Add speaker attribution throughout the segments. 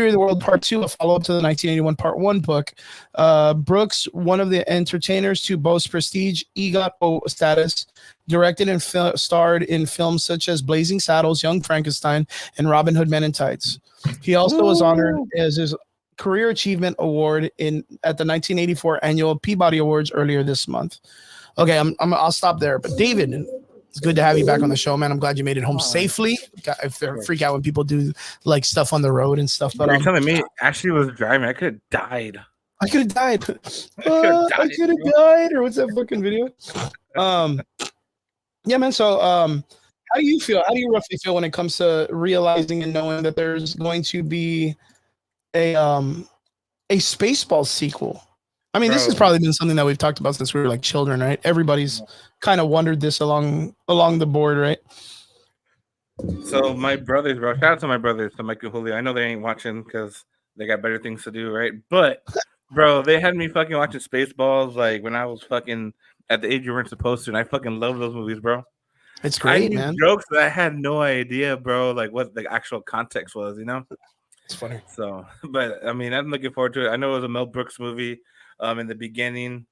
Speaker 1: of the World Part 2, a follow-up to the 1981 Part 1 book. Brooks, one of the entertainers to boast prestige EGOT status, directed and starred in films such as Blazing Saddles, Young Frankenstein, and Robin Hood Men in Tights. He also was honored as his Career Achievement Award at the 1984 annual Peabody Awards earlier this month. Okay, I'll stop there. But David, it's good to have you back on the show, man. I'm glad you made it home safely. I freak out when people do like stuff on the road and stuff. But
Speaker 2: you're telling me Ashley was driving. I could have died.
Speaker 1: I could have died. I could have died. Or what's that fucking video? Yeah, man. So, how do you feel? How do you roughly feel when it comes to realizing and knowing that there's going to be a Spaceballs sequel? I mean, this has probably been something that we've talked about since we were like children, right? Everybody's kind of wondered this along the board, right?
Speaker 2: So my brothers, bro. Shout out to my brothers, to Mike and Julio. I know they ain't watching because they got better things to do, right? But, bro, they had me fucking watching Spaceballs like when I was fucking at the age you weren't supposed to, and I fucking love those movies, bro.
Speaker 1: It's great, man.
Speaker 2: Jokes that I had no idea, bro, like what the actual context was, you know?
Speaker 1: It's funny.
Speaker 2: So, but I mean, I'm looking forward to it. I know it was a Mel Brooks movie in the beginning.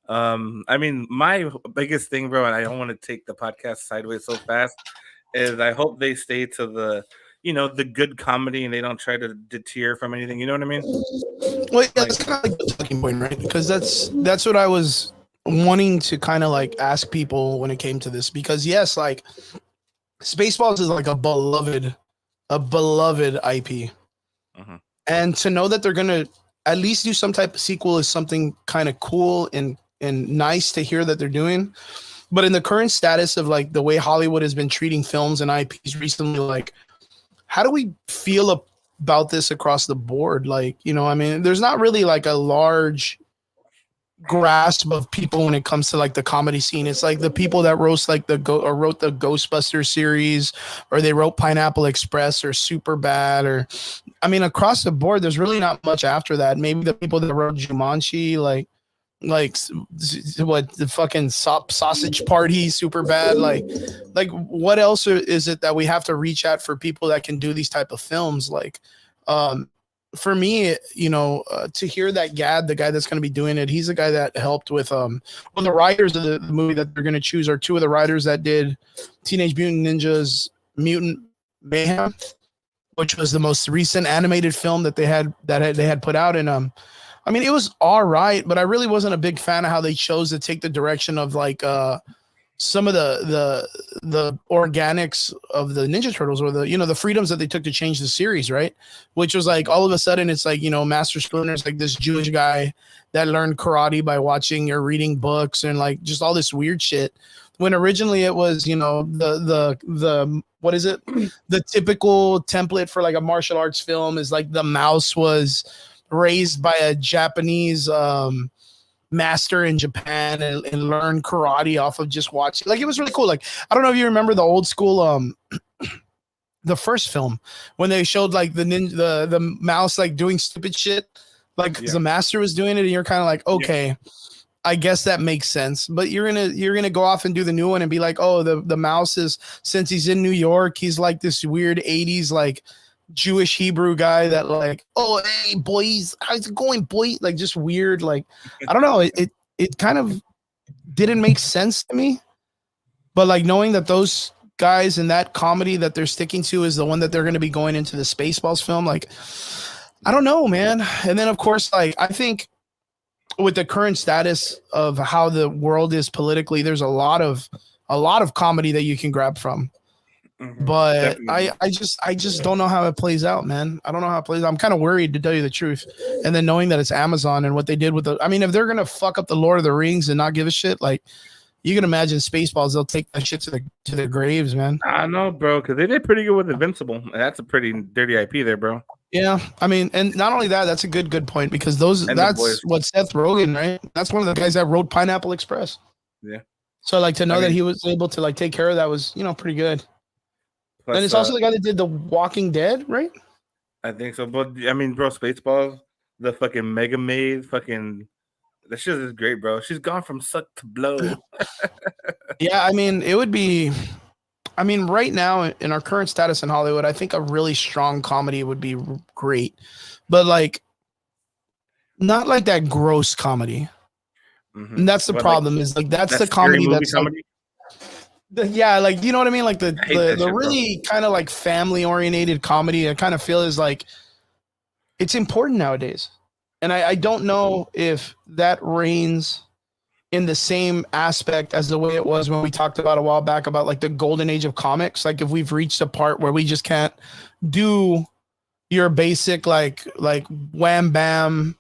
Speaker 2: I mean, my biggest thing, bro, and I don't want to take the podcast sideways so fast, is I hope they stay to the, you know, the good comedy and they don't try to deter from anything. You know what I mean?
Speaker 1: Well, yeah, that's kind of like the talking point, right? Because that's what I was wanting to kind of like ask people when it came to this. Because yes, like Spaceballs is like a beloved IP, and to know that they're gonna at least do some type of sequel is something kind of cool and nice to hear that they're doing. But in the current status of like the way Hollywood has been treating films and IPs recently, like how do we feel about this across the board? Like, you know, I mean, there's not really like a large grasp of people when it comes to like the comedy scene. It's like the people that wrote the Ghostbusters series, or they wrote Pineapple Express or Superbad, or I mean, across the board, there's really not much after that. Maybe the people that wrote Jumanji, like what, the fucking Sausage Party, Superbad, like what else is it that we have to reach at for people that can do these type of films? Like, for me, you know, to hear that the guy that's going to be doing it, he's the guy that helped with the writers of the movie that they're going to choose are two of the writers that did Teenage Mutant Ninjas Mutant Mayhem, which was the most recent animated film that they had put out. And I mean, it was all right, but I really wasn't a big fan of how they chose to take the direction of like some of the organics of the Ninja Turtles, or the, you know, the freedoms that they took to change the series, right? Which was like all of a sudden it's like, you know, Master Splinter's like this Jewish guy that learned karate by watching or reading books and like just all this weird shit. When originally it was, you know, the what is it? The typical template for like a martial arts film is like the mouse was raised by a Japanese master in Japan and learned karate off of just watching. Like, it was really cool. Like, I don't know if you remember the old school the first film when they showed like the mouse like doing stupid shit, like because the master was doing it, and you're kind of like, okay, I guess that makes sense. But you're gonna go off and do the new one and be like, oh, the mouse is, since he's in New York, he's like this weird 80s like Jewish Hebrew guy that like, oh, hey boys, how's it going, boy? Like, just weird. Like, I don't know. It kind of didn't make sense to me. But like knowing that those guys and that comedy that they're sticking to is the one that they're going to be going into the Spaceballs film, like, I don't know, man. And then of course, like, I think with the current status of how the world is politically, there's a lot of comedy that you can grab from. But I just don't know how it plays out, man. I don't know how it plays out. I'm kind of worried, to tell you the truth. And then knowing that it's Amazon and what they did with I mean, if they're gonna fuck up the Lord of the Rings and not give a shit, like, you can imagine Spaceballs, they'll take that shit to their graves, man.
Speaker 2: I know, bro, because they did pretty good with Invincible. That's a pretty dirty IP there, bro.
Speaker 1: Yeah, I mean, and not only that, that's a good point, because that's what Seth Rogen, right? That's one of the guys that wrote Pineapple Express.
Speaker 2: Yeah.
Speaker 1: So like to know that he was able to like take care of that was, you know, pretty good. Plus, and it's also the guy that did The Walking Dead, right?
Speaker 2: I think so. But I mean, bro, Spaceballs, the fucking Mega Maid, fucking, that shit is great, bro. She's gone from suck to blow.
Speaker 1: Yeah, I mean, it would be, I mean, right now in our current status in Hollywood, I think a really strong comedy would be great, but like not like that gross comedy. And that's the
Speaker 2: But like
Speaker 1: problem is like that's
Speaker 2: that
Speaker 1: the
Speaker 2: scary
Speaker 1: comedy
Speaker 2: movie
Speaker 1: that's like
Speaker 2: comedy.
Speaker 1: yeah, like you know what I mean? Like
Speaker 2: I hate that
Speaker 1: the
Speaker 2: shit, bro.
Speaker 1: really kind of like family oriented comedy I kind of feel is like it's important nowadays. And I don't know if that reigns in the same aspect as the way it was when we talked about a while back about like the golden age of comics. Like if we've reached a part where we just can't do your basic like wham bam,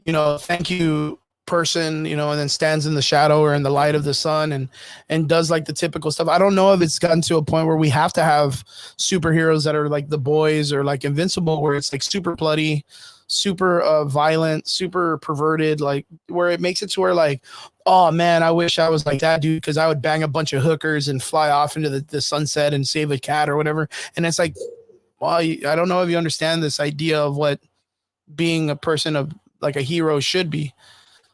Speaker 1: thank you person, and then stands in the shadow or in the light of the sun and does like the typical stuff. I don't know if it's gotten to a point where we have to have superheroes that are like the boys or like Invincible, where it's like super bloody, super violent, super perverted, like where it makes it to where like, oh man, I wish I was like that dude because I would bang a bunch of hookers and fly off into the sunset and save a cat or whatever. And it's like, well, I don't know if you understand this idea of what being a person of like a hero should be.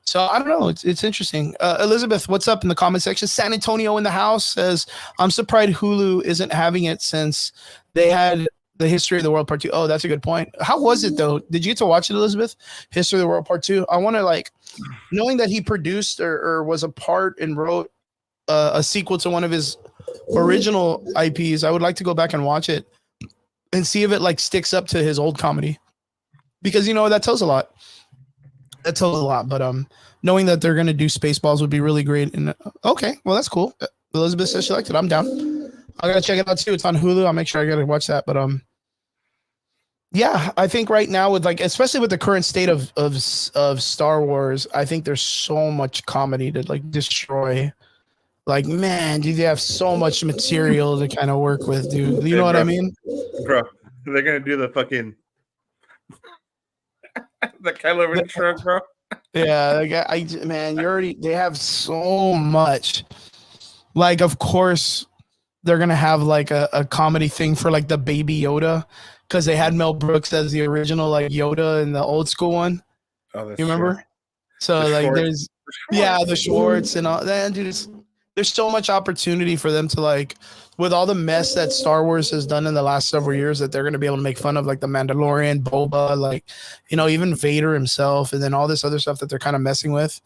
Speaker 1: So I don't know. It's interesting. Elizabeth, what's up in the comment section? San Antonio in the house says, I'm surprised Hulu isn't having it since they had the History of the World Part 2. Oh, that's a good point. How was it though? Did you get to watch it, Elizabeth? History of the World Part 2. I want to like, knowing that he produced or was a part and wrote a sequel to one of his original IPs. I would like to go back and watch it and see if it like sticks up to his old comedy, because that tells a lot. But knowing that they're gonna do Spaceballs would be really great. And okay, well that's cool. Elizabeth says she liked it. I'm down. I gotta check it out too. It's on Hulu. I'll make sure I gotta watch that. But yeah, I think right now with like, especially with the current state of Star Wars, I think there's so much comedy to like destroy. Like, man, dude, they have so much material to kind of work with, dude. You know what I mean?
Speaker 2: Bro, they're gonna do the fucking the Kylo Ren truck, bro.
Speaker 1: Yeah, like man, they have so much. Like, of course, they're gonna have like a comedy thing for like the Baby Yoda, because they had Mel Brooks as the original like Yoda in the old school one.
Speaker 2: Oh, that's
Speaker 1: you remember?
Speaker 2: True.
Speaker 1: So
Speaker 2: the
Speaker 1: like,
Speaker 2: Schwartz.
Speaker 1: the Schwartz and all that, dude. There's so much opportunity for them to like, with all the mess that Star Wars has done in the last several years, that they're going to be able to make fun of, like the Mandalorian, Boba, like, even Vader himself, and then all this other stuff that they're kind of messing with.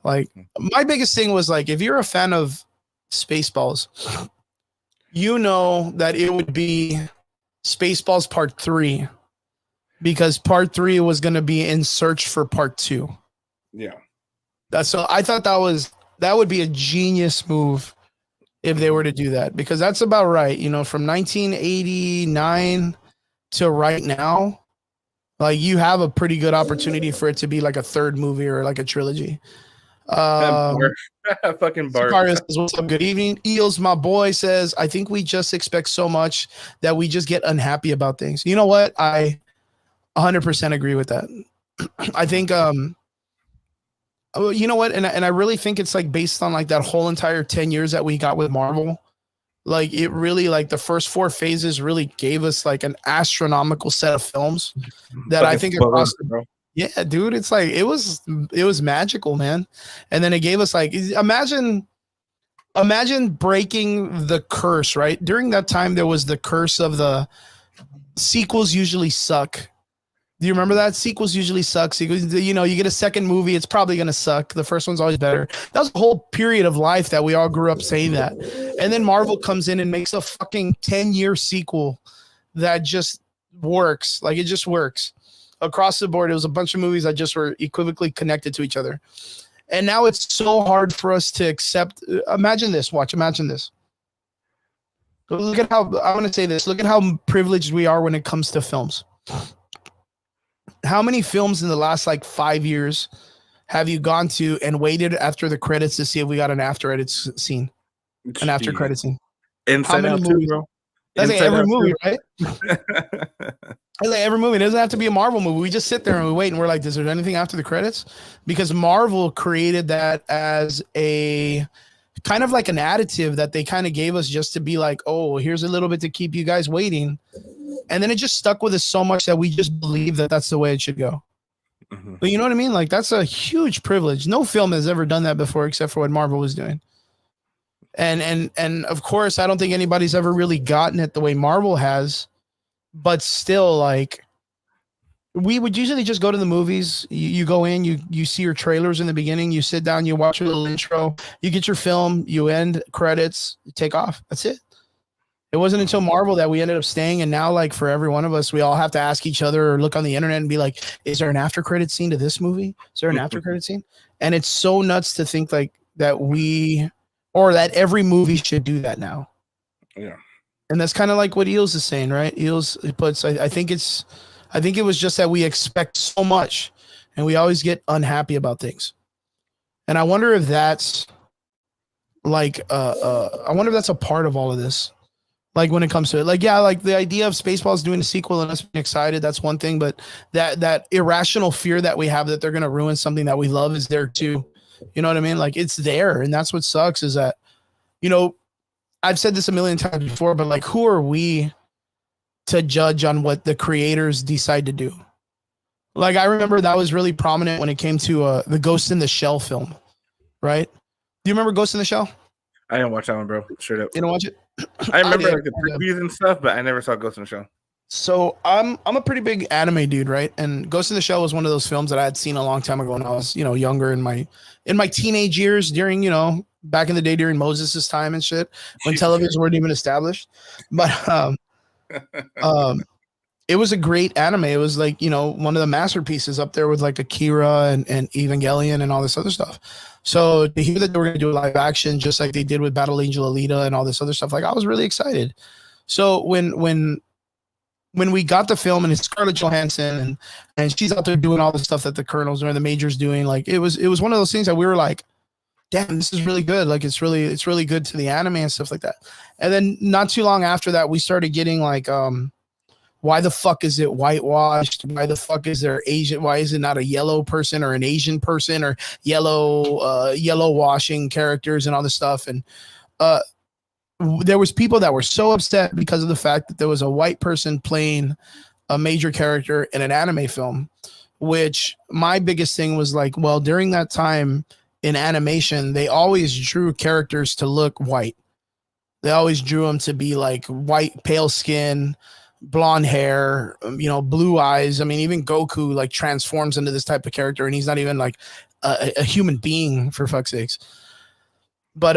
Speaker 1: Like, my biggest thing was like, if you're a fan of Spaceballs, you know that it would be Spaceballs Part 3, because Part 3 was going to be in search for Part 2.
Speaker 2: Yeah.
Speaker 1: So I thought that would be a genius move if they were to do that, because that's about right. From 1989 to right now, like you have a pretty good opportunity for it to be like a third movie or like a trilogy.
Speaker 2: Fucking Bart.
Speaker 1: Sicario says, what's up? Good evening. Eels, my boy, says, I think we just expect so much that we just get unhappy about things. You know what? I 100% agree with that. I think, you know what? And I really think it's like based on like that whole entire 10 years that we got with Marvel. Like it really, like the first 4 phases really gave us like an astronomical set of films that I think across the, yeah, dude, it's like, it was magical, man. And then it gave us like, imagine breaking the curse, right? During that time, there was the curse of the sequels usually suck. Do you remember that? Sequels usually suck. Sequels, you get a second movie, it's probably going to suck. The first one's always better. That was a whole period of life that we all grew up saying that. And then Marvel comes in and makes a fucking 10-year sequel that just works. Like, it just works. Across the board, it was a bunch of movies that just were equivocally connected to each other. And now it's so hard for us to accept. Imagine this. Imagine this. Look at how, I want to say this. Look at how privileged we are when it comes to films. How many films in the last like 5 years have you gone to and waited after the credits to see if we got an after edits scene, an after credit scene?
Speaker 2: Inside Out too, bro.
Speaker 1: That's like every movie, right? That's like every movie. It doesn't have to be a Marvel movie. We just sit there and we wait and we're like, is there anything after the credits? Because Marvel created that as a kind of like an additive that they kind of gave us just to be like, oh, here's a little bit to keep you guys waiting. And then it just stuck with us so much that we just believe that that's the way it should go. Mm-hmm. But you know what I mean? Like, that's a huge privilege. No film has ever done that before except for what Marvel was doing. And of course, I don't think anybody's ever really gotten it the way Marvel has, but still, like, we would usually just go to the movies. You go in, you see your trailers in the beginning, you sit down, you watch a little intro, you get your film, you end credits, you take off. That's it. It wasn't until Marvel that we ended up staying, and now, like, for every one of us, we all have to ask each other or look on the internet and be like, "Is there an after credit scene to this movie? Is there an after credit scene?" And it's so nuts to think like that that every movie should do that now.
Speaker 2: Yeah,
Speaker 1: and that's kind of like what Eels is saying, right? Eels puts. I think it was just that we expect so much, and we always get unhappy about things. And I wonder if that's like, I wonder if that's a part of all of this. Like when it comes to it, like, yeah, like the idea of Spaceballs doing a sequel and us being excited, that's one thing, but that irrational fear that we have that they're going to ruin something that we love is there too. You know what I mean? Like, it's there. And that's what sucks is that, you know, I've said this a million times before, but like, who are we to judge on what the creators decide to do? Like, I remember that was really prominent when it came to the Ghost in the Shell film, right? Do you remember Ghost in the Shell?
Speaker 2: I didn't watch that one, bro. Straight up.
Speaker 1: You don't watch it?
Speaker 2: I remember like the previews and stuff, but I never saw Ghost in the Shell.
Speaker 1: So I'm a pretty big anime dude, right? And Ghost in the Shell was one of those films that I had seen a long time ago when I was, younger in my teenage years, during, back in the day during Moses' time and shit, when televisions weren't even established. But it was a great anime. It was like, one of the masterpieces up there with like Akira and Evangelion and all this other stuff. So to hear that they were going to do a live action, just like they did with Battle Angel Alita and all this other stuff, like, I was really excited. So when we got the film and it's Scarlett Johansson and she's out there doing all the stuff that the colonels or the majors doing, like, it was one of those things that we were like, damn, this is really good. Like, it's really good to the anime and stuff like that. And then not too long after that, we started getting like, why the fuck is it whitewashed? Why the fuck is there Asian? Why is it not a yellow person or an Asian person or yellow washing characters and all this stuff? And there was people that were so upset because of the fact that there was a white person playing a major character in an anime film, which my biggest thing was like, well, during that time in animation, they always drew characters to look white. They always drew them to be like white, pale skin, blonde hair, blue eyes. I mean, even Goku like transforms into this type of character, and he's not even like a human being, for fuck's sakes. But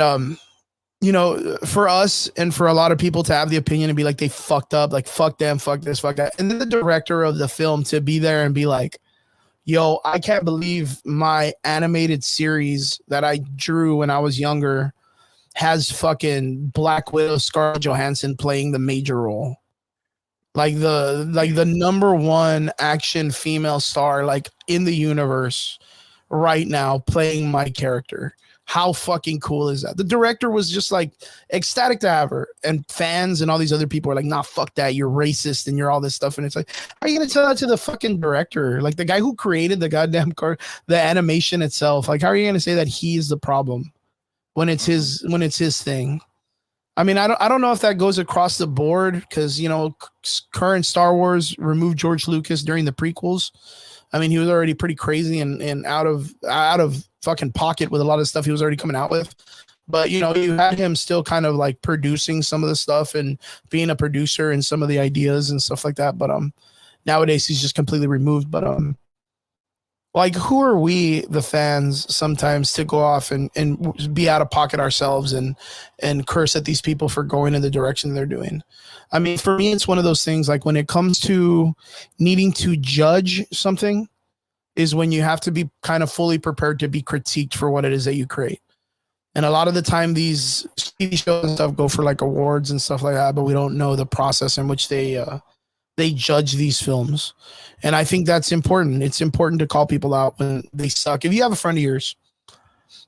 Speaker 1: for us and for a lot of people to have the opinion and be like, they fucked up, like, fuck them, fuck this, fuck that, and then the director of the film to be there and be like, yo, I can't believe my animated series that I drew when I was younger has fucking Black Widow Scarlett Johansson playing the major role. Like the number one action female star like in the universe right now playing my character. How fucking cool is that? The director was just like ecstatic to have her, and fans and all these other people are like, nah, fuck that. You're racist and you're all this stuff. And it's like, how are you going to tell that to the fucking director? Like, the guy who created the goddamn the animation itself. Like, how are you going to say that he's the problem when it's his thing? I mean, I don't know if that goes across the board because, current Star Wars removed George Lucas during the prequels. I mean, he was already pretty crazy and out of fucking pocket with a lot of stuff he was already coming out with. But, you had him still kind of like producing some of the stuff and being a producer and some of the ideas and stuff like that. But nowadays he's just completely removed. But like, who are we, the fans, sometimes to go off and be out of pocket ourselves and curse at these people for going in the direction they're doing? I mean, for me, it's one of those things, like, when it comes to needing to judge something is when you have to be kind of fully prepared to be critiqued for what it is that you create. And a lot of the time these TV shows and stuff go for like awards and stuff like that, but we don't know the process in which they judge these films. And I think that's important. It's important to call people out when they suck. If you have a friend of yours,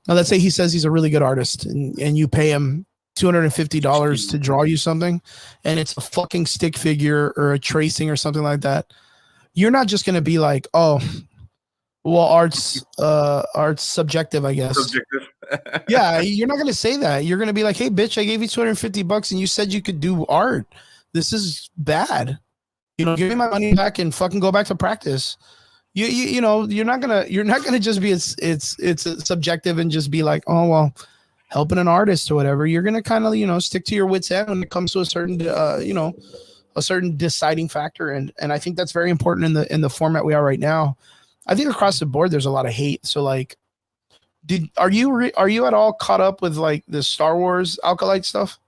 Speaker 1: now let's say he says he's a really good artist and you pay him $250 to draw you something and it's a fucking stick figure or a tracing or something like that, you're not just going to be like, oh, well, art's subjective, I guess. Subjective. Yeah, you're not going to say that. You're going to be like, hey, bitch, I gave you $250 and you said you could do art. This is bad. Give me my money back and fucking go back to practice. You're not gonna just be it's subjective and just be like, oh well, helping an artist or whatever, you're gonna kind of stick to your wits end when it comes to a certain a certain deciding factor, and I think that's very important in the format we are right now. I think across the board there's a lot of hate. So like, are you at all caught up with like the Star Wars Alkalite stuff?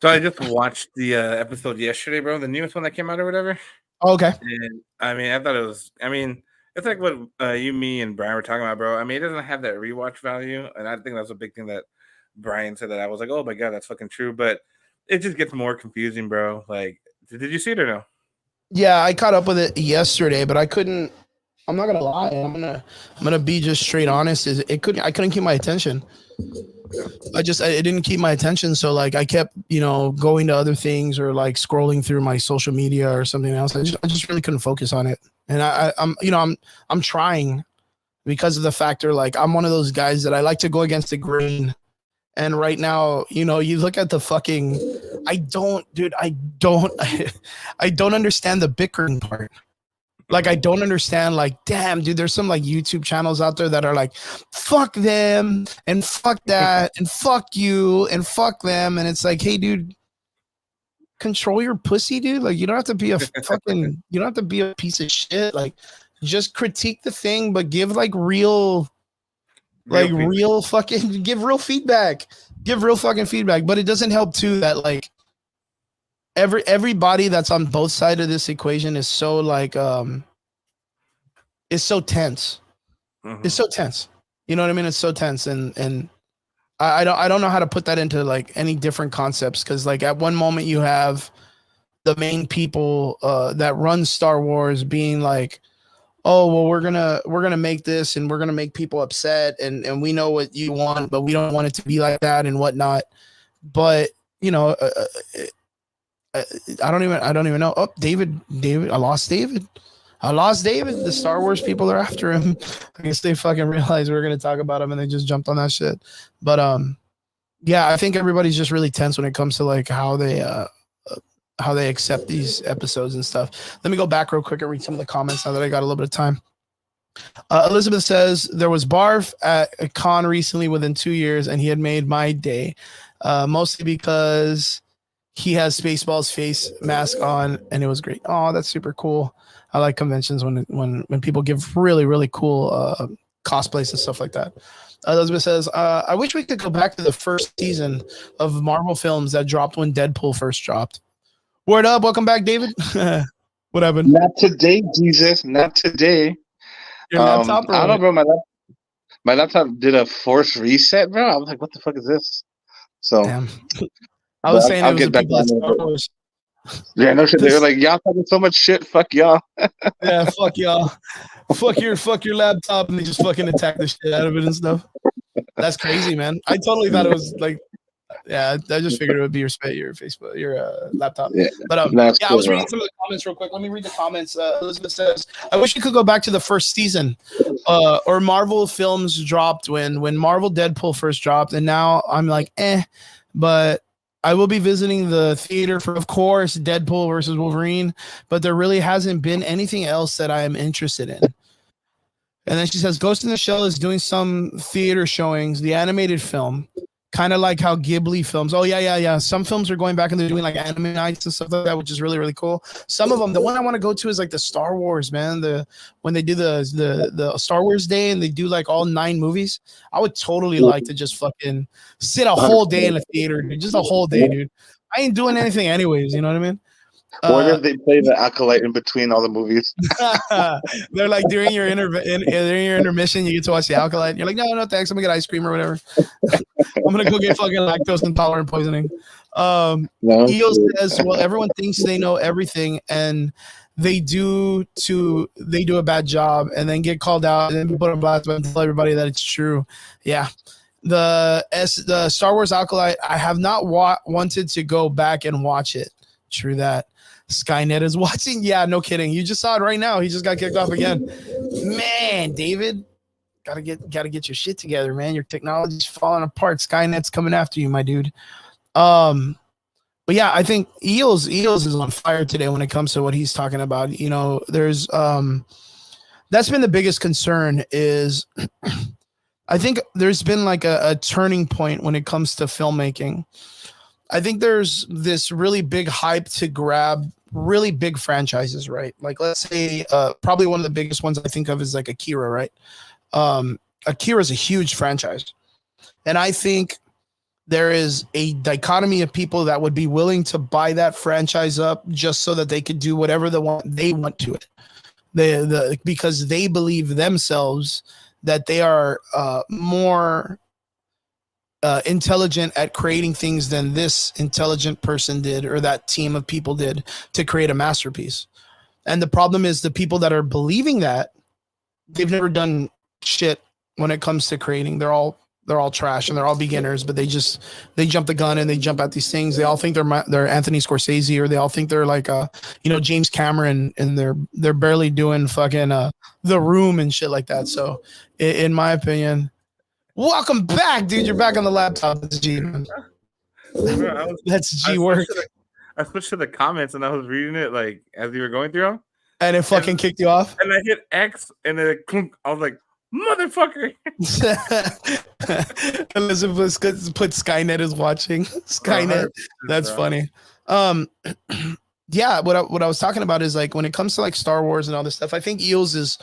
Speaker 2: So I just watched the episode yesterday, bro, the newest one that came out or whatever.
Speaker 1: Oh, okay.
Speaker 2: And I mean, I thought it was. I mean, it's like what you, me, and Brian were talking about, bro. I mean, it doesn't have that rewatch value, and I think that's a big thing that Brian said. That I was like, oh my god, that's fucking true. But it just gets more confusing, bro. Like, did you see it or no?
Speaker 1: Yeah, I caught up with it yesterday, but I couldn't. I'm not gonna lie. I'm gonna be just straight honest. Is I couldn't keep my attention. It didn't keep my attention. So like I kept, going to other things or like scrolling through my social media or something else. I just really couldn't focus on it. And I'm trying because of the factor, like I'm one of those guys that I like to go against the grain. And right now, you look at the fucking, I don't understand the bickering part. Like, I don't understand, like, damn, dude, there's some like YouTube channels out there that are like, fuck them and fuck that and fuck you and fuck them. And it's like, hey, dude, control your pussy, dude. Like, you don't have to be you don't have to be a piece of shit. Like, just critique the thing, but give like real fucking, give real feedback. Give real fucking feedback. But it doesn't help too that like, everybody that's on both sides of this equation is so like is so tense. Mm-hmm. It's so tense. You know what I mean? It's so tense, and I don't know how to put that into like any different concepts, because like at one moment you have the main people that run Star Wars being like, oh well, we're gonna make this and we're gonna make people upset, and we know what you want, but we don't want it to be like that and whatnot. But I don't even know. Oh, David, I lost David. The Star Wars people are after him. I guess they fucking realized we were gonna talk about him and they just jumped on that shit. But yeah, I think everybody's just really tense when it comes to like how they accept these episodes and stuff. Let me go back real quick and read some of the comments now that I got a little bit of time. Elizabeth says there was Barf at a con recently within 2 years, and he had made my day, mostly because he has Spaceballs face mask on, and it was great. Oh, that's super cool. I like conventions when people give really, really cool cosplays and stuff like that. Elizabeth says, I wish we could go back to the first season of Marvel films that dropped when Deadpool first dropped. Word up. Welcome back, David. What happened?
Speaker 3: Not today, Jesus. Not today.
Speaker 1: Your laptop?
Speaker 3: I don't know, bro. My laptop did a force reset, bro. I was like, what the fuck is this? So,
Speaker 1: damn. I was saying
Speaker 3: I'll
Speaker 1: it was
Speaker 3: get back
Speaker 1: people
Speaker 3: on
Speaker 1: at Star Wars.
Speaker 3: Yeah, no shit. They were like, y'all talking so much shit. Fuck y'all.
Speaker 1: Yeah, fuck y'all. fuck your laptop, and they just fucking attack the shit out of it and stuff. That's crazy, man. I totally thought it was like, yeah, I just figured it would be your Facebook, your laptop. Yeah, but yeah, cool, I was reading some of the comments real quick. Let me read the comments. Elizabeth says, I wish you could go back to the first season, or Marvel films dropped when Marvel Deadpool first dropped, and now I'm like, but I will be visiting the theater for, of course, Deadpool versus Wolverine, but there really hasn't been anything else that I am interested in. And then she says, Ghost in the Shell is doing some theater showings, the animated film, kind of like how Ghibli films. Oh, yeah. Some films are going back and they're doing like anime nights and stuff like that, which is really, really cool. Some of them, the one I want to go to is like the Star Wars, man. When they do the Star Wars Day and they do like all 9 movies, I would totally like to just fucking sit a whole day in a theater, dude. Just a whole day, dude. I ain't doing anything anyways, you know what I mean?
Speaker 3: What if they play the Acolyte in between all the movies?
Speaker 1: They're like during your intermission, you get to watch the Acolyte. You're like, no, thanks. I'm gonna get ice cream or whatever. I'm gonna go get fucking lactose intolerant poisoning. Eel says, well, everyone thinks they know everything, and they do a bad job, and then get called out, and then put on blast and tell everybody that it's true. Yeah. The Star Wars Acolyte, I have not wanted to go back and watch it. True that. Skynet is watching. Yeah, no kidding. You just saw it right now. He just got kicked off again. Man, David, gotta get your shit together, man. Your technology's falling apart. Skynet's coming after you, my dude. But yeah, I think Eels is on fire today when it comes to what he's talking about. You know, there's that's been the biggest concern is I think there's been like a turning point when it comes to filmmaking. I think there's this really big hype to grab really big franchises, right? Like let's say probably one of the biggest ones I think of is like Akira, right? Akira is a huge franchise. And I think there is a dichotomy of people that would be willing to buy that franchise up just so that they could do whatever they want to it. Because they believe themselves that they are more intelligent at creating things than this intelligent person did or that team of people did to create a masterpiece. And the problem is the people that are believing that, they've never done shit when it comes to creating. They're all trash and they're all beginners, but they jump the gun and they jump at these things. They all think they're Anthony Scorsese, or they all think they're like James Cameron, and they're barely doing fucking The Room and shit like that. So in my opinion, welcome back, dude. You're back on the laptop. That's G, man. That's G work.
Speaker 2: I switched to the comments and I was reading it like as you were going through them.
Speaker 1: And it fucking kicked you off?
Speaker 2: And I hit X and then I was like, motherfucker.
Speaker 1: Elizabeth put Skynet is watching. Skynet. That's funny. Yeah, what I was talking about is like when it comes to like Star Wars and all this stuff, I think Eels is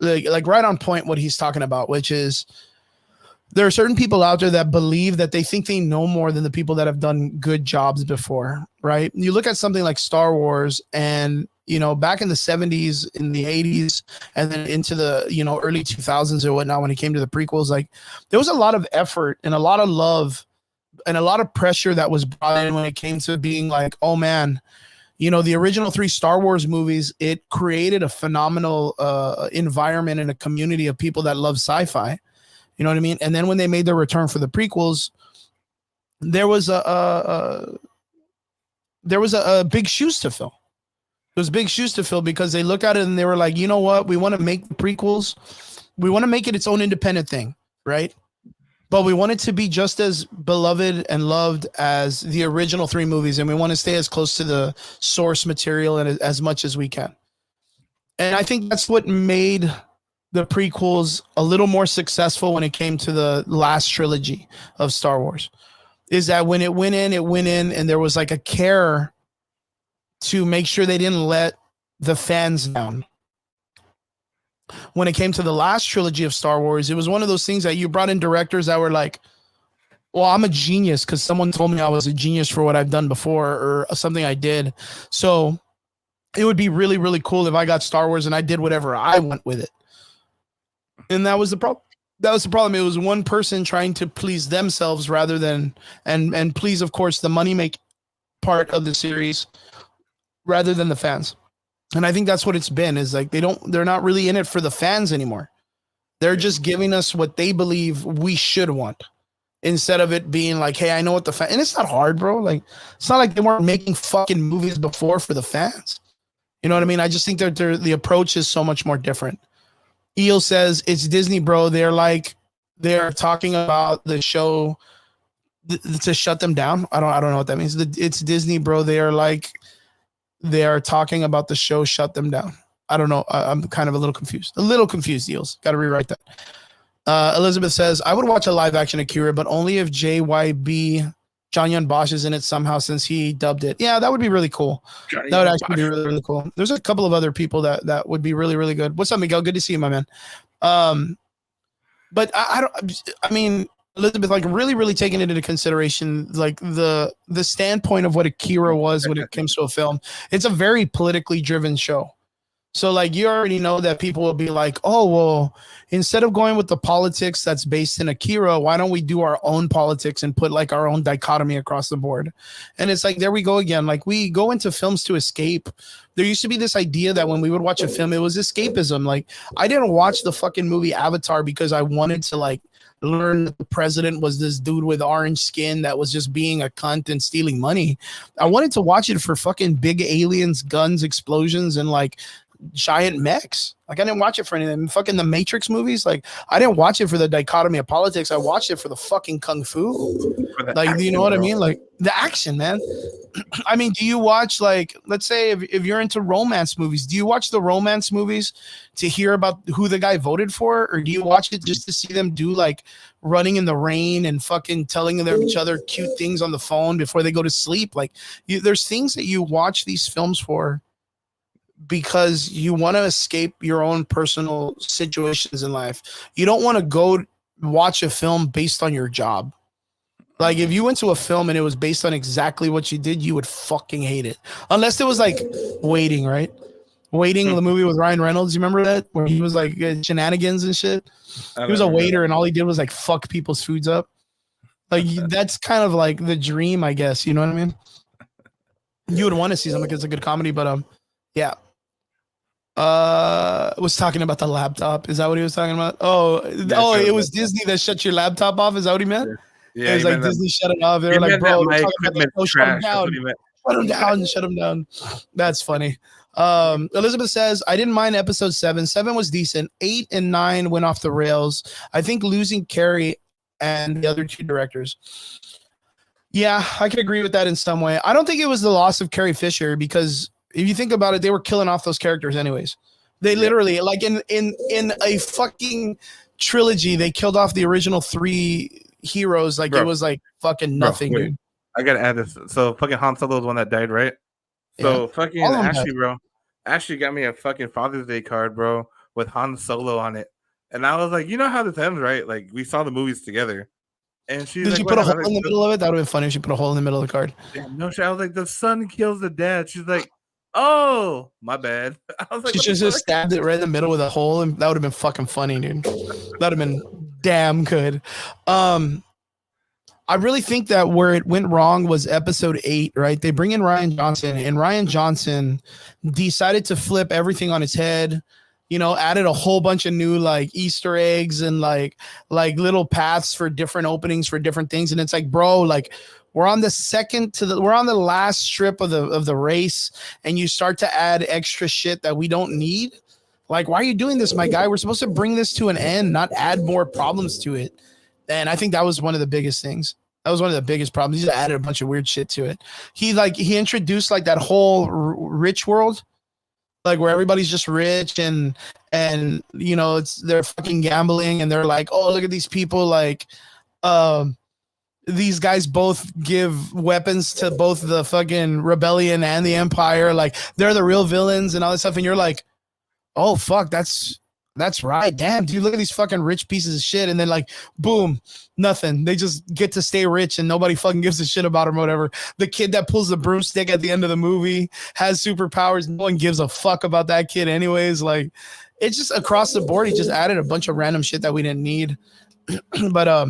Speaker 1: like right on point what he's talking about, which is there are certain people out there that believe that they think they know more than the people that have done good jobs before, right? You look at something like Star Wars and back in the 70s, in the 80s, and then into the, early 2000s or whatnot, when it came to the prequels, like there was a lot of effort and a lot of love and a lot of pressure that was brought in when it came to being like, oh man, the original 3 Star Wars movies, it created a phenomenal environment and a community of people that love sci-fi. You know what I mean? And then when they made their return for the prequels, there was a big shoes to fill. Those big shoes to fill because they look at it and they were like, you know what? We want to make the prequels. We want to make it its own independent thing, right? But we want it to be just as beloved and loved as the original 3 movies. And we want to stay as close to the source material and as much as we can. And I think that's what made the prequels a little more successful when it came to the last trilogy of Star Wars, is that when it went in and there was like a care to make sure they didn't let the fans down. When it came to the last trilogy of Star Wars, it was one of those things that you brought in directors that were like, well, I'm a genius because someone told me I was a genius for what I've done before or something I did. So it would be really, really cool if I got Star Wars and I did whatever I want with it. And that was the problem. That was the problem. It was one person trying to please themselves rather than and please, of course, the money make part of the series rather than the fans. And I think that's what it's been, is like they're not really in it for the fans anymore. They're just giving us what they believe we should want instead of it being like, hey, I know what the fan, and it's not hard, bro. Like, it's not like they weren't making fucking movies before for the fans. You know what I mean? I just think that the approach is so much more different. Eel says it's Disney, bro. They're talking about the show to shut them down. I don't know what that means. It's Disney, bro. They are talking about the show shut them down. I don't know. I'm kind of a little confused. Eels, got to rewrite that. Elizabeth says I would watch a live action Akira, but only if JYB John Yun Bosch is in it somehow, since he dubbed it. Yeah, that would be really cool. That would actually be really, really cool. There's a couple of other people that would be really, really good. What's up, Miguel? Good to see you, my man. But I mean, Elizabeth, like really, really taking it into consideration, like the standpoint of what Akira was when it comes to a film. It's a very politically driven show. So like you already know that people will be like, oh, well, instead of going with the politics that's based in Akira, why don't we do our own politics and put like our own dichotomy across the board? And it's like, there we go again. Like we go into films to escape. There used to be this idea that when we would watch a film, it was escapism. Like I didn't watch the fucking movie Avatar because I wanted to like learn that the president was this dude with orange skin that was just being a cunt and stealing money. I wanted to watch it for fucking big aliens, guns, explosions, and like giant mechs. Like I didn't watch it for anything. Fucking the Matrix movies. Like I didn't watch it for the dichotomy of politics. I watched it for the fucking kung fu.
Speaker 2: For the
Speaker 1: Like, do you know
Speaker 2: action,
Speaker 1: what I
Speaker 2: bro.
Speaker 1: mean? Like the action, man. I mean, do you watch, like, let's say if you're into romance movies, do you watch the romance movies to hear about who the guy voted for? Or do you watch it just to see them do like running in the rain and fucking telling them each other cute things on the phone before they go to sleep? Like there's things that you watch these films for because you want to escape your own personal situations in life. You don't want to go watch a film based on your job. Like if you went to a film and it was based on exactly what you did, you would fucking hate it. Unless it was like Waiting, right? Waiting, the movie with Ryan Reynolds. You remember that? Where he was like shenanigans and shit. He was a waiter and all he did was like fuck people's foods up. Like that's kind of like the dream, I guess. You know what I mean? You would want to see something because it's a good comedy, but yeah. Was talking about the laptop. Is that what he was talking about? It was Disney that shut your laptop off. Is that what he meant?
Speaker 2: Yeah,
Speaker 1: it was like Disney shut it off. They were like, bro,
Speaker 2: my
Speaker 1: equipment shut him down. Shut him down. That's funny. Elizabeth says, I didn't mind episode 7. 7 was decent. 8 and 9 went off the rails. I think losing Carrie and the other 2 directors. Yeah, I can agree with that in some way. I don't think it was the loss of Carrie Fisher because if you think about it, they were killing off those characters anyways. They literally, like in a fucking trilogy, they killed off the original 3 heroes. Like, bro, it was like fucking nothing, dude.
Speaker 2: I gotta add this. So fucking Han Solo is the one that died, right? So fucking Ashley, bro. Ashley got me a fucking Father's Day card, bro, with Han Solo on it. And I was like, you know how this ends, right? Like we saw the movies together. And she's
Speaker 1: Did
Speaker 2: like,
Speaker 1: you put a hole in the middle of it? That would have been funny if she put a hole in the middle of the card.
Speaker 2: Yeah, no shit. I was like, the son kills the dad. She's like, oh, my bad. I was like,
Speaker 1: she should have just stabbed it right in the middle with a hole, and that would have been fucking funny, dude. That would have been damn good. I really think that where it went wrong was episode 8, right? They bring in Ryan Johnson, and Ryan Johnson decided to flip everything on its head. You know, added a whole bunch of new like Easter eggs and like little paths for different openings for different things. And it's like, bro, like we're on the last strip of the race, and you start to add extra shit that we don't need. Like, why are you doing this, my guy? We're supposed to bring this to an end, not add more problems to it. And I think that was one of the biggest things. That was one of the biggest problems. He just added a bunch of weird shit to it. He introduced like that whole rich world, like where everybody's just rich and you know they're fucking gambling and they're like, oh, look at these people, like these guys both give weapons to both the fucking rebellion and the empire, like they're the real villains and all this stuff, and you're like, oh fuck, that's right, damn dude, look at these fucking rich pieces of shit. And then like boom, nothing, they just get to stay rich and nobody fucking gives a shit about them or whatever. The kid that pulls the broomstick at the end of the movie has superpowers. No one gives a fuck about that kid anyways. Like it's just across the board, he just added a bunch of random shit that we didn't need. But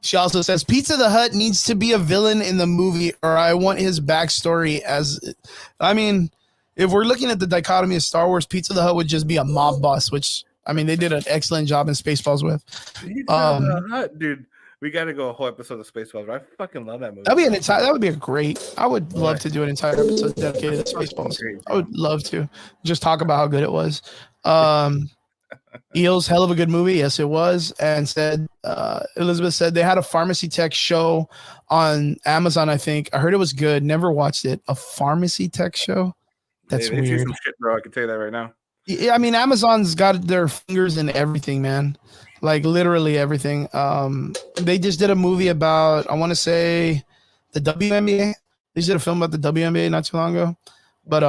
Speaker 1: she also says Pizza the Hut needs to be a villain in the movie, or I want his backstory as, I mean, if we're looking at the dichotomy of Star Wars, Pizza the Hut would just be a mob boss, which I mean they did an excellent job in Spaceballs with.
Speaker 2: Pizza the Hut, dude. We got to go a whole episode of Spaceballs. I fucking love that movie.
Speaker 1: That would be a great. I would love to do an entire episode dedicated to Spaceballs. I would love to just talk about how good it was. Eels, hell of a good movie. Yes, it was. And said Elizabeth said they had a pharmacy tech show on Amazon. I think I heard it was good. Never watched it. A pharmacy tech show. That's weird.
Speaker 2: See some shit, bro. I can tell you that right now.
Speaker 1: Yeah, I mean, Amazon's got their fingers in everything, man. Like literally everything. They just did a movie about, I want to say, the WNBA. They just did a film about the WNBA not too long ago. But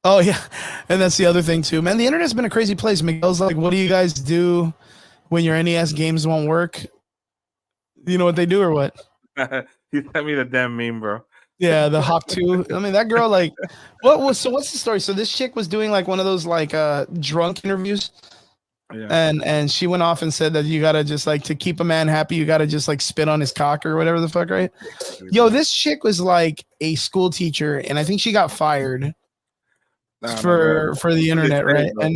Speaker 1: oh yeah, and that's the other thing too, man. The internet's been a crazy place. Miguel's like, what do you guys do when your NES games won't work? You know what they do or what?
Speaker 2: You sent me the damn meme, bro.
Speaker 1: Yeah, the Hawk 2. I mean, that girl, like, what's the story? So this chick was doing like one of those like drunk interviews. Yeah. And she went off and said that you gotta just like, to keep a man happy, you gotta just like spit on his cock or whatever the fuck, right? Yo, this chick was like a school teacher, and I think she got fired for the internet, right? And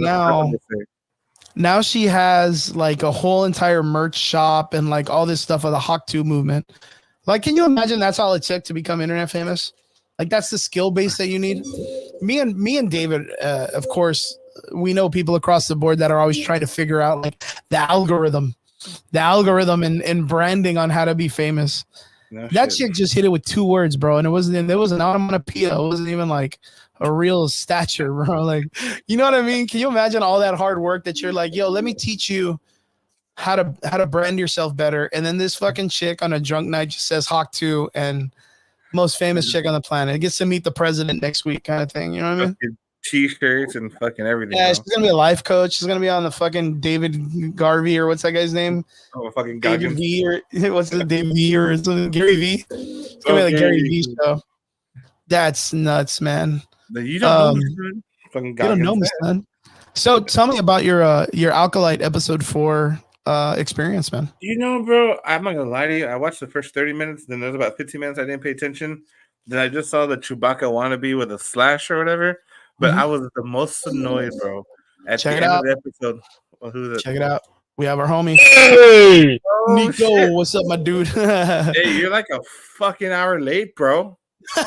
Speaker 1: now she has like a whole entire merch shop and like all this stuff of the Hawk 2 movement. Like, can you imagine that's all it took to become internet famous? Like that's the skill base that you need. Me and David, of course, we know people across the board that are always trying to figure out like the algorithm and branding on how to be famous.
Speaker 2: No
Speaker 1: That
Speaker 2: shit.
Speaker 1: chick just hit it with 2 words, bro, and there was an onomatopoeia. It wasn't even like a real stature, bro. Like, you know what I mean? Can you imagine all that hard work that you're like, yo, let me teach you how to brand yourself better, and then this fucking chick on a drunk night just says Hawk 2 and most famous chick on the planet. It gets to meet the president next week, kind of thing. You know what I mean?
Speaker 2: Fucking T-shirts and fucking everything.
Speaker 1: Yeah,
Speaker 2: Bro.
Speaker 1: she's gonna be a life coach. She's gonna be on the fucking David Garvey or what's that guy's name?
Speaker 2: Oh, fucking
Speaker 1: David
Speaker 2: Goggins.
Speaker 1: V or what's the David V or something? Gary V. It's gonna be like Gary V show. That's nuts, man.
Speaker 2: You don't know me, son. Fucking
Speaker 1: You don't know
Speaker 2: Goggins.
Speaker 1: me, son. So tell me about your Alkalite episode 4 experience, man.
Speaker 2: You know, bro, I'm not gonna lie to you. I watched the first 30 minutes, then there's about 15 minutes I didn't pay attention. Then I just saw the Chewbacca wannabe with a slash or whatever. But I was the most annoyed, bro. At
Speaker 1: Check
Speaker 2: the
Speaker 1: it
Speaker 2: end
Speaker 1: out.
Speaker 2: of the episode. Well, who's it?
Speaker 1: Check it out. We have our homie
Speaker 4: Hey,
Speaker 2: Oh,
Speaker 1: Nico.
Speaker 2: shit.
Speaker 1: What's up, my dude?
Speaker 2: Hey, you're like a fucking hour late, bro.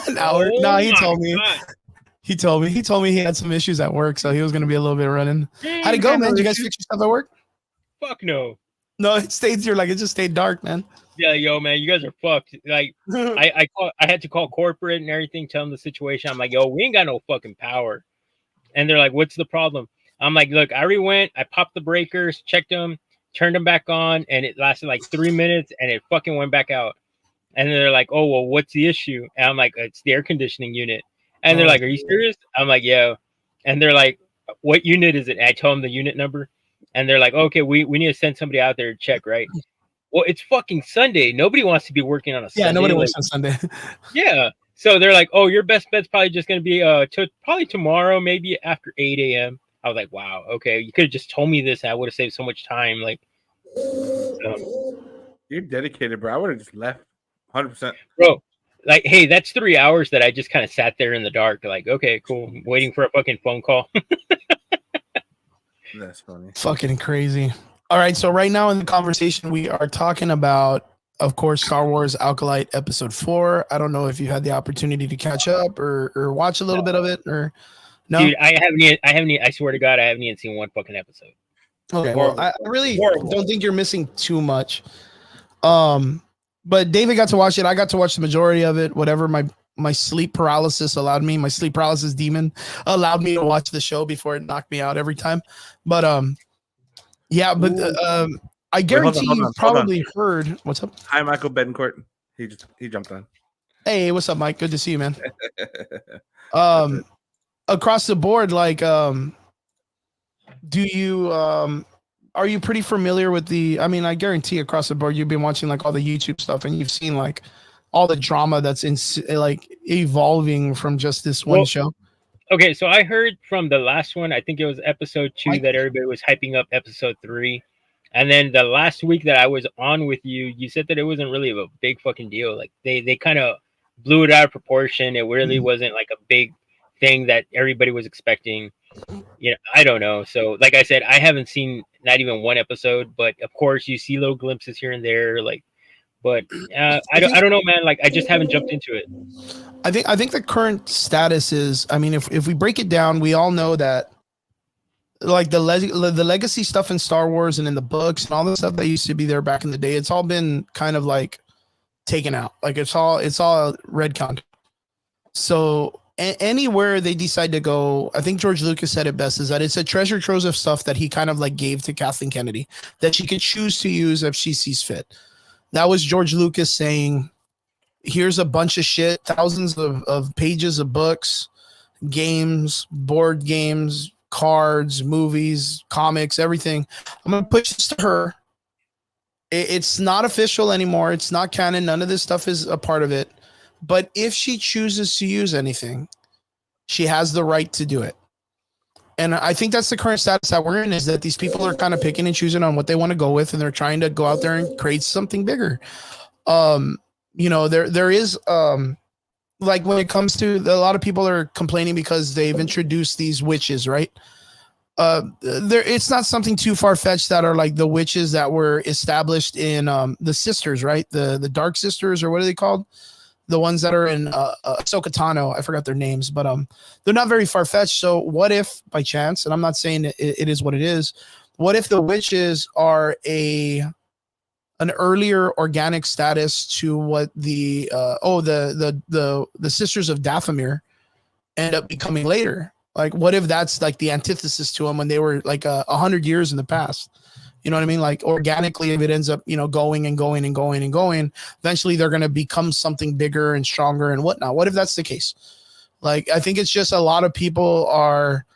Speaker 1: An hour?
Speaker 4: oh
Speaker 1: No, he
Speaker 4: my
Speaker 1: told me.
Speaker 4: God.
Speaker 1: He told me he had some issues at work, so he was gonna be a little bit running. How'd it go, man? Did you guys fix your stuff at work?
Speaker 4: Fuck no.
Speaker 1: No, it stayed here. Like it just stayed dark, man.
Speaker 4: Yeah, yo, man, you guys are fucked. Like, I had to call corporate and everything, tell them the situation. I'm like, yo, we ain't got no fucking power. And they're like, what's the problem? I'm like, look, I already went, I popped the breakers, checked them, turned them back on, and it lasted like 3 minutes, and it fucking went back out. And they're like, oh, well, what's the issue? And I'm like, it's the air conditioning unit. And they're like, are you serious? I'm like, yeah. And they're like, what unit is it? And I tell them the unit number. And they're like, okay, we need to send somebody out there to check, right? Well, it's fucking Sunday. Nobody wants to be working on a Sunday.
Speaker 1: Yeah, nobody
Speaker 4: like,
Speaker 1: works on Sunday.
Speaker 4: yeah. So they're like, oh, your best bet's probably just going to be probably tomorrow, maybe after 8 a.m. I was like, wow, okay. You could have just told me this and I would have saved so much time. Like,
Speaker 2: You're dedicated, bro. I would have just left 100%.
Speaker 4: bro, like, hey, that's 3 hours that I just kind of sat there in the dark. Like, okay, cool. Waiting for a fucking phone call.
Speaker 2: That's funny.
Speaker 1: Fucking crazy. All right, so right now in the conversation, we are talking about, of course, Star Wars Alkalite Episode 4. I don't know if you had the opportunity to catch up or watch a little bit of it or no.
Speaker 4: Dude, I haven't, I swear to God, I haven't even seen one fucking episode.
Speaker 1: Okay, well, I really
Speaker 4: Horrible.
Speaker 1: don't think you're missing too much. But David got to watch it. I got to watch the majority of it. Whatever my sleep paralysis allowed me, my sleep paralysis demon allowed me to watch the show before it knocked me out every time. But yeah, but I guarantee
Speaker 2: hold
Speaker 1: you
Speaker 2: on.
Speaker 1: probably heard. What's up?
Speaker 2: Hi, Michael Betancourt. He jumped on.
Speaker 1: Hey, what's up, Mike? Good to see you, man. Across the board, like, do you are you pretty familiar with the? I mean, I guarantee across the board you've been watching like all the YouTube stuff, and you've seen like all the drama that's in like evolving from just this one show.
Speaker 4: Okay, so I heard from the last one, I think it was episode 2,
Speaker 1: Mike?
Speaker 4: that everybody was hyping up episode 3. And then the last week that I was on with you, you said that it wasn't really a big fucking deal. Like they kind of blew it out of proportion. It really wasn't like a big thing that everybody was expecting. You know, I don't know. So like I said, I haven't seen not even one episode, but of course you see little glimpses here and there. Like, but I don't know, man. Like I just haven't jumped into it.
Speaker 1: I think the current status is, I mean, if we break it down, we all know that like the legacy stuff in Star Wars and in the books and all the stuff that used to be there back in the day, it's all been kind of like taken out. Like it's all red count. So anywhere they decide to go, I think George Lucas said it best, is that it's a treasure trove of stuff that he kind of like gave to Kathleen Kennedy that she could choose to use if she sees fit. That was George Lucas saying, here's a bunch of shit, thousands of pages of books, games, board games, cards, movies, comics, everything. I'm going to push this to her. It's not official anymore. It's not canon. None of this stuff is a part of it. But if she chooses to use anything, she has the right to do it. And I think that's the current status that we're in, is that these people are kind of picking and choosing on what they want to go with, and they're trying to go out there and create something bigger. You know, there is like when it comes to, a lot of people are complaining because they've introduced these witches, right? It's not something too far-fetched that are like the witches that were established in the sisters, right? The Dark Sisters, or what are they called? the ones that are in Ahsoka Tano. I forgot their names, but they're not very far fetched. So what if by chance, and I'm not saying it is what it is, what if the witches are an earlier organic status to what the sisters of Dathomir end up becoming later? Like, what if that's like the antithesis to them when they were like 100 years in the past? You know what I mean? Like organically, if it ends up, going and going and going and going, eventually they're going to become something bigger and stronger and whatnot. What if that's the case? Like, I think it's just a lot of people are,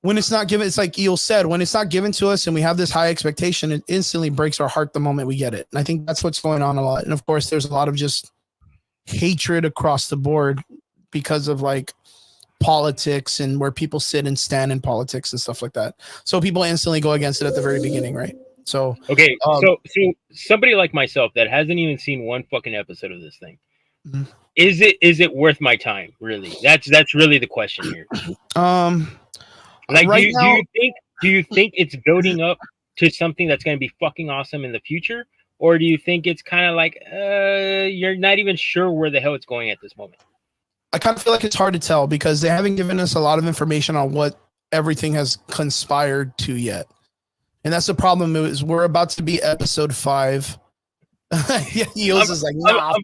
Speaker 1: when it's not given, it's like Eel said, when it's not given to us and we have this high expectation, it instantly breaks our heart the moment we get it. And I think that's what's going on a lot. And of course, there's a lot of just hatred across the board because of like politics and where people sit and stand in politics and stuff like that. So people instantly go against it at the very beginning, right? So
Speaker 4: okay, so somebody like myself that hasn't even seen one fucking episode of this thing,
Speaker 1: mm-hmm.
Speaker 4: is it worth my time? Really, that's really the question here. Like,
Speaker 1: right
Speaker 4: do you think it's building up to something that's going to be fucking awesome in the future, or do you think it's kind of like you're not even sure where the hell it's going at this moment?
Speaker 1: I kind of feel like it's hard to tell because they haven't given us a lot of information on what everything has conspired to yet. And that's the problem, is we're about to be episode 5. Eels is like, nah,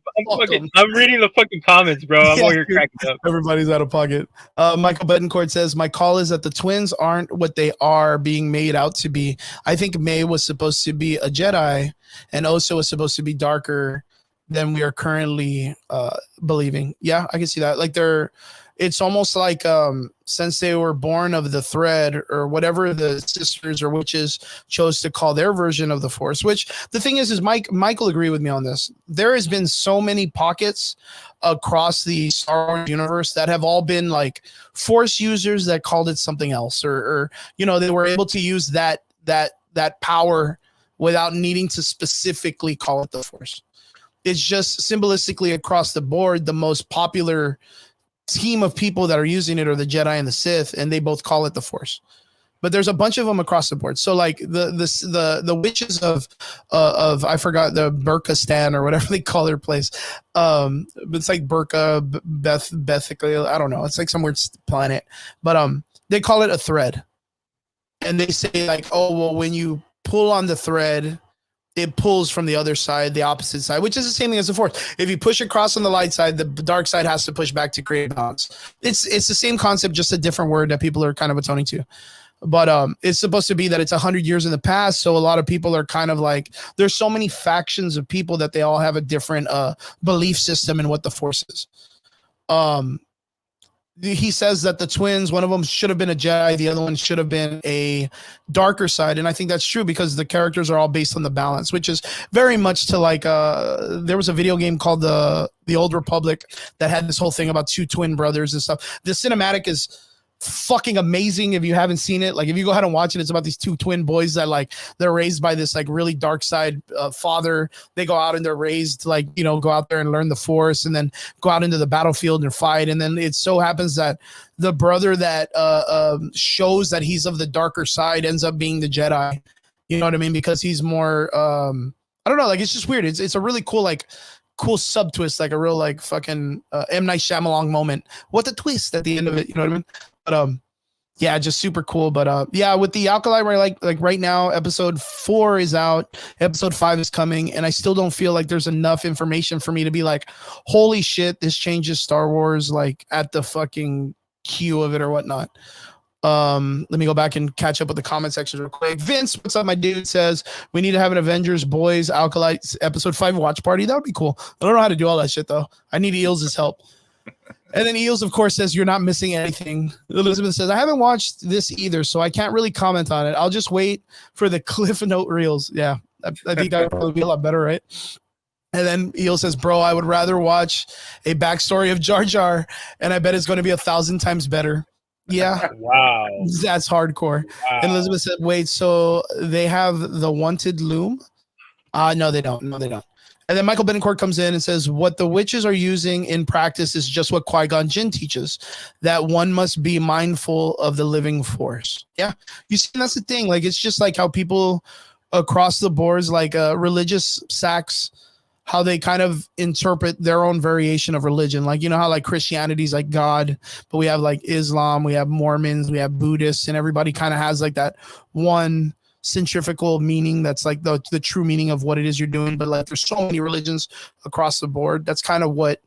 Speaker 4: I'm reading the fucking comments, bro. I'm over here cracking up.
Speaker 1: Everybody's out of pocket. Michael Betancourt says, my call is that the twins aren't what they are being made out to be. I think May was supposed to be a Jedi and Oso was supposed to be darker than we are currently believing. Yeah, I can see that. Like it's almost like since they were born of the thread or whatever the sisters or witches chose to call their version of the Force, which the thing is Michael agreed with me on this. There has been so many pockets across the Star Wars universe that have all been like Force users that called it something else, or they were able to use that power without needing to specifically call it the Force. It's just symbolistically across the board, the most popular team of people that are using it are the Jedi and the Sith, and they both call it the Force. But there's a bunch of them across the board. So like the witches of I forgot, the Burkistan or whatever they call their place. It's like Burka, Bethically, I don't know. It's like some weird planet, but they call it a thread, and they say like, oh well, when you pull on the thread, it pulls from the other side, the opposite side, which is the same thing as the Force. If you push across on the light side, the dark side has to push back to create balance. It's the same concept, just a different word that people are kind of atoning to. But it's supposed to be that it's 100 years in the past, so a lot of people are kind of like, there's so many factions of people that they all have a different belief system in what the Force is. He says that the twins, one of them should have been a Jedi, the other one should have been a darker side, and I think that's true because the characters are all based on the balance, which is very much to like there was a video game called the Old Republic that had this whole thing about 2 twin brothers and stuff. The cinematic is fucking amazing if you haven't seen it. Like if you go ahead and watch it, it's about these 2 twin boys that like they're raised by this like really dark side father. They go out and they're raised like, go out there and learn the Force and then go out into the battlefield and fight. And then it so happens that the brother that shows that he's of the darker side ends up being the Jedi. You know what I mean? Because he's more I don't know, like it's just weird. It's a really cool sub twist, like a real like fucking M. Night Shyamalan moment. What the twist at the end of it, you know what I mean? But yeah, just super cool. But yeah, with the Alkali, like right now, episode 4 is out, episode 5 is coming, and I still don't feel like there's enough information for me to be like, holy shit, this changes Star Wars like at the fucking queue of it or whatnot. Let me go back and catch up with the comment section real quick. Vince, what's up, my dude? Says we need to have an Avengers Boys Alkali episode 5 watch party. That would be cool. I don't know how to do all that shit though. I need Eels' help. And then Eels, of course, says you're not missing anything. Elizabeth says I haven't watched this either, so I can't really comment on it. I'll just wait for the Cliff Note reels. Yeah, I think that would probably be a lot better, right? And then Eel says, bro, I would rather watch a backstory of Jar Jar, and I bet it's going to be 1,000 times better. Yeah.
Speaker 4: Wow.
Speaker 1: That's hardcore. Wow. And Elizabeth said, wait, so they have the wanted loom? No, they don't. No, they don't. And then Michael Betancourt comes in and says, what the witches are using in practice is just what Qui-Gon Jinn teaches, that one must be mindful of the living Force. Yeah. You see, that's the thing. Like, it's just like how people across the boards, like religious sects how they kind of interpret their own variation of religion. Like, you know how like Christianity's like God, but we have like Islam, we have Mormons, we have Buddhists, and everybody kind of has like that one centrifugal meaning that's like the true meaning of what it is you're doing. But like there's so many religions across the board. That's kind of what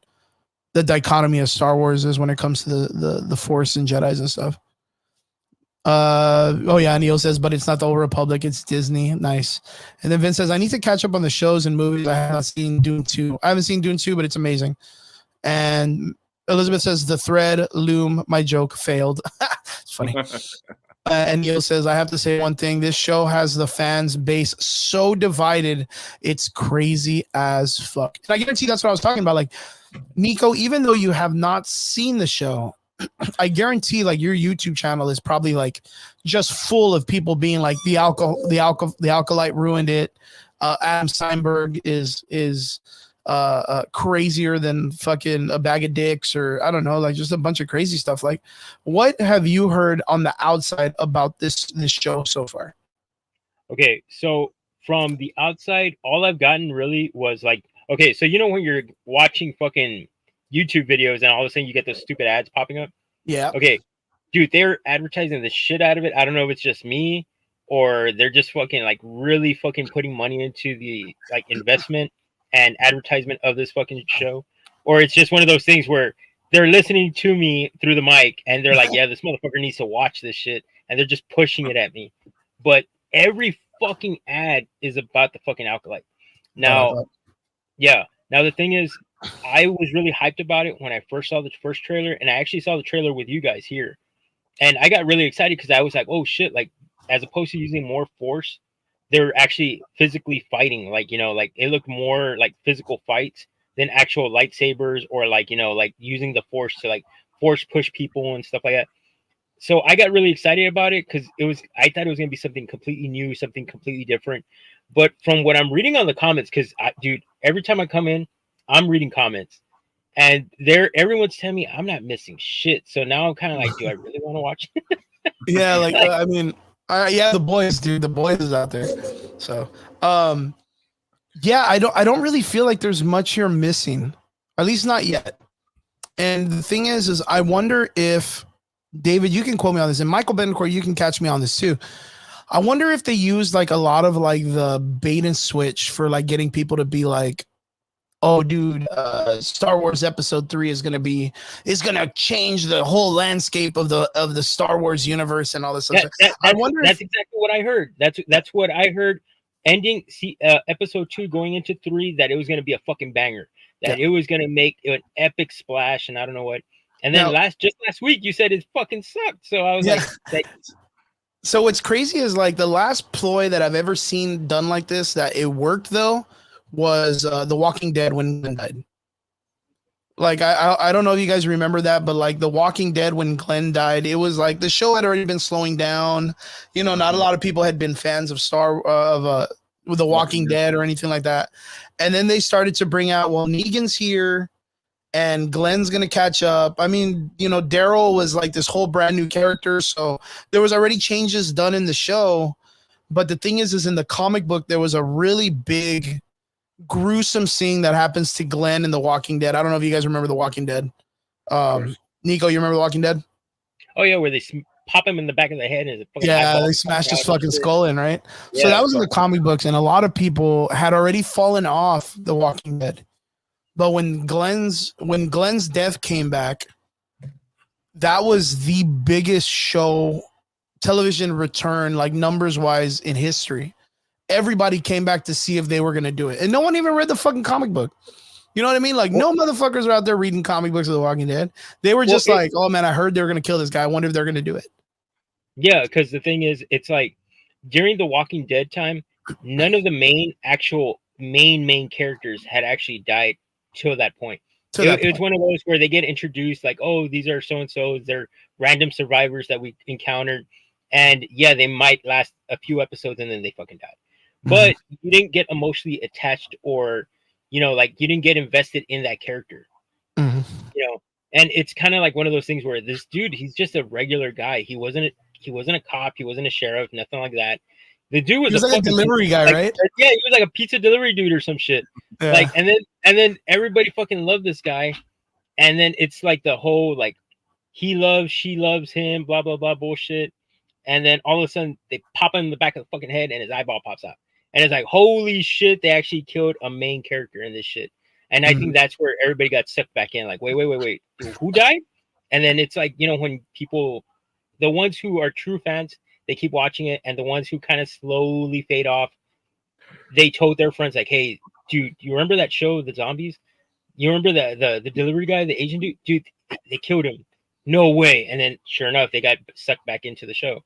Speaker 1: the dichotomy of Star Wars is when it comes to the Force and Jedis and stuff. Oh yeah, Neil says, but it's not the Old Republic, it's Disney. Nice. And then Vince says, I need to catch up on the shows and movies. I haven't seen Dune 2. I haven't seen Dune 2, but it's amazing. And Elizabeth says, the thread loom, my joke failed. It's funny. And Neil says, I have to say one thing. This show has the fans base so divided. It's crazy as fuck. And I guarantee that's what I was talking about. Like, Nico, even though you have not seen the show, I guarantee like your YouTube channel is probably like just full of people being like the alkalite ruined it. Adam Steinberg is crazier than fucking a bag of dicks, or I don't know, like just a bunch of crazy stuff. Like, what have you heard on the outside about this show so far?
Speaker 4: Okay, so from the outside, all I've gotten really was like, okay, so you know when you're watching fucking YouTube videos and all of a sudden you get those stupid ads popping up?
Speaker 1: Yeah.
Speaker 4: Okay, dude, they're advertising the shit out of it. I don't know if it's just me or they're just fucking like really fucking putting money into the like investment and advertisement of this fucking show, or it's just one of those things where they're listening to me through the mic and they're like, yeah, this motherfucker needs to watch this shit, and they're just pushing it at me. But every fucking ad is about the fucking alkalite. Now, yeah. Now the thing is, I was really hyped about it when I first saw the first trailer, and I actually saw the trailer with you guys here, and I got really excited because I was like, oh shit, like as opposed to using more force, they're actually physically fighting. Like, you know, like it looked more like physical fights than actual lightsabers or like, you know, like using the force to like force push people and stuff like that. So I got really excited about it because I thought it was gonna be something completely new, something completely different. But from what I'm reading on the comments, because dude, every time I come in, I'm reading comments, and everyone's telling me I'm not missing shit. So now I'm kind of like, do I really want to watch it?
Speaker 1: Yeah, like I mean, yeah, the boys, dude, the boys is out there. So, yeah, I don't really feel like there's much here missing, at least not yet. And the thing is I wonder if David, you can quote me on this, and Michael Bencourt, you can catch me on this too. I wonder if they used like a lot of like the bait and switch for like getting people to be like, oh dude, Star Wars episode 3 is gonna change the whole landscape of the Star Wars universe and all this stuff. I wonder
Speaker 4: that's exactly what I heard. That's what I heard. Ending episode 2 going into 3, that it was gonna be a fucking banger. That it was gonna make an epic splash, and I don't know what. And then last week you said it fucking sucked. So I was like
Speaker 1: so what's crazy is like the last ploy that I've ever seen done like this that it worked though was The Walking Dead when Glenn died. Like I don't know if you guys remember that, but like The Walking Dead when Glenn died, it was like the show had already been slowing down. You know, not a lot of people had been fans of The Walking Dead or anything like that. And then they started to bring out, well, Negan's here and Glenn's gonna catch up. I mean, you know, Daryl was like this whole brand new character, so there was already changes done in the show. But the thing is in the comic book, there was a really big, gruesome scene that happens to Glenn in The Walking Dead. I don't know if you guys remember The Walking Dead. Nico, you remember The Walking Dead?
Speaker 4: Oh yeah, where they pop him in the back of the head and
Speaker 1: they smashed his fucking skull in, right? Yeah, so that was in the comic books, and a lot of people had already fallen off The Walking Dead. But when Glenn's death came back, that was the biggest show television return, like numbers wise, in history. Everybody came back to see if they were going to do it. And no one even read the fucking comic book. You know what I mean? Like no motherfuckers are out there reading comic books of The Walking Dead. They were just like, oh man, I heard they were going to kill this guy. I wonder if they're going to do it. Yeah.
Speaker 4: Cause the thing is, it's like during The Walking Dead time, none of the main characters had actually died till that point. It's one of those where they get introduced like, oh, these are so-and-so, they're random survivors that we encountered. And yeah, they might last a few episodes and then they fucking died. But you didn't get emotionally attached, or, you know, like you didn't get invested in that character. You know, and it's kind of like one of those things where this dude, he's just a regular guy. He wasn't a cop, he wasn't a sheriff, nothing like that. The dude was
Speaker 1: He was
Speaker 4: a
Speaker 1: like a
Speaker 4: fucking
Speaker 1: delivery guy,
Speaker 4: like,
Speaker 1: right?
Speaker 4: yeah, he was like a pizza delivery dude or some shit.
Speaker 1: Yeah.
Speaker 4: Like, and then everybody fucking loved this guy, and then it's like the whole like he loves, she loves him, blah blah blah bullshit, and then all of a sudden they pop him in the back of the fucking head, and his eyeball pops out, and it's like holy shit, they actually killed a main character in this shit, and I think that's where everybody got sucked back in, like wait, who died? And then it's like, you know, when people, the ones who are true fans, they keep watching it, and the ones who kind of slowly fade off, they told their friends like, hey, dude, you remember that show, The Zombies? You remember the delivery guy, the Asian dude? Dude, they killed him. No way. And then sure enough, they got sucked back into the show.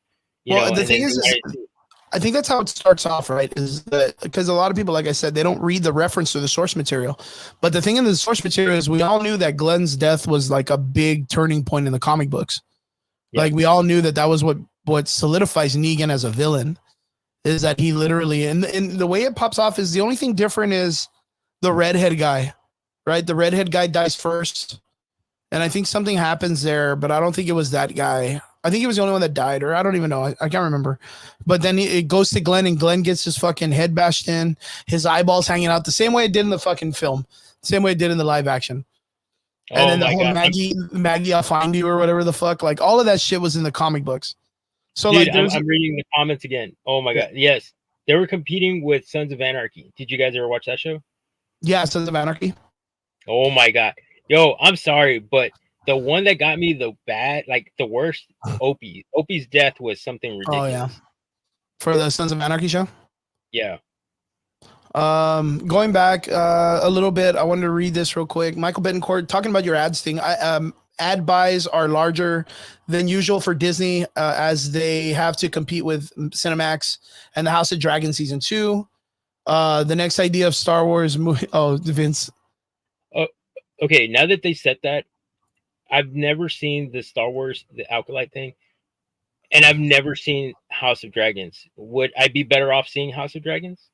Speaker 1: Well, the thing is I think that's how it starts off, right? Is that because a lot of people, like I said, they don't read the reference to the source material. But the thing in the source material is we all knew that Glenn's death was like a big turning point in the comic books. Yeah. Like we all knew that was what solidifies Negan as a villain, is that he literally, and the way it pops off is the only thing different is the redhead guy, right? The redhead guy dies first. And I think something happens there, but I don't think it was that guy. I think he was the only one that died, or I don't even know. I can't remember. But then it goes to Glenn, and Glenn gets his fucking head bashed in, his eyeballs hanging out the same way it did in the fucking film, the same way it did in the live action. And then the whole Maggie, I'll find you, or whatever the fuck. Like all of that shit was in the comic books. So
Speaker 4: dude,
Speaker 1: like,
Speaker 4: I'm reading the comments again. Oh my god, yes, they were competing with Sons of Anarchy. Did you guys ever watch that show?
Speaker 1: Yeah, Sons of Anarchy.
Speaker 4: Oh my god, yo, I'm sorry, but the one that got me the worst, Opie. Opie's death was something ridiculous.
Speaker 1: Oh yeah, for the Sons of Anarchy show.
Speaker 4: Yeah.
Speaker 1: Going back a little bit, I wanted to read this real quick. Michael Betancourt talking about your ads thing. Ad buys are larger than usual for Disney as they have to compete with Cinemax and the House of Dragon season 2. The next idea of Star Wars movie. Oh, Vince.
Speaker 4: Oh, okay. Now that they said that, I've never seen the Star Wars, the Alkalite thing, and I've never seen House of Dragons. Would I be better off seeing House of Dragons?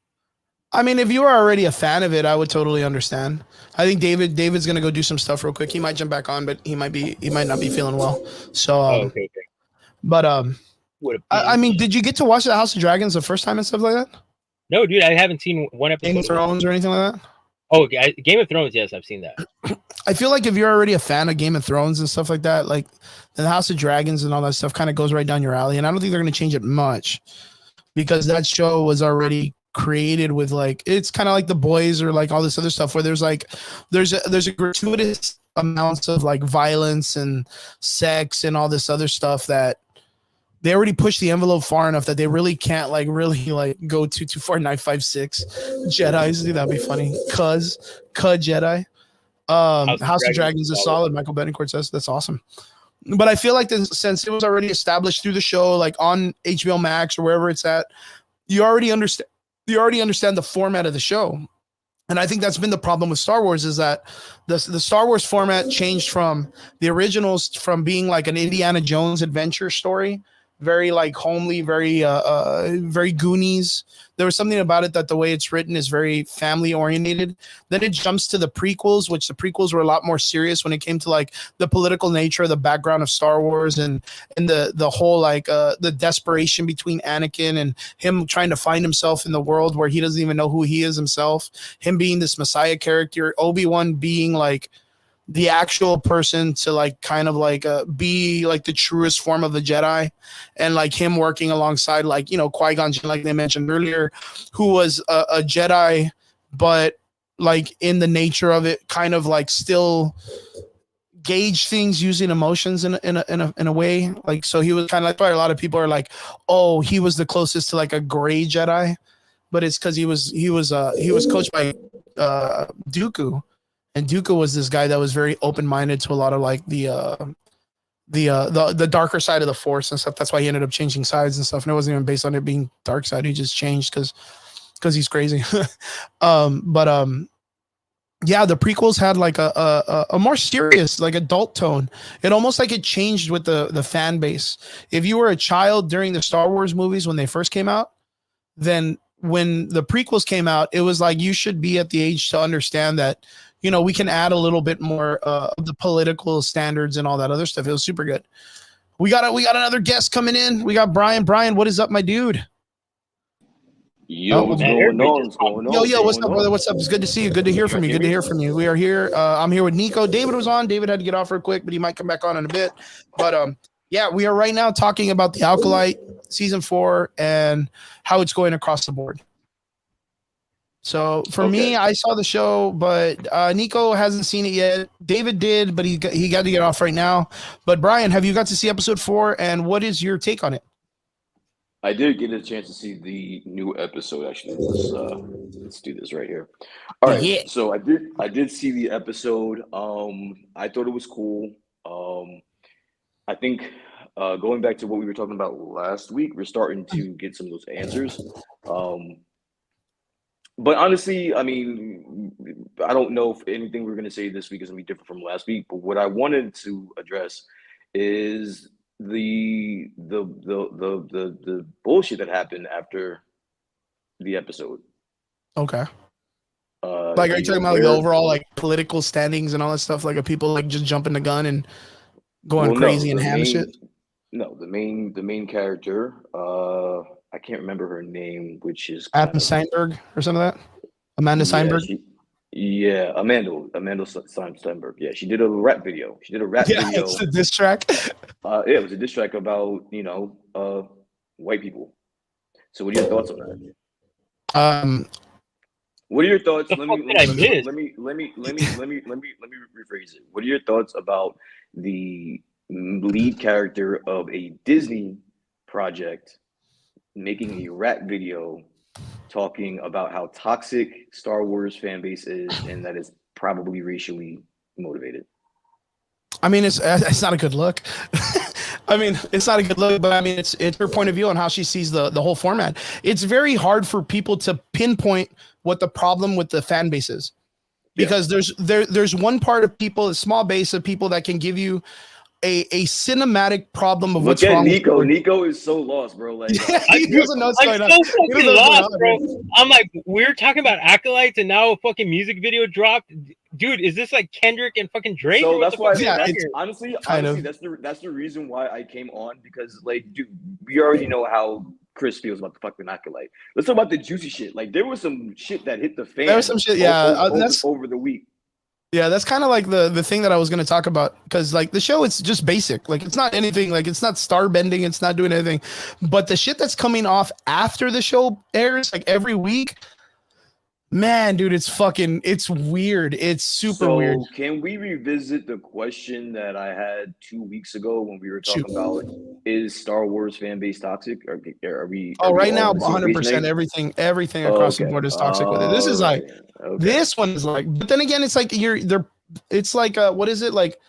Speaker 1: I mean, if you are already a fan of it, I would totally understand. I think David's gonna go do some stuff real quick. He might jump back on, but he might not be feeling well. So,
Speaker 4: okay.
Speaker 1: But I mean, did you get to watch the House of Dragons the first time and stuff like that?
Speaker 4: No, dude, I haven't seen one episode.
Speaker 1: Game of Thrones or anything like that?
Speaker 4: Oh, Game of Thrones, yes, I've seen that.
Speaker 1: I feel like if you're already a fan of Game of Thrones and stuff like that, like the House of Dragons and all that stuff kind of goes right down your alley. And I don't think they're going to change it much because that show was already created with like, it's kind of like The Boys or like all this other stuff where there's a gratuitous amounts of like violence and sex and all this other stuff that they already pushed the envelope far enough that they really can't really go too far. 956 Jedis, that'd be funny. Cud Jedi. House of Dragons is solid. Michael Betancourt says that's awesome. But I feel like since it was already established through the show, like on HBO Max or wherever it's at, you already understand the format of the show. And I think that's been the problem with Star Wars is that the Star Wars format changed from the originals from being like an Indiana Jones adventure story, very like homely, very very Goonies. There was something about it that the way it's written is very family oriented. Then it jumps to the prequels, which the prequels were a lot more serious when it came to like the political nature, the background of Star Wars, and the whole like the desperation between Anakin and him trying to find himself in the world where he doesn't even know who he is himself. Him being this Messiah character, Obi-Wan being like the actual person to like kind of like be like the truest form of the Jedi, and like him working alongside like, you know, Qui-Gon Jinn, like they mentioned earlier, who was a Jedi, but like in the nature of it kind of like still gauge things using emotions in a way. Like, so he was kind of like, probably a lot of people are like, oh, he was the closest to like a gray Jedi, but it's because he was coached by Dooku. And Dooku was this guy that was very open-minded to a lot of like the darker side of the Force and stuff. That's why he ended up changing sides and stuff. And it wasn't even based on it being dark side. He just changed because he's crazy. Yeah, the prequels had like a more serious, like adult tone. It almost like it changed with the fan base. If you were a child during the Star Wars movies when they first came out, then when the prequels came out, it was like you should be at the age to understand that, you know, we can add a little bit more of the political standards and all that other stuff. It was super good. We got another guest coming in. We got Brian. Brian, what is up, my dude?
Speaker 5: Yo, what's going on? What's going on?
Speaker 1: Yo, what's up, brother? What's up? It's good to see you. Good to hear from you. Good to hear from you. We are here. I'm here with Nico. David was on. David had to get off real quick, but he might come back on in a bit. But yeah, we are right now talking about the Alkalite season 4 and how it's going across the board. So for me, I saw the show, but Nico hasn't seen it yet. David did, but he got to get off right now. But Brian, have you got to see episode 4? And what is your take on it?
Speaker 5: I did get a chance to see the new episode. Actually, let's do this right here. All right,
Speaker 1: Yeah.
Speaker 5: so I did see the episode. I thought it was cool. I think going back to what we were talking about last week, we're starting to get some of those answers. But honestly, I mean, I don't know if anything we're going to say this week is going to be different from last week. But what I wanted to address is the bullshit that happened after the episode.
Speaker 1: Okay. Like, are you talking about like the overall like political standings and all that stuff? Like, are people like just jumping the gun and going crazy and ham shit?
Speaker 5: No, the main character. I can't remember her name, which is
Speaker 1: Adam Steinberg or something like that. Amanda Steinberg.
Speaker 5: Yeah, Amanda Steinberg. Yeah, she did a rap video.
Speaker 1: Yeah, it's a diss track.
Speaker 5: Yeah, it was a diss track about white people. So, what are your thoughts on that? What are your thoughts? Let me rephrase it. What are your thoughts about the lead character of a Disney project making a rap video talking about how toxic Star Wars fan base is and that it's probably racially motivated?
Speaker 1: I mean, it's not a good look. I mean, it's not a good look, but I mean, it's her point of view on how she sees the whole format. It's very hard for people to pinpoint what the problem with the fan base is, because there's one part of people, a small base of people that can give you a cinematic problem of what's wrong.
Speaker 5: Nico. Nico is so lost, bro. Like,
Speaker 1: he doesn't know what's going on.
Speaker 4: I'm so fucking lost, bro. I'm like, we're talking about Acolytes, and now a fucking music video dropped. Dude, is this like Kendrick and fucking Drake?
Speaker 5: So that's why.
Speaker 1: Honestly,
Speaker 5: that's the reason why I came on, because like, dude, we already know how Chris feels about the fucking Acolyte. Let's talk about the juicy shit. Like, there was some shit that hit the fan.
Speaker 1: There was some shit,
Speaker 5: that's over the week.
Speaker 1: Yeah, that's kind of like the thing that I was going to talk about, because like the show, it's just basic. Like, it's not anything, like it's not star bending, it's not doing anything. But the shit that's coming off after the show airs, like every week, man, dude, it's weird. It's super weird.
Speaker 5: Can we revisit the question that I had 2 weeks ago when we were talking about, is Star Wars fan base toxic? Are we
Speaker 1: right now, 100%, everything across the board is toxic with it. This is like, this one is like, but then again, it's like it's like, what is it like?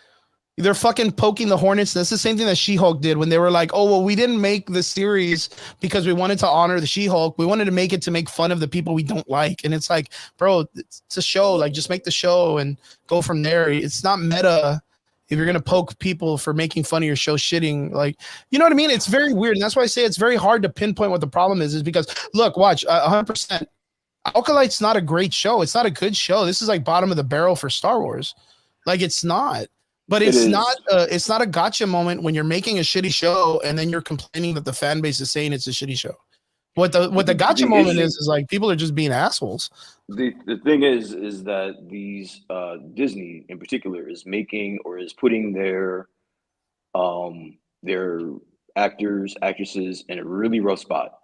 Speaker 1: They're fucking poking the hornets. That's the same thing that She-Hulk did when they were like, oh, well, we didn't make the series because we wanted to honor the She-Hulk. We wanted to make it to make fun of the people we don't like. And it's like, bro, it's a show. Like, just make the show and go from there. It's not meta if you're going to poke people for making fun of your show shitting. Like, you know what I mean? It's very weird. And that's why I say it's very hard to pinpoint what the problem is because, look, watch, 100%. Alkalite's not a great show. It's not a good show. This is like bottom of the barrel for Star Wars. Like, it's not. But it's not a gotcha moment when you're making a shitty show and then you're complaining that the fan base is saying it's a shitty show. What the gotcha moment is like people are just being assholes.
Speaker 5: The thing is that these Disney in particular is making or is putting their actors, actresses in a really rough spot.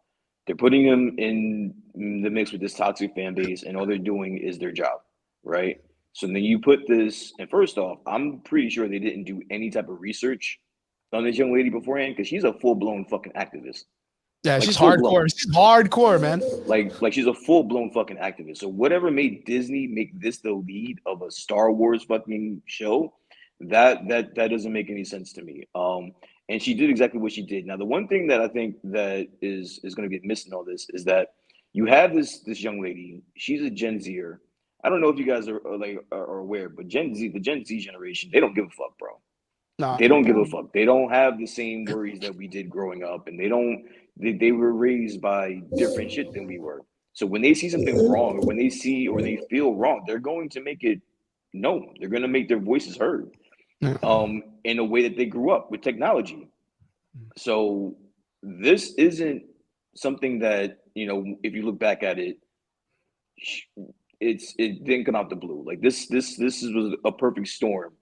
Speaker 5: They're putting them in the mix with this toxic fan base, and all they're doing is their job, right? So then you put this, and first off, I'm pretty sure they didn't do any type of research on this young lady beforehand, because she's a full-blown fucking activist.
Speaker 1: Yeah, like, she's hardcore. She's hardcore, man.
Speaker 5: Like she's a full-blown fucking activist. So whatever made Disney make this the lead of a Star Wars fucking show, that doesn't make any sense to me. And she did exactly what she did. Now, the one thing that I think that is going to get missed in all this is that you have this young lady. She's a Gen Zer. I don't know if you guys are aware, but the Gen Z generation, they don't give a fuck, bro. No, they don't give a fuck. They don't have the same worries that we did growing up, and they were raised by different shit than we were. So when they see something wrong, or when they see or they feel wrong, they're going to make it known. They're going to make their voices heard, in a way that they grew up with technology. So this isn't something that you know, if you look back at it, it didn't come out the blue. Like this was a perfect storm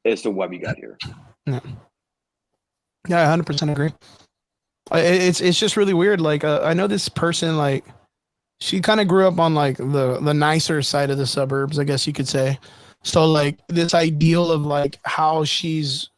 Speaker 5: as to why we got here.
Speaker 1: Yeah, yeah, I 100% agree. It's just really weird. Like I know this person, like she kind of grew up on like the nicer side of the suburbs, I guess you could say. So like this ideal of like how she's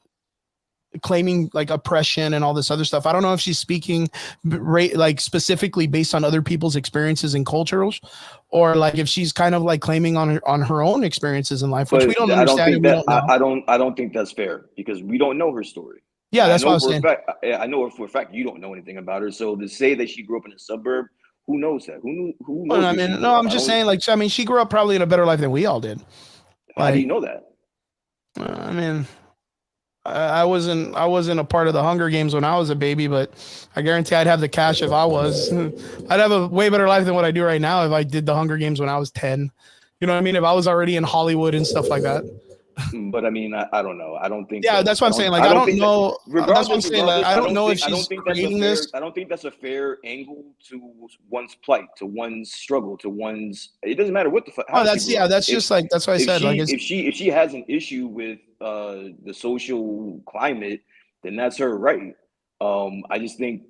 Speaker 1: claiming like oppression and all this other stuff. I don't know if she's speaking like specifically based on other people's experiences and cultures, or like if she's kind of like claiming on her own experiences in life, which
Speaker 5: But
Speaker 1: we don't
Speaker 5: I don't
Speaker 1: understand.
Speaker 5: think
Speaker 1: And we
Speaker 5: that
Speaker 1: don't know.
Speaker 5: I don't think that's fair because we don't know her story.
Speaker 1: Yeah,
Speaker 5: And
Speaker 1: that's what I was
Speaker 5: for a
Speaker 1: saying.
Speaker 5: fact, I know for a fact you don't know anything about her. So to say that she grew up in a suburb, who knows that? Who
Speaker 1: Well,
Speaker 5: knows
Speaker 1: I
Speaker 5: where she
Speaker 1: mean,
Speaker 5: grew
Speaker 1: no,
Speaker 5: up?
Speaker 1: I'm
Speaker 5: I
Speaker 1: just
Speaker 5: don't.
Speaker 1: saying, like, I mean, she grew up probably in a better life than we all did.
Speaker 5: How do you
Speaker 1: Like,
Speaker 5: know that?
Speaker 1: I mean, I wasn't a part of the Hunger Games when I was a baby, but I guarantee I'd have the cash if I was. I'd have a way better life than what I do right now if I did the Hunger Games when I was 10. You know what I mean? If I was already in Hollywood and stuff like that.
Speaker 5: But I mean, I don't know. I don't think
Speaker 1: Yeah,
Speaker 5: that.
Speaker 1: that's what I'm saying. Like,
Speaker 5: I
Speaker 1: I
Speaker 5: don't
Speaker 1: don't
Speaker 5: think that.
Speaker 1: know. That's what I'm saying. Like,
Speaker 5: Regardless,
Speaker 1: I don't know if
Speaker 5: I don't
Speaker 1: she's
Speaker 5: think that's a
Speaker 1: creating
Speaker 5: fair.
Speaker 1: this.
Speaker 5: I don't think that's a fair angle to one's plight, to one's struggle, to one's. It doesn't matter what the fuck.
Speaker 1: Oh,
Speaker 5: How she grew up.
Speaker 1: that's just like that's what I said. Like, it's
Speaker 5: If she has an issue with the social climate, then that's her right. I just think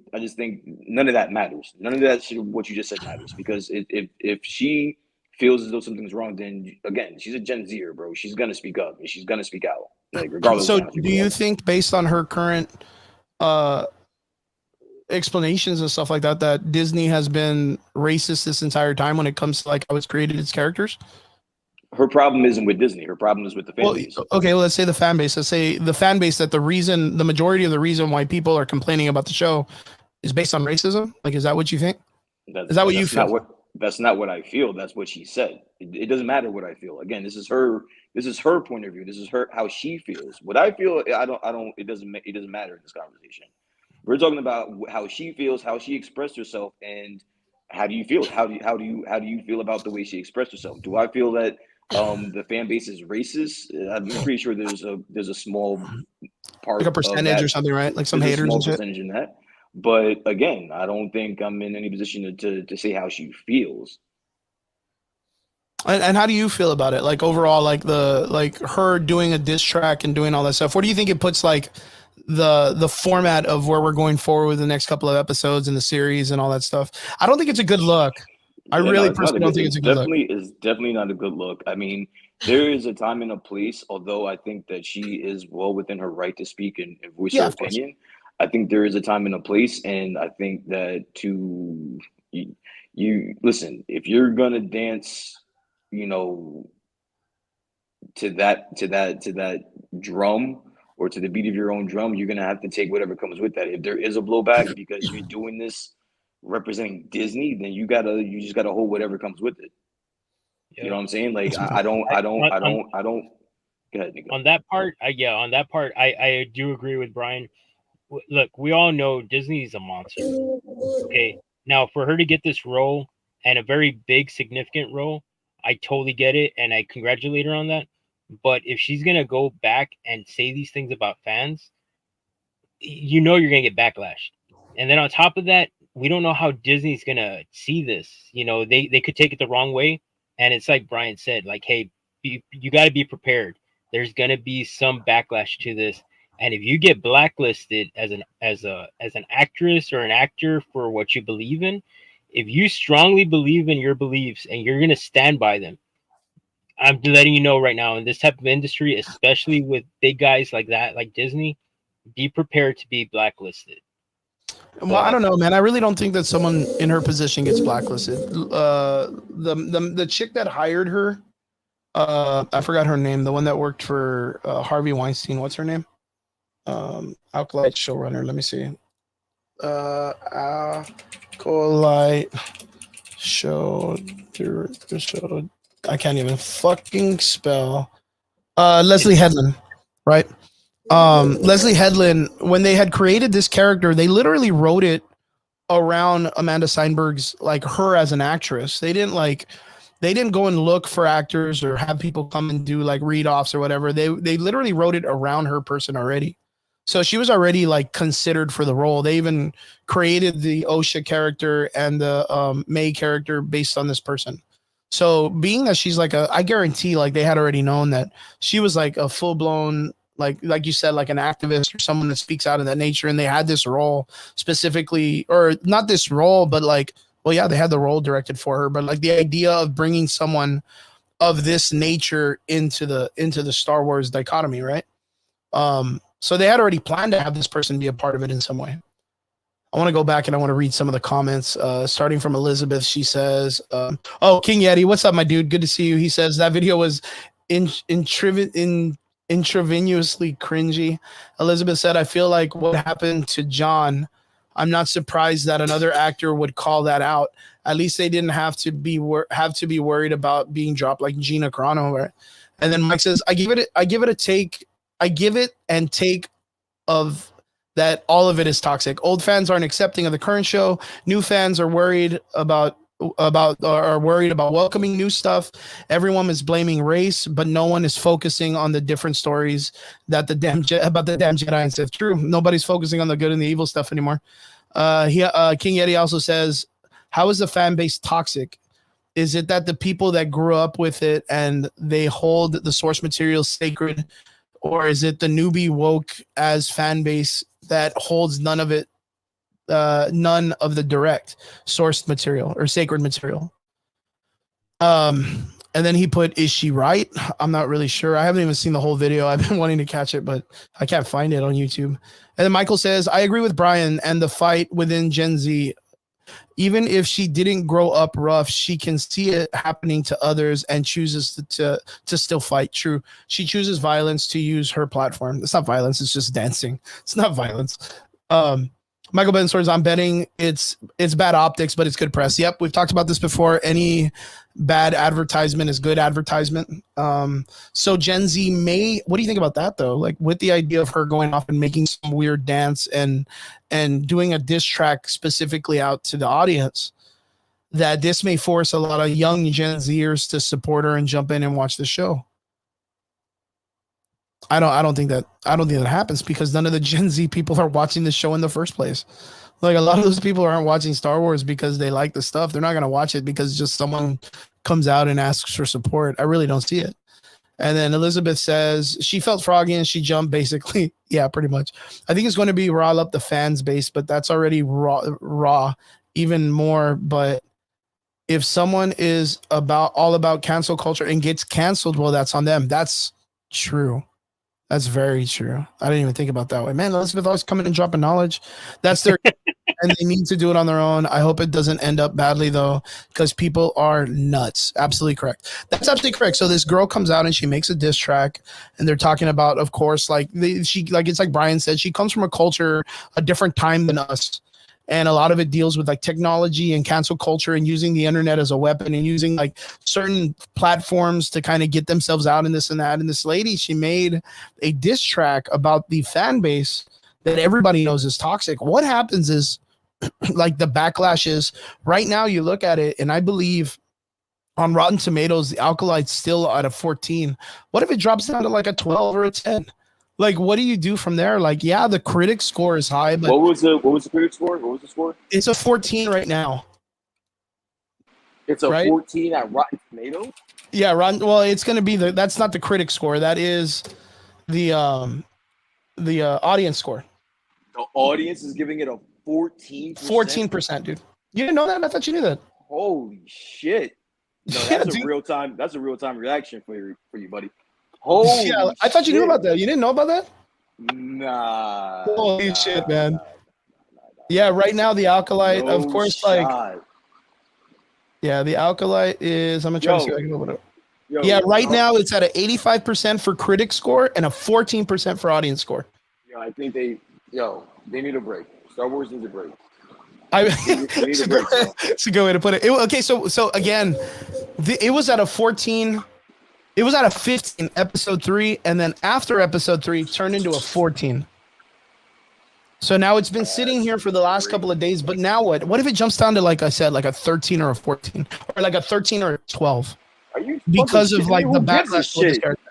Speaker 5: none of that matters. None of that shit, what you just said matters because if she feels as though something's wrong, then again, she's a Gen Zer, bro. She's gonna speak up and she's gonna speak out, like regardless
Speaker 1: so.
Speaker 5: of how she
Speaker 1: Do
Speaker 5: grew
Speaker 1: you
Speaker 5: up.
Speaker 1: think, based on her current uh explanations and stuff like that, that Disney has been racist this entire time when it comes to like how it's created its characters?
Speaker 5: Her problem isn't with Disney. Her problem is with the fan
Speaker 1: Well,
Speaker 5: base.
Speaker 1: okay, well, let's say the fan base. Let's say the fan base that the majority of the reason why people are complaining about the show is based on racism. Like, is that what you think? Is that what you feel?
Speaker 5: That's not what I feel. That's what she said. It doesn't matter what I feel. Again, this is her point of view. This is her how she feels. What I feel, I don't. It doesn't matter in this conversation. We're talking about how she feels, how she expressed herself, and how do you feel? How do you feel about the way she expressed herself? Do I feel that the fan base is racist? I'm pretty sure there's a small part
Speaker 1: Like a
Speaker 5: of
Speaker 1: percentage
Speaker 5: that.
Speaker 1: or something, right? Like some
Speaker 5: There's a
Speaker 1: haters
Speaker 5: small
Speaker 1: and shit.
Speaker 5: percentage in that. But again, I don't think I'm in any position to say how she feels.
Speaker 1: And how do you feel about it? Like overall, like her doing a diss track and doing all that stuff. What do you think it puts like the format of where we're going forward with the next couple of episodes in the series and all that stuff? I don't think it's a good look. I really personally don't think it's a good look.
Speaker 5: It's definitely not a good look. I mean, there is a time and a place, although I think that she is well within her right to speak and voice her opinion. I think there is a time and a place, and I think that you listen, if you're gonna dance, you know, to that drum or to the beat of your own drum, you're gonna have to take whatever comes with that. If there is a blowback because you're doing this representing Disney, then you just gotta hold whatever comes with it.
Speaker 4: Yeah.
Speaker 5: You know what I'm saying? Like I don't. Go ahead, Nico.
Speaker 4: On that part, I do agree with Brian. Look, we all know Disney is a monster. Okay, now for her to get this role and a very big, significant role, I totally get it, and I congratulate her on that. But if she's gonna go back and say these things about fans, you know you're gonna get backlash. And then on top of that, we don't know how Disney's gonna see this. You know, they could take it the wrong way, and it's like Brian said, like, hey, you got to be prepared. There's gonna be some backlash to this, and if you get blacklisted as an actress or an actor for what you believe in, if you strongly believe in your beliefs and you're gonna stand by them, I'm letting you know right now in this type of industry, especially with big guys like that, like Disney, be prepared to be blacklisted.
Speaker 1: Well, I don't know, man. I really don't think that someone in her position gets blacklisted. The chick that hired her, I forgot her name. The one that worked for Harvey Weinstein. What's her name? Alkalite showrunner. Let me see. Alkalite show. I can't even fucking spell. Leslie Headland, right? Leslie Headland, when they had created this character, they literally wrote it around Amanda Seinberg's, like, her as an actress. They didn't go and look for actors or have people come and do like read offs or whatever. They literally wrote it around her person already. So she was already like considered for the role. They even created the Osha character and the May character based on this person. So being that she's like I guarantee like they had already known that she was like a full blown, like you said, like an activist or someone that speaks out of that nature. And they had this role specifically, or not this role, but like, well, yeah, they had the role directed for her, but like the idea of bringing someone of this nature into the Star Wars dichotomy, right? So they had already planned to have this person be a part of it in some way. I want to go back and I want to read some of the comments. Starting from Elizabeth, she says, "Oh, King Yeti, what's up, my dude? Good to see you." He says that video was intravenously cringy. Elizabeth said, "I feel like what happened to John. I'm not surprised that another actor would call that out. At least they didn't have to be worried about being dropped like Gina Carano." Right? And then Mike says, I give it and take of that all of it is toxic. Old fans aren't accepting of the current show. New fans are worried about welcoming new stuff. Everyone is blaming race, but no one is focusing on the different stories that about the damn Jedi and Sith. True, nobody's focusing on the good and the evil stuff anymore. King Yeti also says, "How is the fan base toxic? Is it that the people that grew up with it and they hold the source material sacred, or is it the newbie woke as fan base that holds none of it, none of the direct sourced material or sacred material?" And then he put, "Is she right?" I'm not really sure. I haven't even seen the whole video. I've been wanting to catch it, but I can't find it on YouTube. And then Michael says, "I agree with Brian and the fight within Gen Z. Even if she didn't grow up rough, she can see it happening to others and chooses to still fight." True. She chooses violence to use her platform. It's not violence. It's just dancing. It's not violence. Michael Benswords, I'm betting it's bad optics, but it's good press. Yep, we've talked about this before. Any bad advertisement is good advertisement. So Gen Z what do you think about that though? Like with the idea of her going off and making some weird dance and doing a diss track specifically out to the audience, that this may force a lot of young Gen Zers to support her and jump in and watch the show. I don't think that happens because none of the Gen Z people are watching the show in the first place. Like a lot of those people aren't watching Star Wars because they like the stuff. They're not going to watch it because just someone comes out and asks for support. I really don't see it. And then Elizabeth says she felt froggy and she jumped basically. Yeah, pretty much. I think it's going to be rile up the fans base, but that's already raw even more. But if someone is all about cancel culture and gets canceled, well, that's on them. That's true. That's very true. I didn't even think about that way. Man, Elizabeth always coming and dropping knowledge. That's their and they need to do it on their own. I hope it doesn't end up badly though, because people are nuts. Absolutely correct. That's absolutely correct. So this girl comes out and she makes a diss track, and they're talking about, of course, it's like Brian said, she comes from a culture, a different time than us. And a lot of it deals with like technology and cancel culture and using the internet as a weapon and using like certain platforms to kind of get themselves out in this and that. And this lady, she made a diss track about the fan base that everybody knows is toxic. What happens is like the backlash is right now you look at it, and I believe on Rotten Tomatoes, the Alkalite's still at a 14. What if it drops down to like a 12 or a 10? Like, what do you do from there? Like, yeah, the critic score is high, but
Speaker 5: what was the critic score? What was the score?
Speaker 1: It's a 14 right now.
Speaker 5: It's a 14 at Rotten Tomatoes?
Speaker 1: Yeah, well, it's going to be that's not the critic score. That is the audience score.
Speaker 5: The audience is giving it a 14%?
Speaker 1: 14%, dude. You didn't know that? I thought you knew that.
Speaker 5: Holy shit. No, that's a real time reaction for you, buddy.
Speaker 1: Holy yeah, I thought you knew about that. You didn't know about that?
Speaker 5: Nah.
Speaker 1: Holy shit, man. Nah. Yeah, right now the Alkalite, of course, shot. Yeah, the Alkalite is, I'm going to try to see if I can open it. Right now it's at an 85% for critic score and a 14% for audience score.
Speaker 5: Yeah, I think they need a break. Star Wars needs a break.
Speaker 1: It's a good way to put it. Okay, so again, it was at a 14. It was at a 15 episode 3, and then after episode 3 turned into a 14. So now it's been sitting here for the last couple of days, but now what? What if it jumps down to, like I said, like a 13 or a 14, or like a 13 or a 12?
Speaker 5: Are you
Speaker 1: because of like the backlash for this character?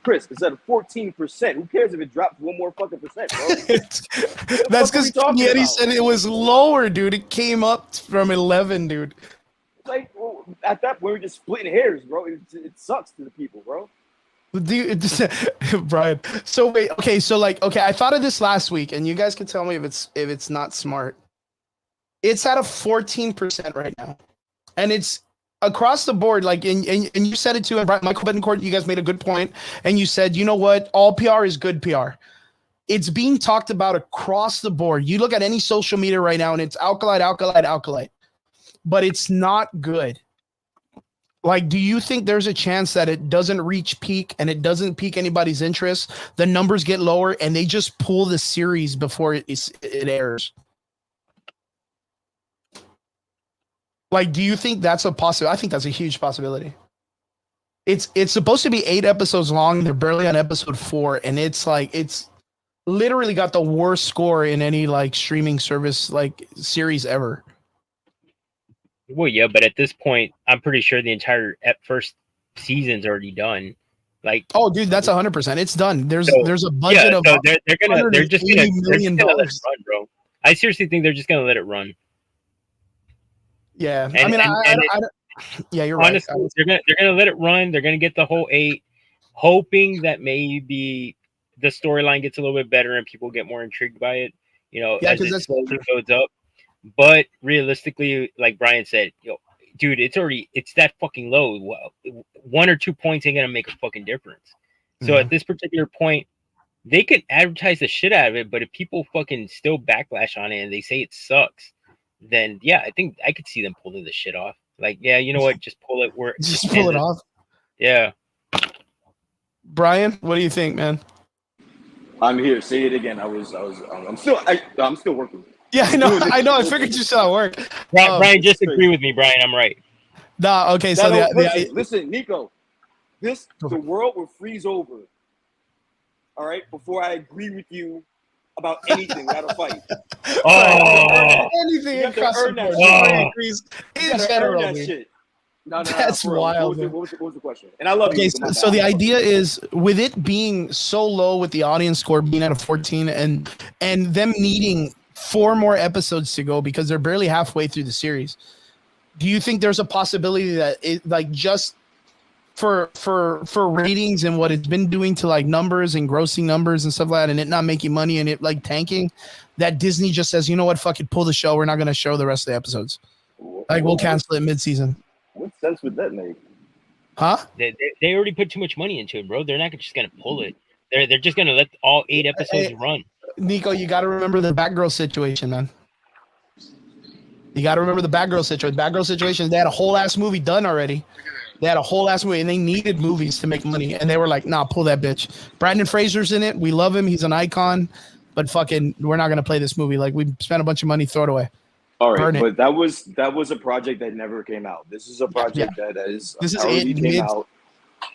Speaker 5: Chris, it's at 14%. Who cares if it drops one more fucking percent, bro?
Speaker 1: That's
Speaker 5: fuck are we
Speaker 1: because
Speaker 5: talking
Speaker 1: Yeti
Speaker 5: about?
Speaker 1: said it was lower, dude. It came up from 11, dude.
Speaker 5: Like, well, at that point, we're just splitting hairs, bro. It sucks to the people, bro.
Speaker 1: Dude, Brian. So wait, okay, so like, okay, I thought of this last week, and you guys can tell me if it's not smart. It's at a 14% right now, and it's across the board. Like, and you said it too, and Michael Betancourt, you guys made a good point, and you said, you know what, all PR is good PR. It's being talked about across the board. You look at any social media right now, and it's alkalite, but it's not good. Like, do you think there's a chance that it doesn't reach peak and it doesn't pique anybody's interest? The numbers get lower and they just pull the series before it airs. Like, do you think that's a possibility? I think that's a huge possibility. It's supposed to be 8 episodes long. They're barely on episode 4, and it's like it's literally got the worst score in any like streaming service like series ever.
Speaker 4: Well, yeah, but at this point, I'm pretty sure the entire first season's already done. Like,
Speaker 1: oh, dude, that's 100%. It's done. There's a budget
Speaker 4: yeah,
Speaker 1: of
Speaker 4: so they're just gonna
Speaker 1: $180 million.
Speaker 4: let it run, bro. I seriously think they're just gonna let it run.
Speaker 1: Yeah,
Speaker 4: And,
Speaker 1: yeah, you're
Speaker 4: honestly,
Speaker 1: right.
Speaker 4: They're gonna let it run. They're gonna get the whole 8, hoping that maybe the storyline gets a little bit better and people get more intrigued by it. You know,
Speaker 1: Yeah,
Speaker 4: as
Speaker 1: because
Speaker 4: it
Speaker 1: that's
Speaker 4: slowly goes up. But realistically, like Brian said, dude, it's that fucking low. 1 or 2 points ain't gonna make a fucking difference. So at this particular point, they could advertise the shit out of it, but if people fucking still backlash on it and they say it sucks, then yeah, I think I could see them pulling the shit off. Like, yeah, you know what? Just pull it.
Speaker 1: just pull it off.
Speaker 4: Yeah.
Speaker 1: Brian, what do you think, man?
Speaker 5: I'm here. Say it again. I'm still working.
Speaker 1: Yeah, I know. I figured you saw it work.
Speaker 4: Brian, just agree with me, Brian. I'm right.
Speaker 1: Nah, okay. So
Speaker 5: listen, Nico. The world will freeze over. All right, before I agree with you about anything without a fight.
Speaker 4: Oh,
Speaker 1: anything across the board.
Speaker 4: Oh.
Speaker 1: Agrees
Speaker 5: You
Speaker 1: in
Speaker 5: gotta
Speaker 1: general,
Speaker 5: earn that
Speaker 1: dude.
Speaker 5: shit. No,
Speaker 1: That's wild.
Speaker 5: What was the question? And I love
Speaker 1: Okay,
Speaker 5: you.
Speaker 1: so the idea is with it being so low, with the audience score being at a 14, and them needing 4 more episodes to go because they're barely halfway through the series. Do you think there's a possibility that it, like, just for ratings and what it's been doing to like numbers and grossing numbers and stuff like that, and it not making money and it like tanking, that Disney just says, you know what, fuck it, pull the show. We're not going to show the rest of the episodes. Like, we'll cancel it mid-season.
Speaker 5: What sense would that make?
Speaker 1: Huh?
Speaker 4: They already put too much money into it, bro. They're not just gonna pull it. They're just gonna let all 8 episodes run.
Speaker 1: Nico, you got to remember the Batgirl situation, man. You got to remember the Batgirl situation. Batgirl situation, they had a whole ass movie done already. They had a whole ass movie, and they needed movies to make money. And they were like, nah, pull that bitch. Brandon Fraser's in it. We love him. He's an icon. But fucking, we're not going to play this movie. Like, we spent a bunch of money, throw it away.
Speaker 5: All right, but that was a project that never came out. This is a project that is
Speaker 1: this is
Speaker 5: already came out.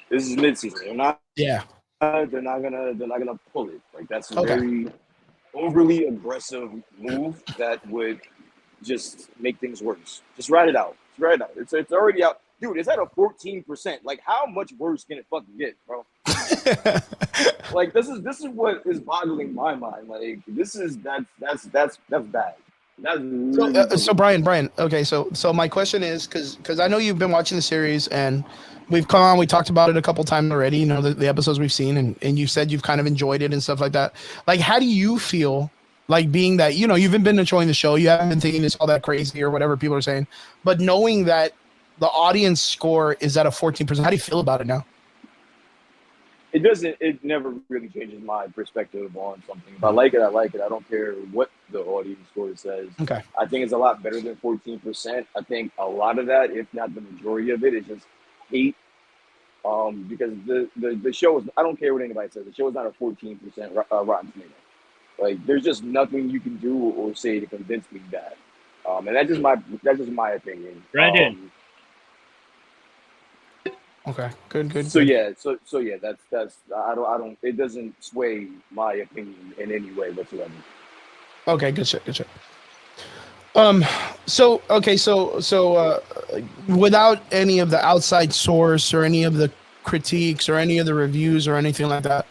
Speaker 5: This is mid-season. They're not gonna pull it. Like, that's a very overly aggressive move that would just make things worse. Just ride it out. It's already out. Dude, it's at a 14%. Like, how much worse can it fucking get, bro? Like, this is what is boggling my mind. Like, that's bad.
Speaker 1: So Brian. Okay, so my question is, because I know you've been watching the series and we've come on, we talked about it a couple times already. You know, the episodes we've seen, and you said you've kind of enjoyed it and stuff like that. Like, how do you feel? Like, being that, you know, you've been enjoying the show, you haven't been thinking it's all that crazy or whatever people are saying, but knowing that the audience score is at a 14%, how do you feel about it now?
Speaker 5: It never really changes my perspective on something. If I like it, I like it. I don't care what the audience score says.
Speaker 1: Okay.
Speaker 5: I think it's a lot better than 14%. I think a lot of that, if not the majority of it, is just hate. Because the show is, I don't care what anybody says, the show is not a 14% Rotten Tomato. Like, there's just nothing you can do or say to convince me that. And that's just my opinion.
Speaker 4: Brandon.
Speaker 1: Okay, good.
Speaker 5: So yeah, that's I don't. It doesn't sway my opinion in any way whatsoever.
Speaker 1: Okay, good shit. So without any of the outside source or any of the critiques or any of the reviews or anything like that,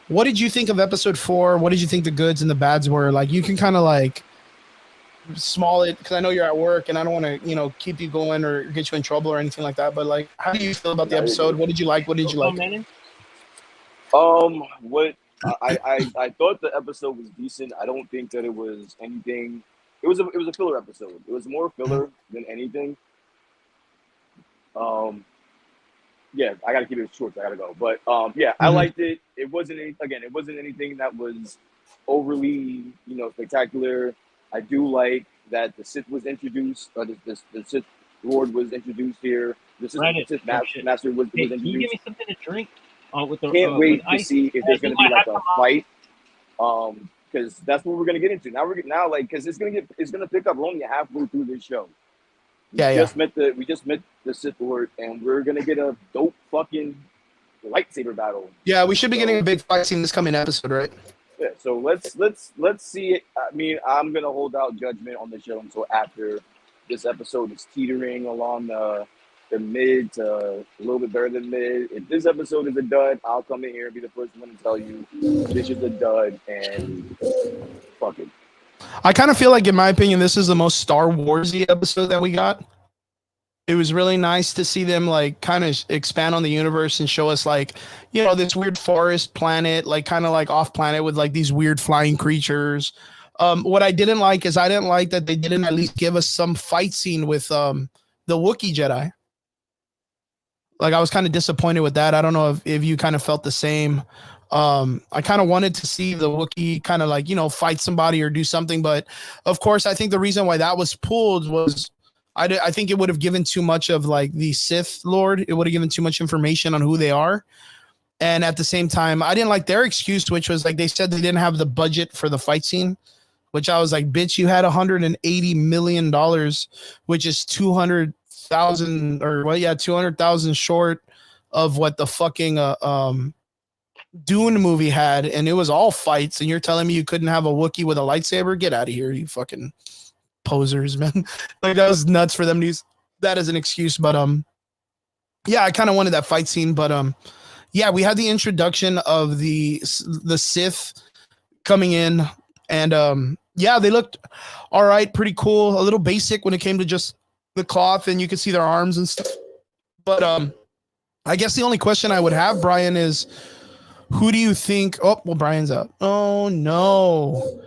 Speaker 1: what did you think of episode 4? What did you think the goods and the bads were? Like, you can kind of like small it, because I know you're at work and I don't want to, you know, keep you going or get you in trouble or anything like that. But like, how do you feel about the episode? What did you like? What did you like?
Speaker 5: What I thought the episode was decent. I don't think that it was anything. It was a filler episode. It was more filler than anything. Yeah, I gotta keep it short. I gotta go. But yeah, I liked it. It wasn't anything that was overly, you know, spectacular. I do like that the Sith was introduced, or the Sith Lord was introduced here. The Sith Master was introduced.
Speaker 4: Can you give me something to drink?
Speaker 5: Can't wait to see if there's going to be like a fight, because that's what we're going to get into now. Like, because it's going to pick up. We're only halfway through this show. We just met the Sith Lord, and we're going to get a dope fucking lightsaber battle.
Speaker 1: Yeah, we should be getting a big fight scene this coming episode, right?
Speaker 5: Yeah. So let's see it. I mean, I'm going to hold out judgment on the show until after this episode is teetering along the mid to a little bit better than mid. If this episode is a dud, I'll come in here and be the first one to tell you this is a dud, and fuck it.
Speaker 1: I kind of feel like, in my opinion, this is the most Star Warsy episode that we got. It was really nice to see them like kind of expand on the universe and show us like, you know, this weird forest planet, like kind of like off planet with like these weird flying creatures. What I didn't like is I didn't like that they didn't at least give us some fight scene with the Wookiee Jedi. Like, I was kind of disappointed with that. I don't know if you kind of felt the same. I kind of wanted to see the Wookiee kind of like, you know, fight somebody or do something. But of course, I think the reason why that was pulled was I think it would have given too much of like the Sith Lord. It would have given too much information on who they are. And at the same time, I didn't like their excuse, which was like they said they didn't have the budget for the fight scene, which I was like, bitch, you had $180 million, which is 200,000 or well, yeah, 200,000 short of what the fucking Dune movie had, and it was all fights. And you're telling me you couldn't have a Wookiee with a lightsaber? Get out of here, you fucking posers, man. Like, that was nuts for them to use that as an excuse. But yeah, I kind of wanted that fight scene. But yeah, we had the introduction of the Sith coming in, and yeah, they looked all right, pretty cool, a little basic when it came to just the cloth, and you could see their arms and stuff. But I guess the only question I would have, Brian, is who do you think? Oh, well, Brian's out. Oh no.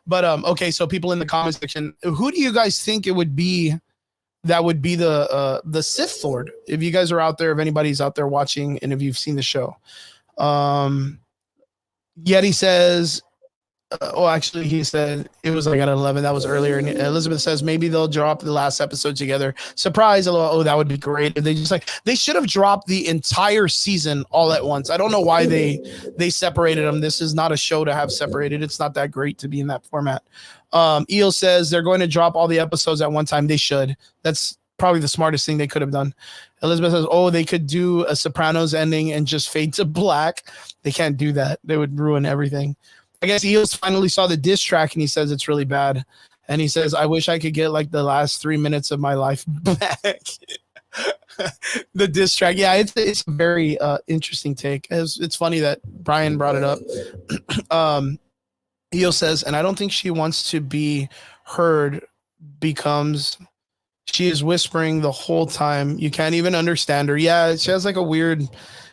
Speaker 1: But okay, so people in the comment section, who do you guys think it would be that would be the Sith Lord? If you guys are out there, if anybody's out there watching, and if you've seen the show, Yeti says. Oh, actually, he said it was like at 11. That was earlier. And Elizabeth says maybe they'll drop the last episode together. Surprise! Oh, that would be great. If they just like they should have dropped the entire season all at once. I don't know why they separated them. This is not a show to have separated. It's not that great to be in that format. Eel says they're going to drop all the episodes at one time. They should. That's probably the smartest thing they could have done. Elizabeth says, oh, they could do a Sopranos ending and just fade to black. They can't do that. They would ruin everything. I guess Eels finally saw the diss track, and he says it's really bad. And he says, I wish I could get like the last 3 minutes of my life back. The diss track. Yeah, it's a very interesting take. It's funny that Brian brought it up. Eel says, and I don't think she wants to be heard becomes she is whispering the whole time. You can't even understand her. Yeah, she has like a weird...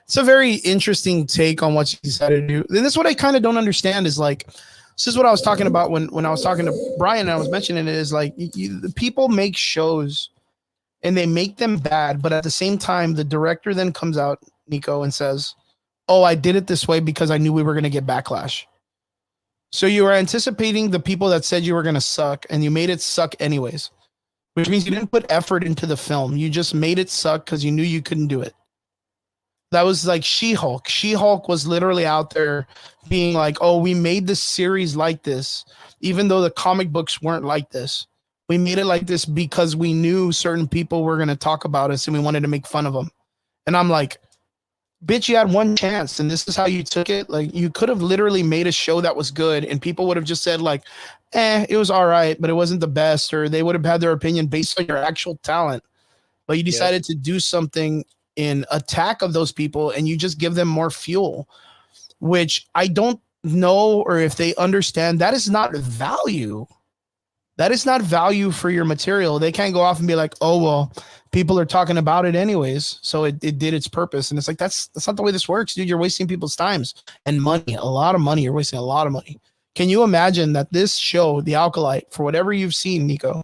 Speaker 1: It's a very interesting take on what she decided to do. And this is what I kind of don't understand is like, this is what I was talking about when I was talking to Brian and I was mentioning it is like the people make shows and they make them bad. But at the same time, the director then comes out, Nico, and says, oh, I did it this way because I knew we were going to get backlash. So you were anticipating the people that said you were going to suck and you made it suck anyways, which means you didn't put effort into the film. You just made it suck because you knew you couldn't do it. That was like She-Hulk. She-Hulk was literally out there being like, oh, we made this series like this, even though the comic books weren't like this. We made it like this because we knew certain people were going to talk about us and we wanted to make fun of them. And I'm like, bitch, you had one chance and this is how you took it. Like, you could have literally made a show that was good and people would have just said like, it was all right, but it wasn't the best, or they would have had their opinion based on your actual talent. But you decided to do something in attack of those people, and you just give them more fuel, which I don't know, or if they understand that is not value. That is not value for your material. They can't go off and be like, oh, well, people are talking about it anyways, so it did its purpose. And it's like, that's not the way this works, dude. You're wasting people's times and money, a lot of money. You're wasting a lot of money. Can you imagine that this show, The Alkalite, for whatever you've seen, Nico,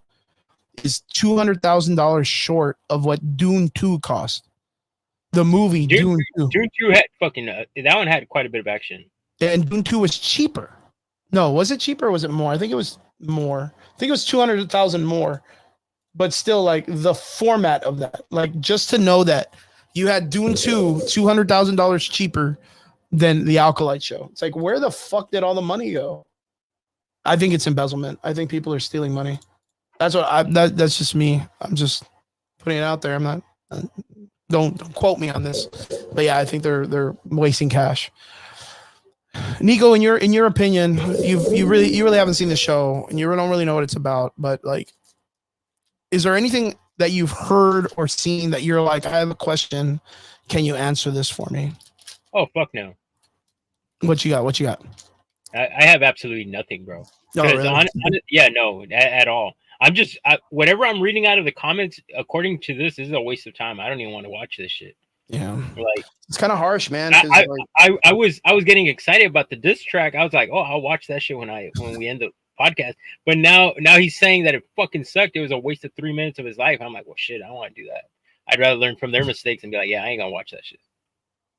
Speaker 1: is $200,000 short of what Dune 2 cost? The movie Dune 2.
Speaker 4: Dune 2 had fucking that one had quite a bit of action.
Speaker 1: And Dune 2 was cheaper. No, was it cheaper or was it more? I think it was more. I think it was 200,000 more. But still, like, the format of that, like, just to know that you had Dune 2 $200,000 cheaper than the Alkalite show. It's like, where the fuck did all the money go? I think it's embezzlement. I think people are stealing money. That's what that's just me. I'm just putting it out there. I'm not don't quote me on this. But yeah, I think they're wasting cash. Nico, in your opinion, you really haven't seen the show and you don't really know what it's about, but like, is there anything that you've heard or seen that you're like, I have a question, can you answer this for me?
Speaker 4: Oh, fuck no.
Speaker 1: What you got?
Speaker 4: I have absolutely nothing, bro.
Speaker 1: No, really?
Speaker 4: Yeah, no, at all. I'm just whatever I'm reading out of the comments. According to this is a waste of time. I don't even want to watch this shit.
Speaker 1: Yeah,
Speaker 4: like
Speaker 1: it's kind of harsh, man.
Speaker 4: I was getting excited about the diss track. I was like, oh, I'll watch that shit when we end the podcast. But now he's saying that it fucking sucked. It was a waste of 3 minutes of his life. I'm like, well, shit, I don't want to do that. I'd rather learn from their mistakes and be like, yeah, I ain't gonna watch that shit.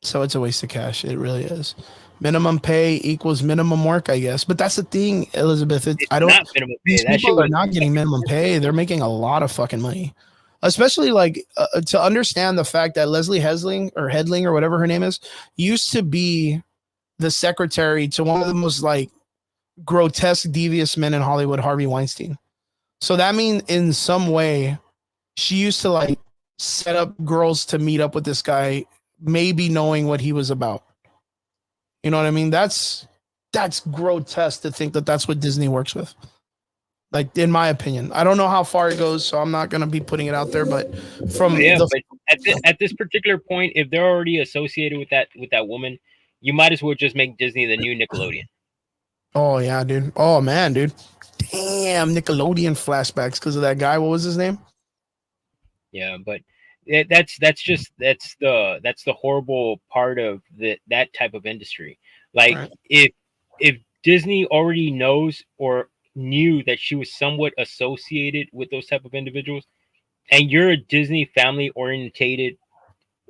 Speaker 1: So it's a waste of cash. It really is. Minimum pay equals minimum work, I guess. But that's the thing, Elizabeth. I don't.
Speaker 4: Not minimum pay.
Speaker 1: These people are not getting minimum pay. They're making a lot of fucking money. Especially like to understand the fact that Leslie Hesling or whatever her name is used to be the secretary to one of the most like grotesque, devious men in Hollywood, Harvey Weinstein. So that means in some way she used to like set up girls to meet up with this guy, maybe knowing what he was about. You know what I mean? That's grotesque to think that that's what Disney works with. Like, in my opinion, I don't know how far it goes, so I'm not going to be putting it out there. But
Speaker 4: but at this particular point, if they're already associated with that woman, you might as well just make Disney the new Nickelodeon.
Speaker 1: Oh yeah, dude. Oh man, dude. Damn, Nickelodeon flashbacks because of that guy. What was his name?
Speaker 4: Yeah, but that's the horrible part of that type of industry. Like, right. if Disney already knows or knew that she was somewhat associated with those type of individuals, and you're a Disney family orientated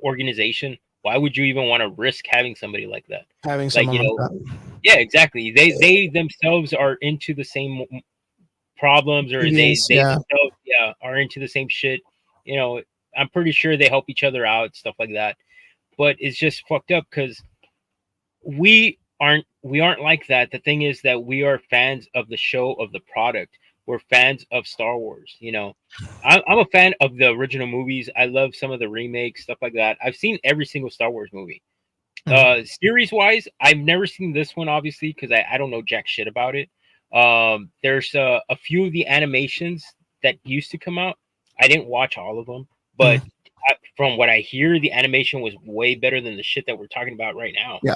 Speaker 4: organization, why would you even want to risk having somebody like that?
Speaker 1: Having someone like that.
Speaker 4: Yeah, exactly. They themselves are into the same problems, or they themselves are into the same shit. You know, I'm pretty sure they help each other out, stuff like that. But it's just fucked up because we aren't like that. The thing is that we are fans of the show, of the product. We're fans of Star Wars. You know, I'm a fan of the original movies. I love some of the remakes, stuff like that. I've seen every single Star Wars movie. Series wise, I've never seen this one, obviously, because I don't know jack shit about it. There's a few of the animations that used to come out. I didn't watch all of them, but from what I hear, the animation was way better than the shit that we're talking about right now.
Speaker 1: Yeah.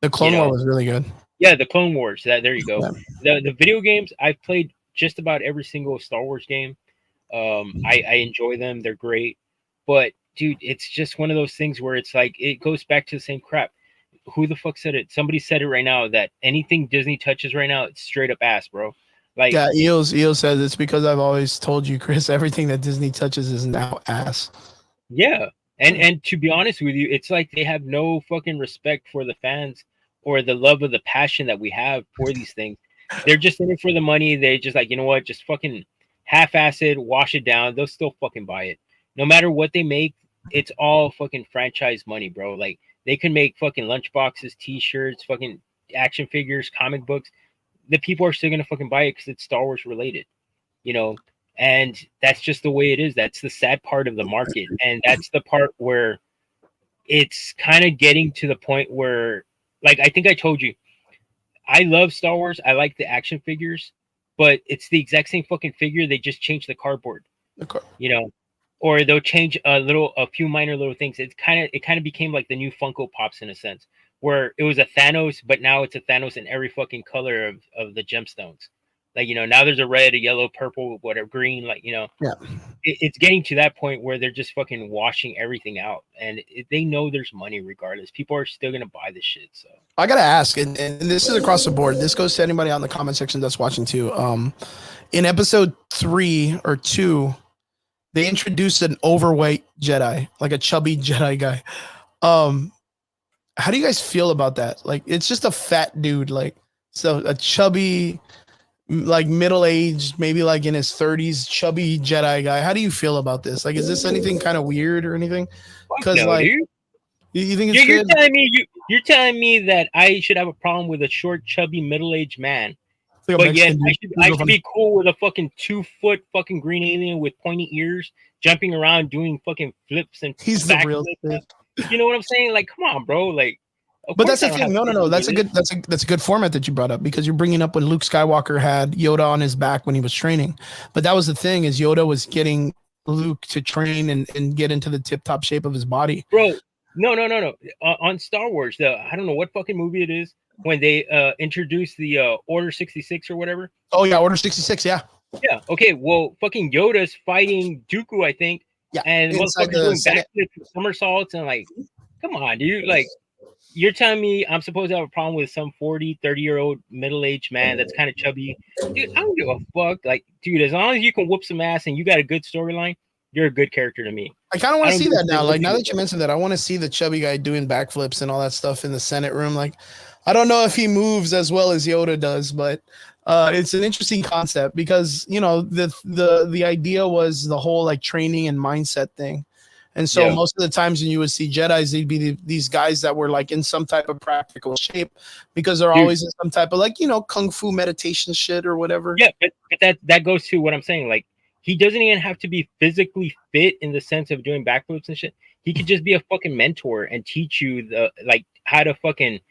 Speaker 1: The Clone War was really good.
Speaker 4: Yeah, the Clone Wars. There you go. Yeah. The video games, I've played just about every single Star Wars game. I enjoy them. They're great. But, dude, it's just one of those things where it's like, it goes back to the same crap. Who the fuck said it? Somebody said it right now, that anything Disney touches right now, it's straight up ass, bro. Like,
Speaker 1: yeah, Eels says it's because I've always told you, Chris, everything that Disney touches is now ass.
Speaker 4: Yeah. And to be honest with you, it's like they have no fucking respect for the fans or the love of the passion that we have for these things. They're just in it for the money. They just like, you know what, just fucking half-ass it, wash it down. They'll still fucking buy it. No matter what they make, it's all fucking franchise money, bro. Like, they can make fucking lunchboxes, t-shirts, fucking action figures, comic books. The people are still gonna fucking buy it because it's Star Wars related, you know? And that's just the way it is. That's the sad part of the market. And that's the part where it's kind of getting to the point where, like, I think I told you, I love Star Wars. I like the action figures, but it's the exact same fucking figure. They just changed the cardboard, you know? or they'll change a few minor little things. It kind of became like the new Funko Pops in a sense, where it was a Thanos, but now it's a Thanos in every fucking color of the gemstones. Like, now there's a red, a yellow, purple, whatever, green. Like,
Speaker 1: Yeah.
Speaker 4: it's getting to that point where they're just fucking washing everything out, and they know there's money regardless. People are still gonna buy this shit. So
Speaker 1: I gotta ask, and this is across the board. This goes to anybody on the comment section that's watching too. In episode 3 or 2, they introduced an overweight Jedi, like a chubby Jedi guy. How do you guys feel about that? Like, it's just a fat dude, like, so a chubby, like middle-aged, maybe like in his 30s, chubby Jedi guy. How do you feel about this? Like, is this anything kind of weird or anything? Because
Speaker 4: no,
Speaker 1: like,
Speaker 4: dude.
Speaker 1: you think it's
Speaker 4: You're
Speaker 1: good?
Speaker 4: telling me you're telling me that I should have a problem with a short, chubby, middle-aged man,
Speaker 1: Like a
Speaker 4: but yet
Speaker 1: Mexican dude.
Speaker 4: I should be cool with a fucking 2-foot fucking green alien with pointy ears jumping around doing fucking flips and
Speaker 1: He's the real
Speaker 4: backflips.
Speaker 1: shit.
Speaker 4: You know what I'm saying? Like, come on, bro. Like,
Speaker 1: But that's the thing. No. That's a good format that you brought up, because you're bringing up when Luke Skywalker had Yoda on his back when he was training. But that was the thing, is Yoda was getting Luke to train and get into the tip top shape of his body.
Speaker 4: Bro, no. On Star Wars, I don't know what fucking movie it is, when they introduced the Order 66 or whatever.
Speaker 1: Oh yeah, Order 66. Yeah.
Speaker 4: Yeah. Okay. Well, fucking Yoda's fighting Dooku, I think.
Speaker 1: Yeah.
Speaker 4: And motherfuckers doing backflips and somersaults, and like, come on, dude. Like, you're telling me I'm supposed to have a problem with some 30-year-old middle-aged man that's kind of chubby? Dude, I don't give a fuck. Like, dude, as long as you can whoop some ass and you got a good storyline, you're a good character to me.
Speaker 1: I kind of want to see that now. Like, now that you mentioned that, I want to see the chubby guy doing backflips and all that stuff in the Senate room. Like, I don't know if he moves as well as Yoda does, but it's an interesting concept, because the idea was the whole like training and mindset thing. And so most of the times when you would see Jedis, they'd be these guys that were like in some type of practical shape, because they're always in some type of like, kung fu meditation shit or whatever.
Speaker 4: Yeah, but that goes to what I'm saying. Like, he doesn't even have to be physically fit in the sense of doing backflips and shit. He could just be a fucking mentor and teach you how to fucking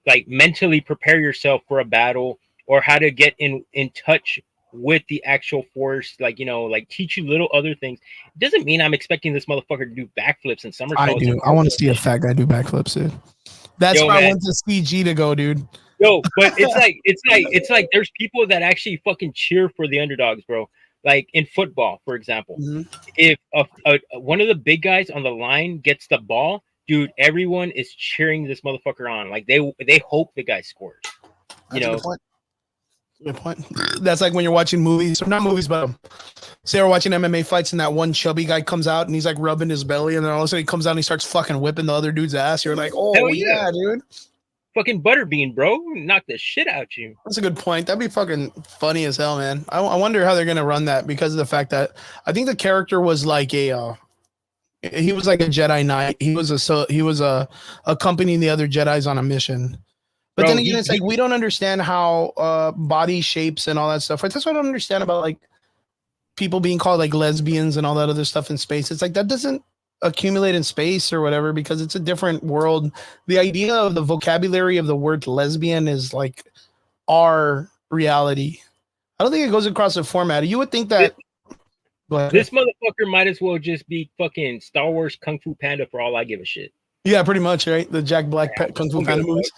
Speaker 4: like mentally prepare yourself for a battle, or how to get in touch with the actual force, like teach you little other things. It doesn't mean I'm expecting this motherfucker to do backflips and somersaults.
Speaker 1: I do. I want to see a fat guy do backflips, dude. That's where I want the CG to go, dude.
Speaker 4: Yo, but it's like there's people that actually fucking cheer for the underdogs, bro. Like in football, for example, if one of the big guys on the line gets the ball, dude, everyone is cheering this motherfucker on. Like they hope the guy scores.
Speaker 1: Good point. That's like when you're watching movies, or not movies, but say we're watching MMA fights and that one chubby guy comes out and he's like rubbing his belly, and then all of a sudden he comes out and he starts fucking whipping the other dude's ass. You're like, oh yeah, dude.
Speaker 4: Fucking Butterbean, bro. Knock the shit out you.
Speaker 1: That's a good point. That'd be fucking funny as hell, man. I wonder how they're gonna run that, because of the fact that I think the character was like he was like a Jedi Knight. He was accompanying the other Jedis on a mission. But then again, it's like we don't understand how body shapes and all that stuff. That's what I don't understand about like people being called like lesbians and all that other stuff in space. It's like that doesn't accumulate in space or whatever, because it's a different world. The idea of the vocabulary of the word lesbian is like our reality. I don't think it goes across the format. You would think that
Speaker 4: this motherfucker might as well just be fucking Star Wars Kung Fu Panda for all I give a shit.
Speaker 1: Yeah, pretty much, right? The Jack Black Kung Fu Panda movies.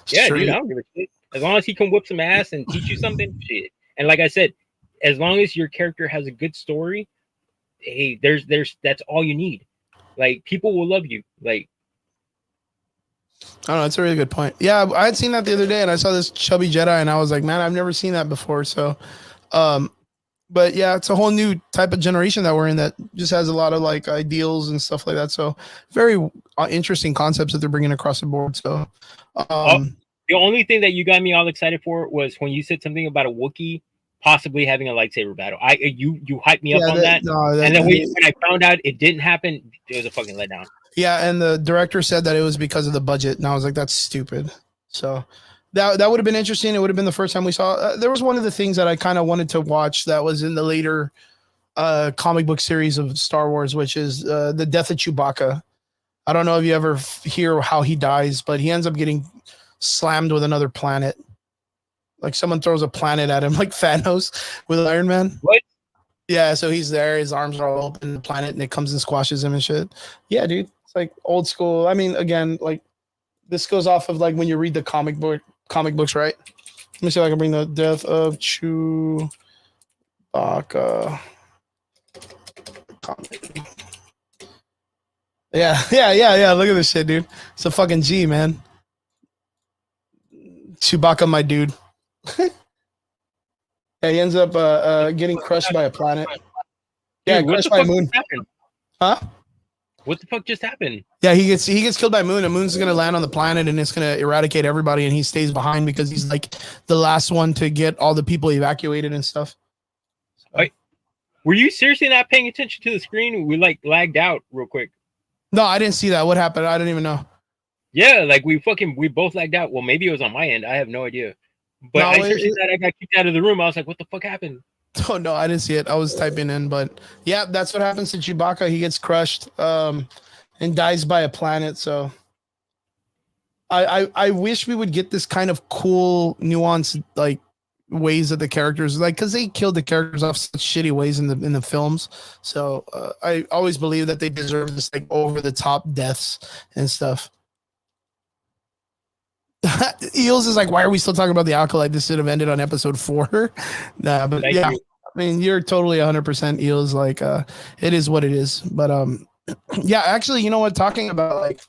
Speaker 4: Yeah, dude, I don't give a shit. As long as he can whip some ass and teach you something, shit. And like I said, as long as your character has a good story, hey, that's all you need. Like, people will love you. Like,
Speaker 1: I don't know. It's a really good point. Yeah, I had seen that the other day, and I saw this chubby Jedi, and I was like, man, I've never seen that before. So, but yeah, it's a whole new type of generation that we're in that just has a lot of like ideals and stuff like that. So, very interesting concepts that they're bringing across the board. So,
Speaker 4: the only thing that you got me all excited for was when you said something about a Wookiee possibly having a lightsaber battle. You hyped me up on that. And then when I found out it didn't happen, it was a fucking letdown.
Speaker 1: Yeah, and the director said that it was because of the budget, and I was like, that's stupid. So that would have been interesting. It would have been the first time we saw. There was one of the things that I kind of wanted to watch that was in the later comic book series of Star Wars, which is the death of Chewbacca. I don't know if you ever hear how he dies, but he ends up getting slammed with another planet. Like someone throws a planet at him, like Thanos with Iron Man.
Speaker 4: What?
Speaker 1: Yeah, so he's there. His arms are all open, the planet, and it comes and squashes him and shit. Yeah, dude. It's like old school. I mean, again, like this goes off of like when you read the comic books, right? Let me see if I can bring the death of Chewbacca comic. Yeah. Look at this shit, dude. It's a fucking G, man. Chewbacca, my dude. Yeah, he ends up getting crushed by a planet. Yeah,
Speaker 4: Dude, what
Speaker 1: crushed
Speaker 4: the
Speaker 1: by a
Speaker 4: fuck
Speaker 1: moon.
Speaker 4: just happened?
Speaker 1: Huh?
Speaker 4: What the fuck just happened?
Speaker 1: Yeah, he gets killed by a moon. The moon's gonna land on the planet and it's gonna eradicate everybody, and he stays behind because he's like the last one to get all the people evacuated and stuff.
Speaker 4: Were you seriously not paying attention to the screen? We like lagged out real quick.
Speaker 1: No, I didn't see that. What happened? I didn't even know.
Speaker 4: Yeah, like we both lagged out. Well, maybe it was on my end. I have no idea. But
Speaker 1: No,
Speaker 4: I seriously thought I got kicked out of the room. I was like, what the fuck happened?
Speaker 1: Oh no, I didn't see it. I was typing in, but yeah, that's what happens to Chewbacca. He gets crushed and dies by a planet. So I wish we would get this kind of cool, nuanced like ways that the characters like because they killed the characters off such shitty ways in the films. So I always believe that they deserve this like over the top deaths and stuff. Eels is like, why are we still talking about the Acolyte? This should have ended on episode 4. Nah, but
Speaker 4: Thank
Speaker 1: yeah,
Speaker 4: you.
Speaker 1: I mean, you're totally 100% Eels. Like, it is what it is. But yeah, actually, you know what? Talking about like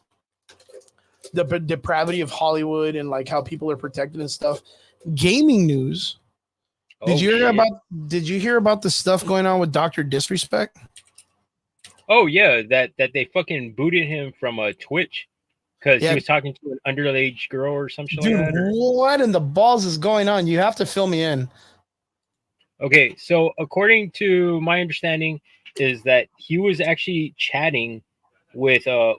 Speaker 1: the depravity of Hollywood and like how people are protected and stuff. Gaming news. Did you hear
Speaker 4: shit.
Speaker 1: Did you hear about the stuff going on with Dr. Disrespect?
Speaker 4: Oh yeah, that they fucking booted him from Twitch because
Speaker 1: Yeah.
Speaker 4: he was talking to an underage girl or some shit
Speaker 1: Dude,
Speaker 4: like that. Or...
Speaker 1: what in the balls is going on? You have to fill me in.
Speaker 4: Okay, so according to my understanding, is that he was actually chatting with a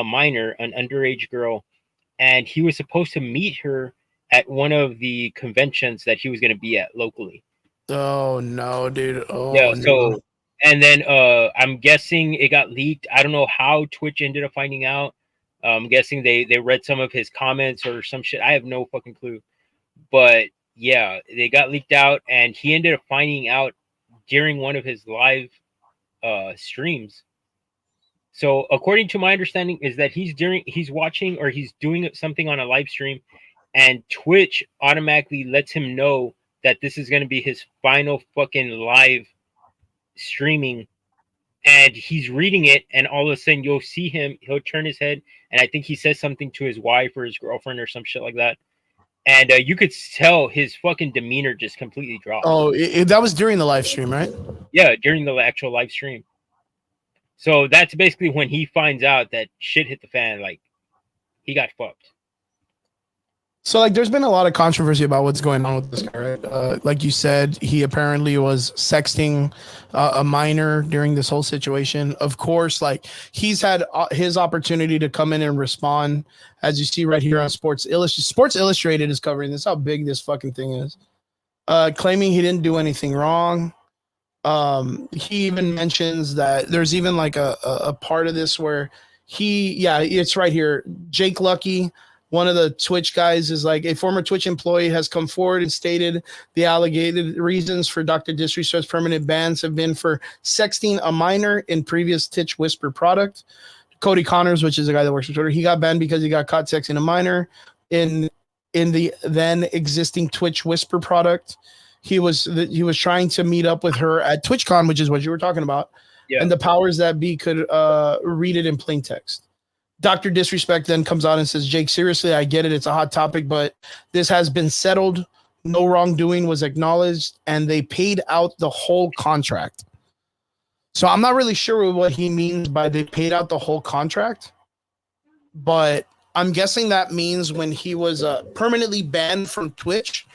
Speaker 4: minor, an underage girl, and he was supposed to meet her at one of the conventions that he was going to be at locally.
Speaker 1: Oh no, dude. Oh
Speaker 4: Yeah, so
Speaker 1: no.
Speaker 4: and then I'm guessing it got leaked. I don't know how Twitch ended up finding out. I'm guessing they read some of his comments or some shit. I have no fucking clue. But yeah, they got leaked out, and he ended up finding out during one of his live streams. So according to my understanding is that he's watching or he's doing something on a live stream, and Twitch automatically lets him know that this is going to be his final fucking live streaming, and he's reading it, and all of a sudden you'll see him, he'll turn his head, and I think he says something to his wife or his girlfriend or some shit like that, and you could tell his fucking demeanor just completely dropped.
Speaker 1: Oh, that was during the live stream, right?
Speaker 4: Yeah, during the actual live stream. So that's basically when he finds out that shit hit the fan, like he got fucked.
Speaker 1: So, like, there's been a lot of controversy about what's going on with this guy, right? Like you said, he apparently was sexting a minor during this whole situation. Of course, like, he's had his opportunity to come in and respond, as you see right here on Sports Illustrated. Sports Illustrated is covering this, how big this fucking thing is. Claiming he didn't do anything wrong. He even mentions that there's even, like, a part of this where it's right here. Jake Lucky, one of the Twitch guys, is like, a former Twitch employee has come forward and stated the alleged reasons for Dr. Disrespect's permanent bans have been for sexting a minor in previous Twitch Whisper product. Cody Connors, which is a guy that works for Twitter, he got banned because he got caught sexting a minor in the then existing Twitch Whisper product. He was trying to meet up with her at TwitchCon, which is what you were talking about.
Speaker 4: Yeah.
Speaker 1: And the powers that be could read it in plain text. Dr. Disrespect then comes on and says, Jake, seriously, I get it. It's a hot topic, but this has been settled. No wrongdoing was acknowledged, and they paid out the whole contract. So I'm not really sure what he means by they paid out the whole contract, but I'm guessing that means when he was permanently banned from Twitch.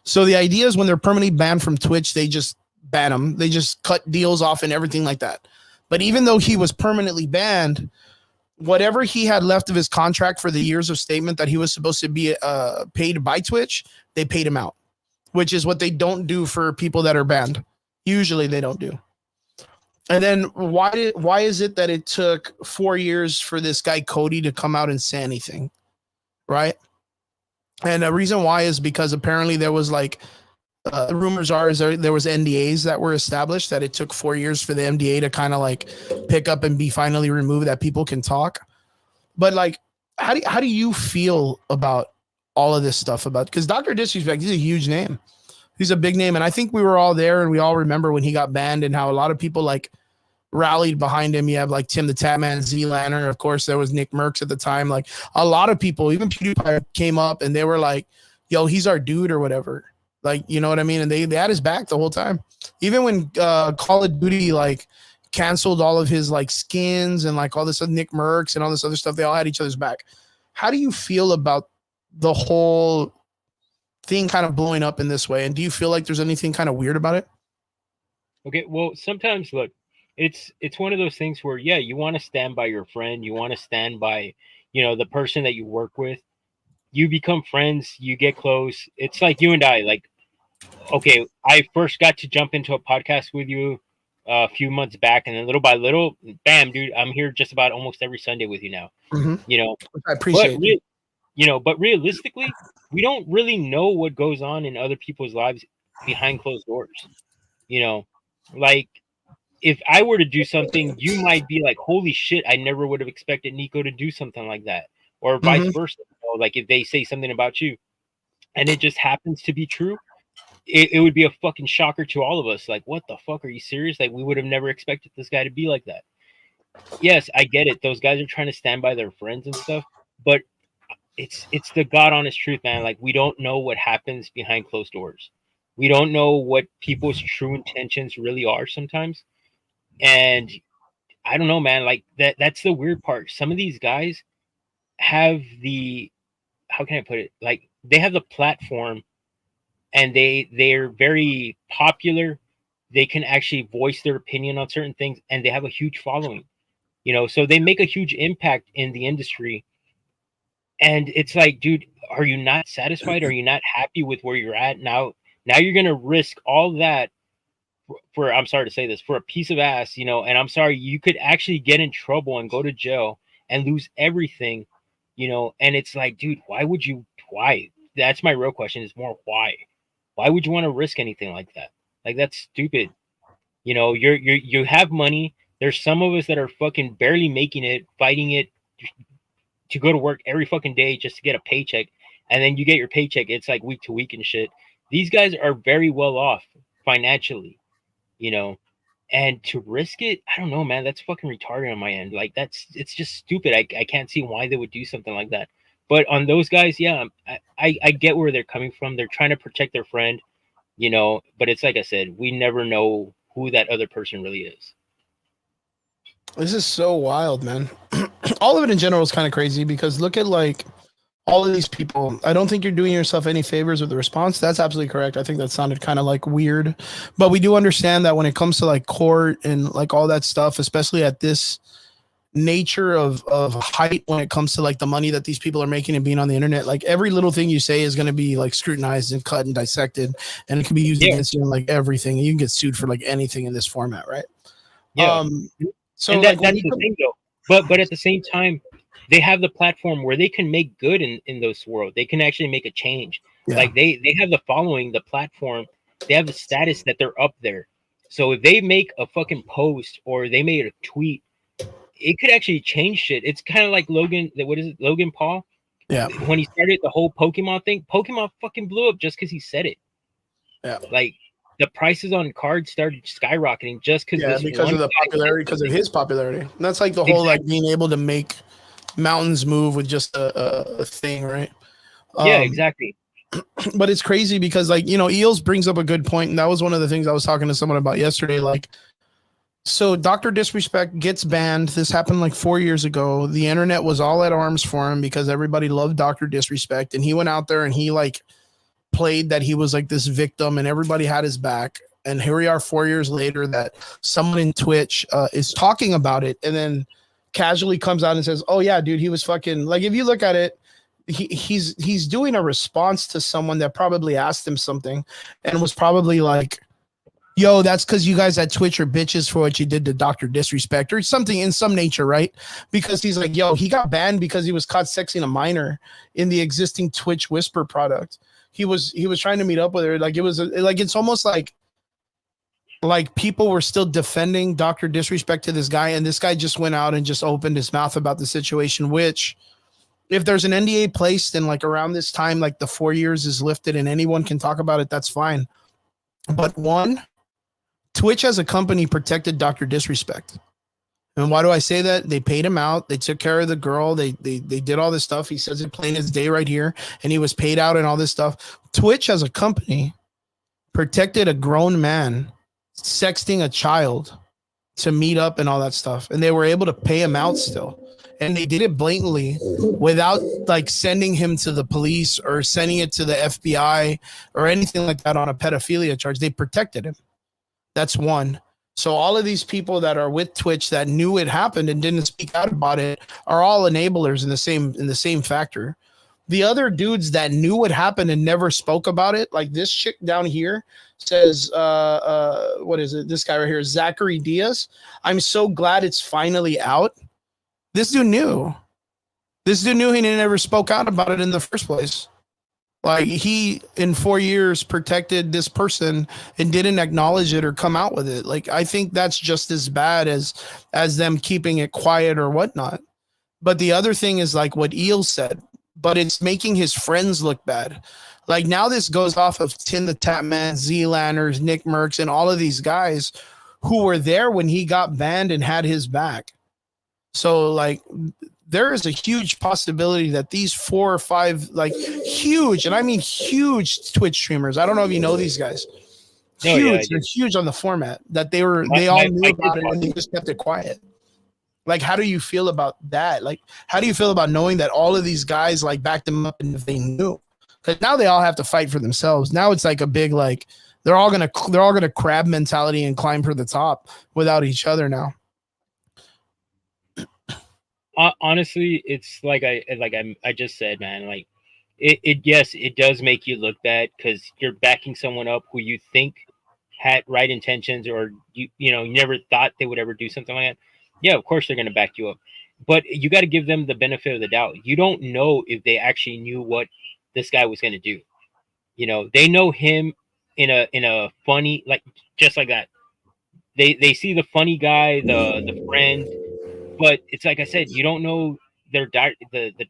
Speaker 1: So the idea is when they're permanently banned from Twitch, they just ban them. They just cut deals off and everything like that. But even though he was permanently banned, whatever he had left of his contract for the years of statement that he was supposed to be paid by Twitch, they paid him out, which is what they don't do for people that are banned. Usually they don't do. And then why is it that it took 4 years for this guy Cody to come out and say anything, right? And the reason why is because apparently there was like rumors are is there was NDAs that were established that it took 4 years for the MDA to kind of like pick up and be finally removed that people can talk. But like, how do you feel about all of this stuff about, because Dr. Disrespect, he's a huge name. He's a big name. And I think we were all there and we all remember when he got banned and how a lot of people like rallied behind him. You have like Tim the Tatman, Z-Lanner. Of course, there was Nick Merckx at the time. Like a lot of people, even PewDiePie came up and they were like, yo, he's our dude or whatever. Like, you know what I mean? And they had his back the whole time. Even when Call of Duty like canceled all of his like skins and like all this other Nick Merckx and all this other stuff, they all had each other's back. How do you feel about the whole thing kind of blowing up in this way? And do you feel like there's anything kind of weird about it?
Speaker 4: Okay, well, sometimes look, it's one of those things where, yeah, you want to stand by your friend, you want to stand by, the person that you work with. You become friends, you get close. It's like you and I, like, okay, I first got to jump into a podcast with you a few months back, and then little by little, bam, dude, I'm here just about almost every Sunday with you now.
Speaker 1: I appreciate it.
Speaker 4: But realistically, we don't really know what goes on in other people's lives behind closed doors. Like if I were to do something, you might be like, holy shit, I never would have expected Nico to do something like that, or vice versa. Like if they say something about you and it just happens to be true, it would be a fucking shocker to all of us. Like, what the fuck? Are you serious? Like, we would have never expected this guy to be like that. Yes, I get it. Those guys are trying to stand by their friends and stuff, but it's the God honest truth, man. Like, we don't know what happens behind closed doors. We don't know what people's true intentions really are sometimes. And I don't know, man. Like that's the weird part. Some of these guys have how can I put it? Like they have the platform and they're very popular. They can actually voice their opinion on certain things and they have a huge following, so they make a huge impact in the industry. And it's like, dude, are you not satisfied? Are you not happy with where you're at now? Now you're going to risk all that for, I'm sorry to say this, for a piece of ass, and I'm sorry, you could actually get in trouble and go to jail and lose everything, and it's like, dude, why? That's my real question is more why would you want to risk anything like that? Like, that's stupid. You have money. There's some of us that are fucking barely making it, fighting it to go to work every fucking day just to get a paycheck. And then you get your paycheck. It's like week to week and shit. These guys are very well off financially, and to risk it, I don't know, man, that's fucking retarded on my end. Like it's just stupid. I can't see why they would do something like that. But on those guys, yeah, I get where they're coming from. They're trying to protect their friend, but it's like I said, we never know who that other person really is.
Speaker 1: This is so wild, man. All of it in general is kind of crazy because look at like all of these people. I don't think you're doing yourself any favors with the response. That's absolutely correct. I think that sounded kind of like weird, but we do understand that when it comes to like court and like all that stuff, especially at this nature of height, when it comes to like the money that these people are making and being on the internet, like every little thing you say is going to be like scrutinized and cut and dissected, and it can be used against you in like everything. And you can get sued for like anything in this format, right?
Speaker 4: Yeah.
Speaker 1: So
Speaker 4: and
Speaker 1: like,
Speaker 4: that's the thing though. But at the same time, they have the platform where they can make good in this world. They can actually make a change. Yeah. Like they have the following, the platform, they have the status that they're up there. So if they make a fucking post or they made a tweet, it could actually change shit. It's kind of like Logan Paul?
Speaker 1: Yeah.
Speaker 4: When he started the whole Pokemon thing, Pokemon fucking blew up just because he said it.
Speaker 1: Yeah.
Speaker 4: Like the prices on cards started skyrocketing just because
Speaker 1: because of the popularity, because of his popularity. And that's like the whole like being able to make mountains move with just a thing, right?
Speaker 4: Yeah, exactly.
Speaker 1: But it's crazy because like, Eels brings up a good point, and that was one of the things I was talking to someone about yesterday. Like, so Dr. Disrespect gets banned. This happened like 4 years ago. The internet was all at arms for him because everybody loved Dr. Disrespect, and he went out there and he like played that he was like this victim and everybody had his back. And here we are 4 years later that someone in Twitch is talking about it, and then casually comes out and says, oh yeah, dude, he was fucking, like, if you look at it, he's doing a response to someone that probably asked him something and was probably like, yo, that's because you guys at Twitch are bitches for what you did to Dr. Disrespect or something in some nature, right? Because he's like, yo, he got banned because he was caught sexing a minor in the existing Twitch Whisper product. he was trying to meet up with her. Like it was like it's almost like people were still defending Dr. Disrespect to this guy, and this guy just went out and just opened his mouth about the situation, which if there's an NDA placed and like around this time, like the 4 years is lifted and anyone can talk about it, that's fine. But one, Twitch as a company protected Dr. Disrespect. And why do I say that? They paid him out. They took care of the girl. They did all this stuff. He says it plain as day right here. And he was paid out and all this stuff. Twitch as a company protected a grown man sexting a child to meet up and all that stuff. And they were able to pay him out still. And they did it blatantly without like sending him to the police or sending it to the FBI or anything like that on a pedophilia charge. They protected him. That's one. So all of these people that are with Twitch that knew it happened and didn't speak out about it are all enablers in the same factor. The other dudes that knew what happened and never spoke about it, like this chick down here says, what is it? This guy right here, Zachary Diaz. I'm so glad it's finally out. This dude knew. This dude knew he never spoke out about it in the first place. Like he, in 4 years, protected this person and didn't acknowledge it or come out with it. Like I think that's just as bad as them keeping it quiet or whatnot. But the other thing is like what Eel said, but it's making his friends look bad. Like now this goes off of Tin the Tap Man, Z-Lanners, Nick Merckx, and all of these guys who were there when he got banned and had his back. So like there is a huge possibility that these 4 or 5 like huge, and I mean huge Twitch streamers. I don't know if you know these guys. Huge, they're huge on the format that they all knew about it and they just kept it quiet. Like, how do you feel about that? Like, how do you feel about knowing that all of these guys like backed them up and if they knew? Because now they all have to fight for themselves. Now it's like a big like they're all gonna crab mentality and climb for the top without each other now.
Speaker 4: Honestly, it's like I just said, man. Like, yes, it does make you look bad because you're backing someone up who you think had right intentions, or you never thought they would ever do something like that. Yeah, of course they're gonna back you up, but you got to give them the benefit of the doubt. You don't know if they actually knew what this guy was gonna do. They know him in a funny, like, just like that. They see the funny guy, the friend. But it's like I said, you don't know the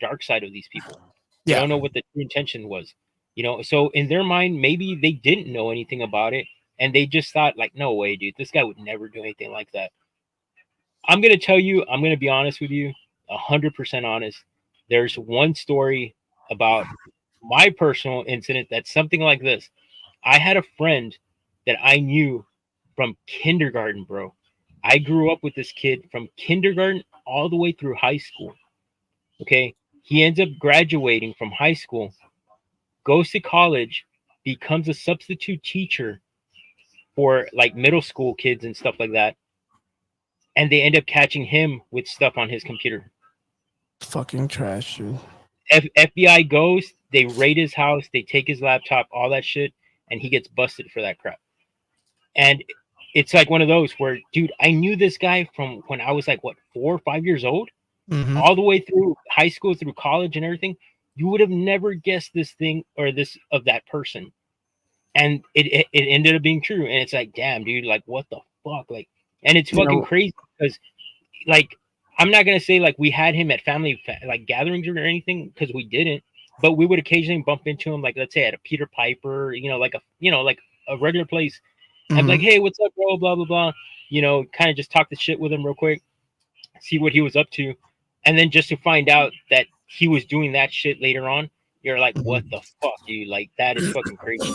Speaker 4: dark side of these people. You don't know what the true intention was. So in their mind, maybe they didn't know anything about it, and they just thought, like, no way, dude, this guy would never do anything like that. I'm gonna tell you, I'm gonna be honest with you, 100% honest. There's one story about my personal incident that's something like this. I had a friend that I knew from kindergarten, bro. I grew up with this kid from kindergarten all the way through high school. Okay. He ends up graduating from high school, goes to college, becomes a substitute teacher for like middle school kids and stuff like that. And they end up catching him with stuff on his computer.
Speaker 1: Fucking trash, dude.
Speaker 4: FBI goes, they raid his house, they take his laptop, all that shit, and he gets busted for that crap. And it's like one of those where, dude, I knew this guy from when I was like, 4 or 5 years old, all the way through high school, through college and everything. You would have never guessed this thing or this of that person. And it ended up being true. And it's like, damn, dude, like, what the fuck? Like, and it's fucking crazy because, like, I'm not going to say like we had him at family like gatherings or anything, because we didn't, but we would occasionally bump into him, like, let's say at a Peter Piper, like a regular place. I'm like, hey, what's up, bro? Blah, blah, blah. Kind of just talk the shit with him real quick, see what he was up to. And then just to find out that he was doing that shit later on, you're like, what the fuck, dude? Like, that is fucking crazy.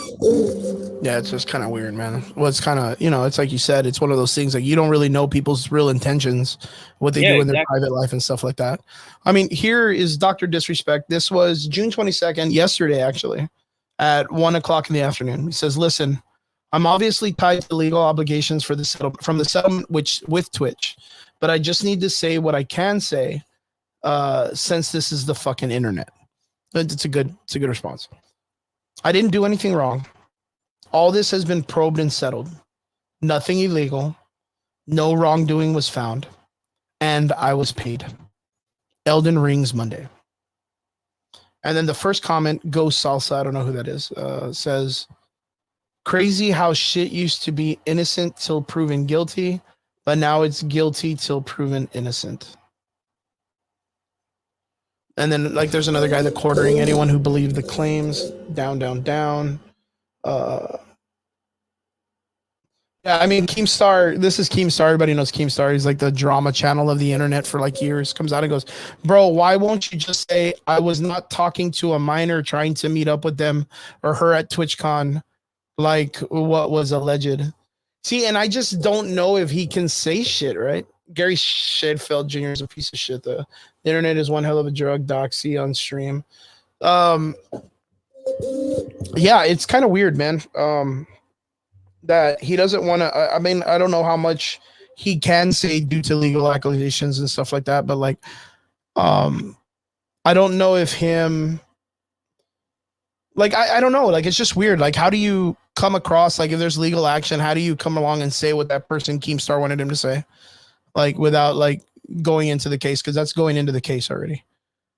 Speaker 1: Yeah, it's just kind of weird, man. Well, it's kind of, it's like you said, it's one of those things like you don't really know people's real intentions, what they do in their private life and stuff like that. I mean, here is Dr. Disrespect. This was June 22nd, yesterday, actually, at 1:00 in the afternoon. He says, listen, I'm obviously tied to legal obligations from the settlement with Twitch, but I just need to say what I can say since this is the fucking internet. It's a good response. I didn't do anything wrong. All this has been probed and settled. Nothing illegal. No wrongdoing was found. And I was paid. Elden Rings Monday. And then the first comment, Ghost Salsa, I don't know who that is, says, crazy how shit used to be innocent till proven guilty, but now it's guilty till proven innocent. And then like there's another guy that quartering anyone who believed the claims, down, down, down. Yeah, I mean Keemstar, this is Keemstar, everybody knows Keemstar. He's like the drama channel of the internet for like years. Comes out and goes, bro, why won't you just say I was not talking to a minor trying to meet up with them or her at TwitchCon like what was alleged? See, and I just don't know if he can say shit, right? Gary Shadfeld Jr. is a piece of shit. The internet is one hell of a drug, doxy on stream. Yeah, it's kind of weird, man. That he doesn't want to. I mean, I don't know how much he can say due to legal accusations and stuff like that, but like, I don't know if him. Like, I don't know. Like, it's just weird. Like, how do you come across, like, if there's legal action, how do you come along and say what that person Keemstar wanted him to say? Like, without, like, going into the case, because that's going into the case already.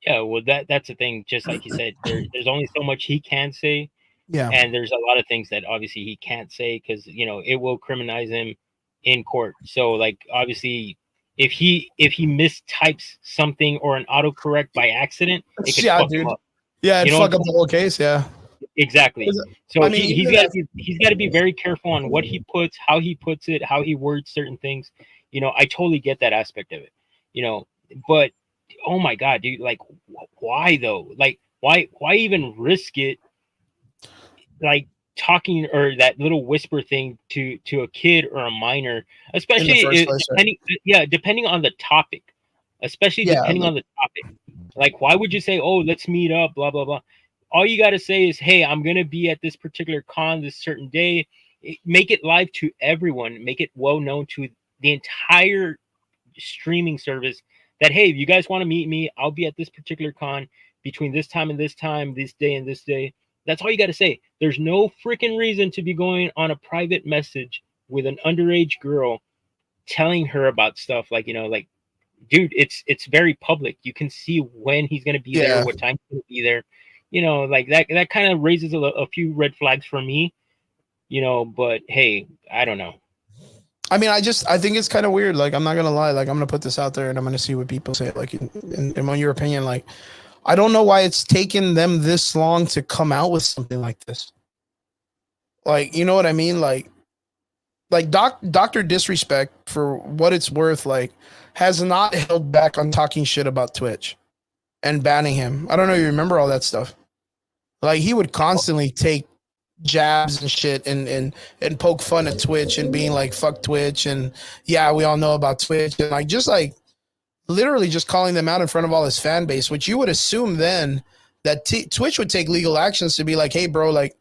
Speaker 4: Yeah, well, that's the thing. Just like you said, there's only so much he can say.
Speaker 1: Yeah.
Speaker 4: And there's a lot of things that obviously he can't say because, you know, it will criminalize him in court. So, like, obviously, if he mistypes something or an autocorrect by accident, it could fuck him up.
Speaker 1: Yeah, it'd fuck up the whole case. Yeah,
Speaker 4: exactly. So
Speaker 1: I mean,
Speaker 4: he's got to be very careful on what he puts, how he puts it, how he words certain things. You know, I totally get that aspect of it. You know, but oh my god, dude, like, why though? Like, why even risk it? Like talking or that little whisper thing to a kid or a minor, especially depending on the topic, depending on the topic. Like, why would you say, oh, let's meet up, blah blah blah? All you got to say is, hey, I'm gonna be at this particular con this certain day. Make it live to everyone, make it well known to the entire streaming service that, hey, if you guys want to meet me, I'll be at this particular con between this time and this time, this day and this day. That's all you got to say. There's no freaking reason to be going on a private message with an underage girl telling her about stuff like, you know, like, dude, it's very public. You can see when he's going to be there, what time he's going to be there. You know, like that kind of raises a few red flags for me, you know, but hey, I don't know.
Speaker 1: I mean, I think it's kind of weird. Like, I'm not going to lie. Like, I'm going to put this out there and I'm going to see what people say. Like, in your opinion, like, I don't know why it's taken them this long to come out with something like this. Like, you know what I mean? Like Dr. Disrespect, for what it's worth, like, has not held back on talking shit about Twitch and banning him. I don't know if you remember all that stuff. Like, he would constantly take jabs and shit and poke fun at Twitch and being like, fuck Twitch. And yeah, we all know about Twitch. And like, just like, literally just calling them out in front of all his fan base, which you would assume then that Twitch would take legal actions to be like, hey, bro, like,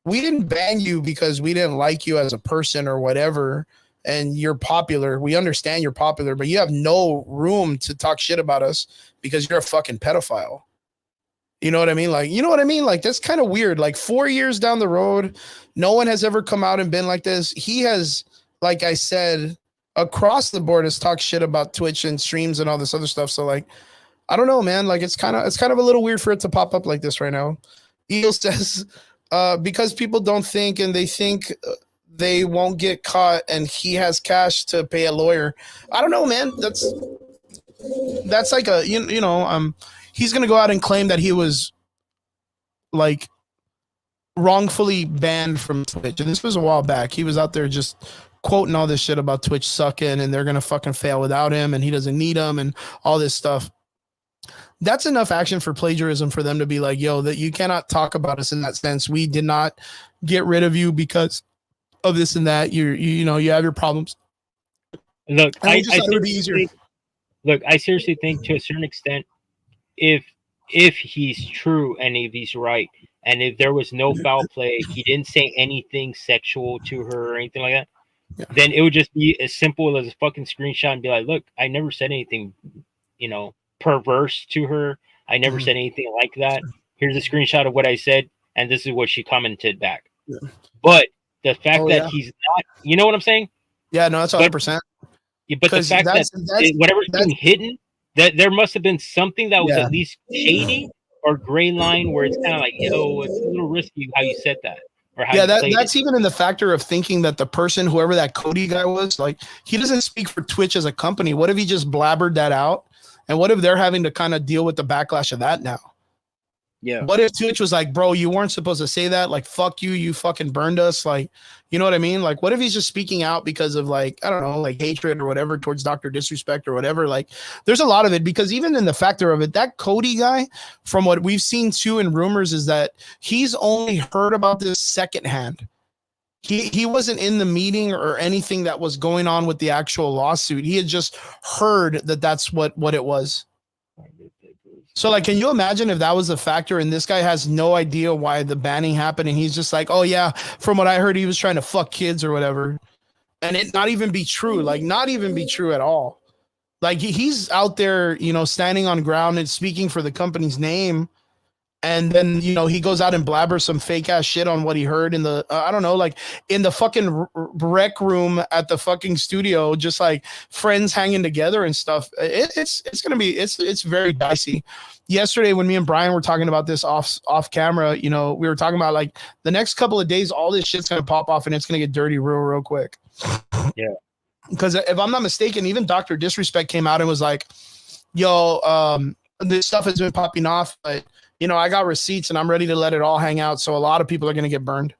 Speaker 1: we didn't ban you because we didn't like you as a person or whatever, and you're popular. We understand you're popular, but you have no room to talk shit about us because you're a fucking pedophile. You know what I mean? Like, you know what I mean? Like, that's kind of weird. Like, 4 years down the road, no one has ever come out and been like this. He has, like I said, across the board has talked shit about Twitch and streams and all this other stuff. So like, I don't know, man. Like, it's kind of a little weird for it to pop up like this right now. Eel says, because people don't think and they think they won't get caught and he has cash to pay a lawyer. I don't know, man. That's like a, you know, he's going to go out and claim that he was like wrongfully banned from Twitch. And this was a while back. He was out there just quoting all this shit about Twitch sucking and they're going to fucking fail without him and he doesn't need them and all this stuff. That's enough action for plagiarism for them to be like, yo, that you cannot talk about us in that sense. We did not get rid of you because of this and that. You know, you have your problems.
Speaker 4: Look, I seriously think to a certain extent, if he's true and if he's right, and if there was no foul play, he didn't say anything sexual to her or anything like that, then it would just be as simple as a fucking screenshot and be like, look, I never said anything, you know, perverse to her. I never said anything like that. Here's a screenshot of what I said, and this is what she commented back. But the fact that he's not, you know what I'm saying?
Speaker 1: Yeah, no, that's 100%.
Speaker 4: But the fact that whatever's being hidden, that there must have been something that was at least shady or gray line where it's kind of like, yo, it's a little risky how you said that or how
Speaker 1: Yeah,
Speaker 4: you played
Speaker 1: that's
Speaker 4: it.
Speaker 1: even in the factor of thinking that the person, whoever that Cody guy was, like he doesn't speak for Twitch as a company. What if he just blabbered that out? And what if they're having to kind of deal with the backlash of that now?
Speaker 4: Yeah.
Speaker 1: What if Twitch was like, bro, you weren't supposed to say that? Like, fuck you, you fucking burned us. Like, you know what I mean? Like, what if he's just speaking out because of like, I don't know, like hatred or whatever towards Dr. Disrespect or whatever? Like, there's a lot of it because even in the factor of it, that Cody guy, from what we've seen too in rumors, is that he's only heard about this secondhand. He wasn't in the meeting or anything that was going on with the actual lawsuit. He had just heard that that's what it was. So, like, can you imagine if that was a factor and this guy has no idea why the banning happened and he's just like, oh, yeah, from what I heard, he was trying to fuck kids or whatever. And it not even be true, like, not even be true at all. Like, he's out there, you know, standing on ground and speaking for the company's name. And then, you know, he goes out and blabbers some fake ass shit on what he heard in the, I don't know, like in the fucking rec room at the fucking studio, just like friends hanging together and stuff. It's going to be, it's very dicey. Yesterday, when me and Brian were talking about this off camera, you know, we were talking about like the next couple of days, all this shit's going to pop off and it's going to get dirty real quick.
Speaker 4: Yeah.
Speaker 1: Because if I'm not mistaken, even Dr. Disrespect came out and was like, yo, this stuff has been popping off, but you know, I got receipts and I'm ready to let it all hang out. So a lot of people are going to get burned.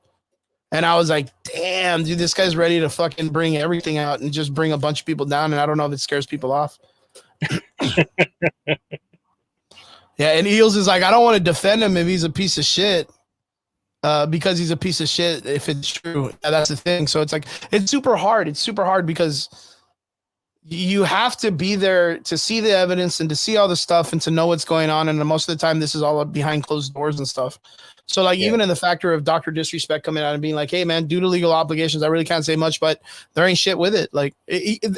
Speaker 1: And I was like, damn, dude, this guy's ready to fucking bring everything out and just bring a bunch of people down. And I don't know if it scares people off. Yeah. And Eels is like, I don't want to defend him if he's a piece of shit. Because he's a piece of shit, if it's true. Yeah, that's the thing. So it's like, it's super hard. It's super hard because you have to be there to see the evidence and to see all the stuff and to know what's going on. And most of the time, this is all behind closed doors and stuff. So, like, even in the factor of Dr. Disrespect coming out and being like, hey, man, due to legal obligations, I really can't say much, but there ain't shit with it. Like,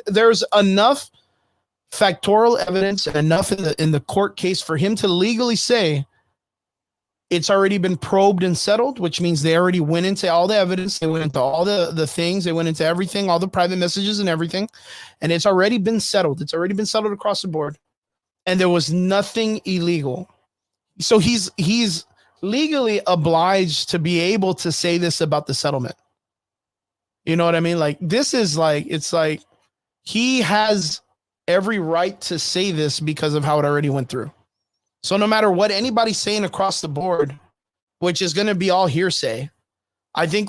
Speaker 1: there's enough factorial evidence and enough in the court case for him to legally say it's already been probed and settled, which means they already went into all the evidence. They went into all the things. They went into everything, all the private messages and everything. And it's already been settled. It's already been settled across the board. And there was nothing illegal. So he's legally obliged to be able to say this about the settlement. You know what I mean? Like, this is like, it's like he has every right to say this because of how it already went through. So no matter what anybody's saying across the board, which is going to be all hearsay, I think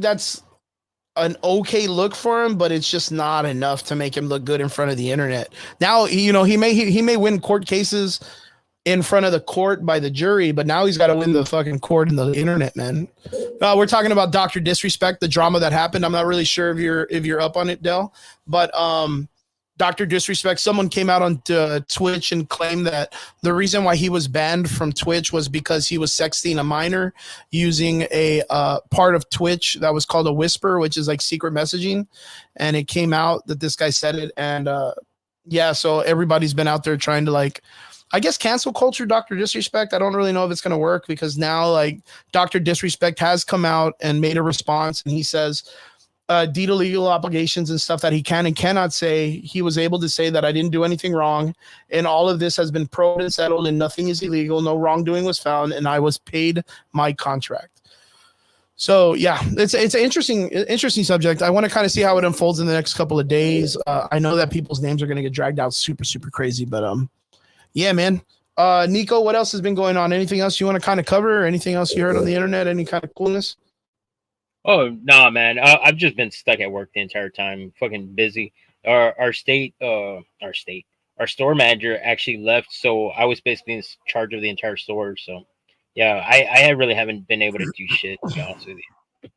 Speaker 1: that's an okay look for him, but it's just not enough to make him look good in front of the internet. Now, you know, he may win court cases in front of the court by the jury, but now he's got to win the fucking court in the internet, man. We're talking about Dr. Disrespect, the drama that happened. I'm not really sure if you're up on it, Del, but Dr. Disrespect, someone came out on Twitch and claimed that the reason why he was banned from Twitch was because he was sexting a minor using a part of Twitch that was called a whisper, which is like secret messaging. And it came out that this guy said it. And yeah, so everybody's been out there trying to, like, I guess, cancel culture Dr. Disrespect. I don't really know if it's going to work because now, like, Dr. Disrespect has come out and made a response. And he says, due to legal obligations and stuff that he can and cannot say, he was able to say that I didn't do anything wrong, and all of this has been probed and settled, and nothing is illegal, no wrongdoing was found, and I was paid my contract. So yeah, it's an interesting subject. I want to kind of see how it unfolds in the next couple of days. I know that people's names are going to get dragged out super crazy, but yeah, man. Nico, what else has been going on? Anything else you want to kind of cover? Or anything else you heard on the internet? Any kind of coolness?
Speaker 4: Oh, nah, man. I've just been stuck at work the entire time, fucking busy. Our store manager actually left, so I was basically in charge of the entire store. So, yeah, I really haven't been able to do shit, to be honest with you.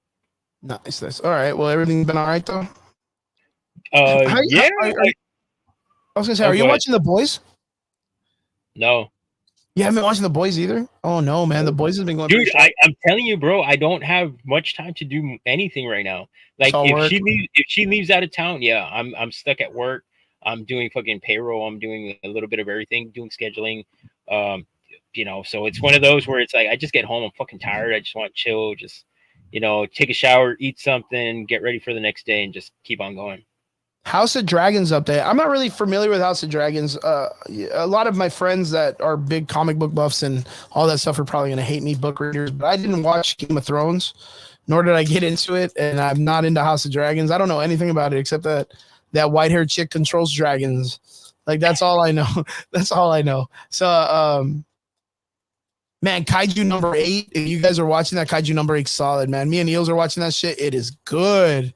Speaker 1: Nice. All right. Well, everything's been all right, though?
Speaker 4: Yeah.
Speaker 1: I was going to say, are you watching The Boys?
Speaker 4: No.
Speaker 1: You haven't been watching The Boys either? Oh, no, man. The Boys has been going.
Speaker 4: Dude, I'm telling you, bro, I don't have much time to do anything right now. Like, if she leaves out of town, yeah, I'm stuck at work. I'm doing fucking payroll. I'm doing a little bit of everything, doing scheduling. You know, so it's one of those where it's like, I just get home, I'm fucking tired. I just want to chill, just, you know, take a shower, eat something, get ready for the next day, and just keep on going.
Speaker 1: House of Dragons update. I'm not really familiar with House of Dragons. A lot of my friends that are big comic book buffs and all that stuff are probably going to hate me, book readers, but I didn't watch Game of Thrones, nor did I get into it, and I'm not into House of Dragons. I don't know anything about it except that white-haired chick controls dragons. Like, that's all I know. That's all I know. So, man, Kaiju number 8. If you guys are watching that, Kaiju number 8 solid, man. Me and Niels are watching that shit. It is good.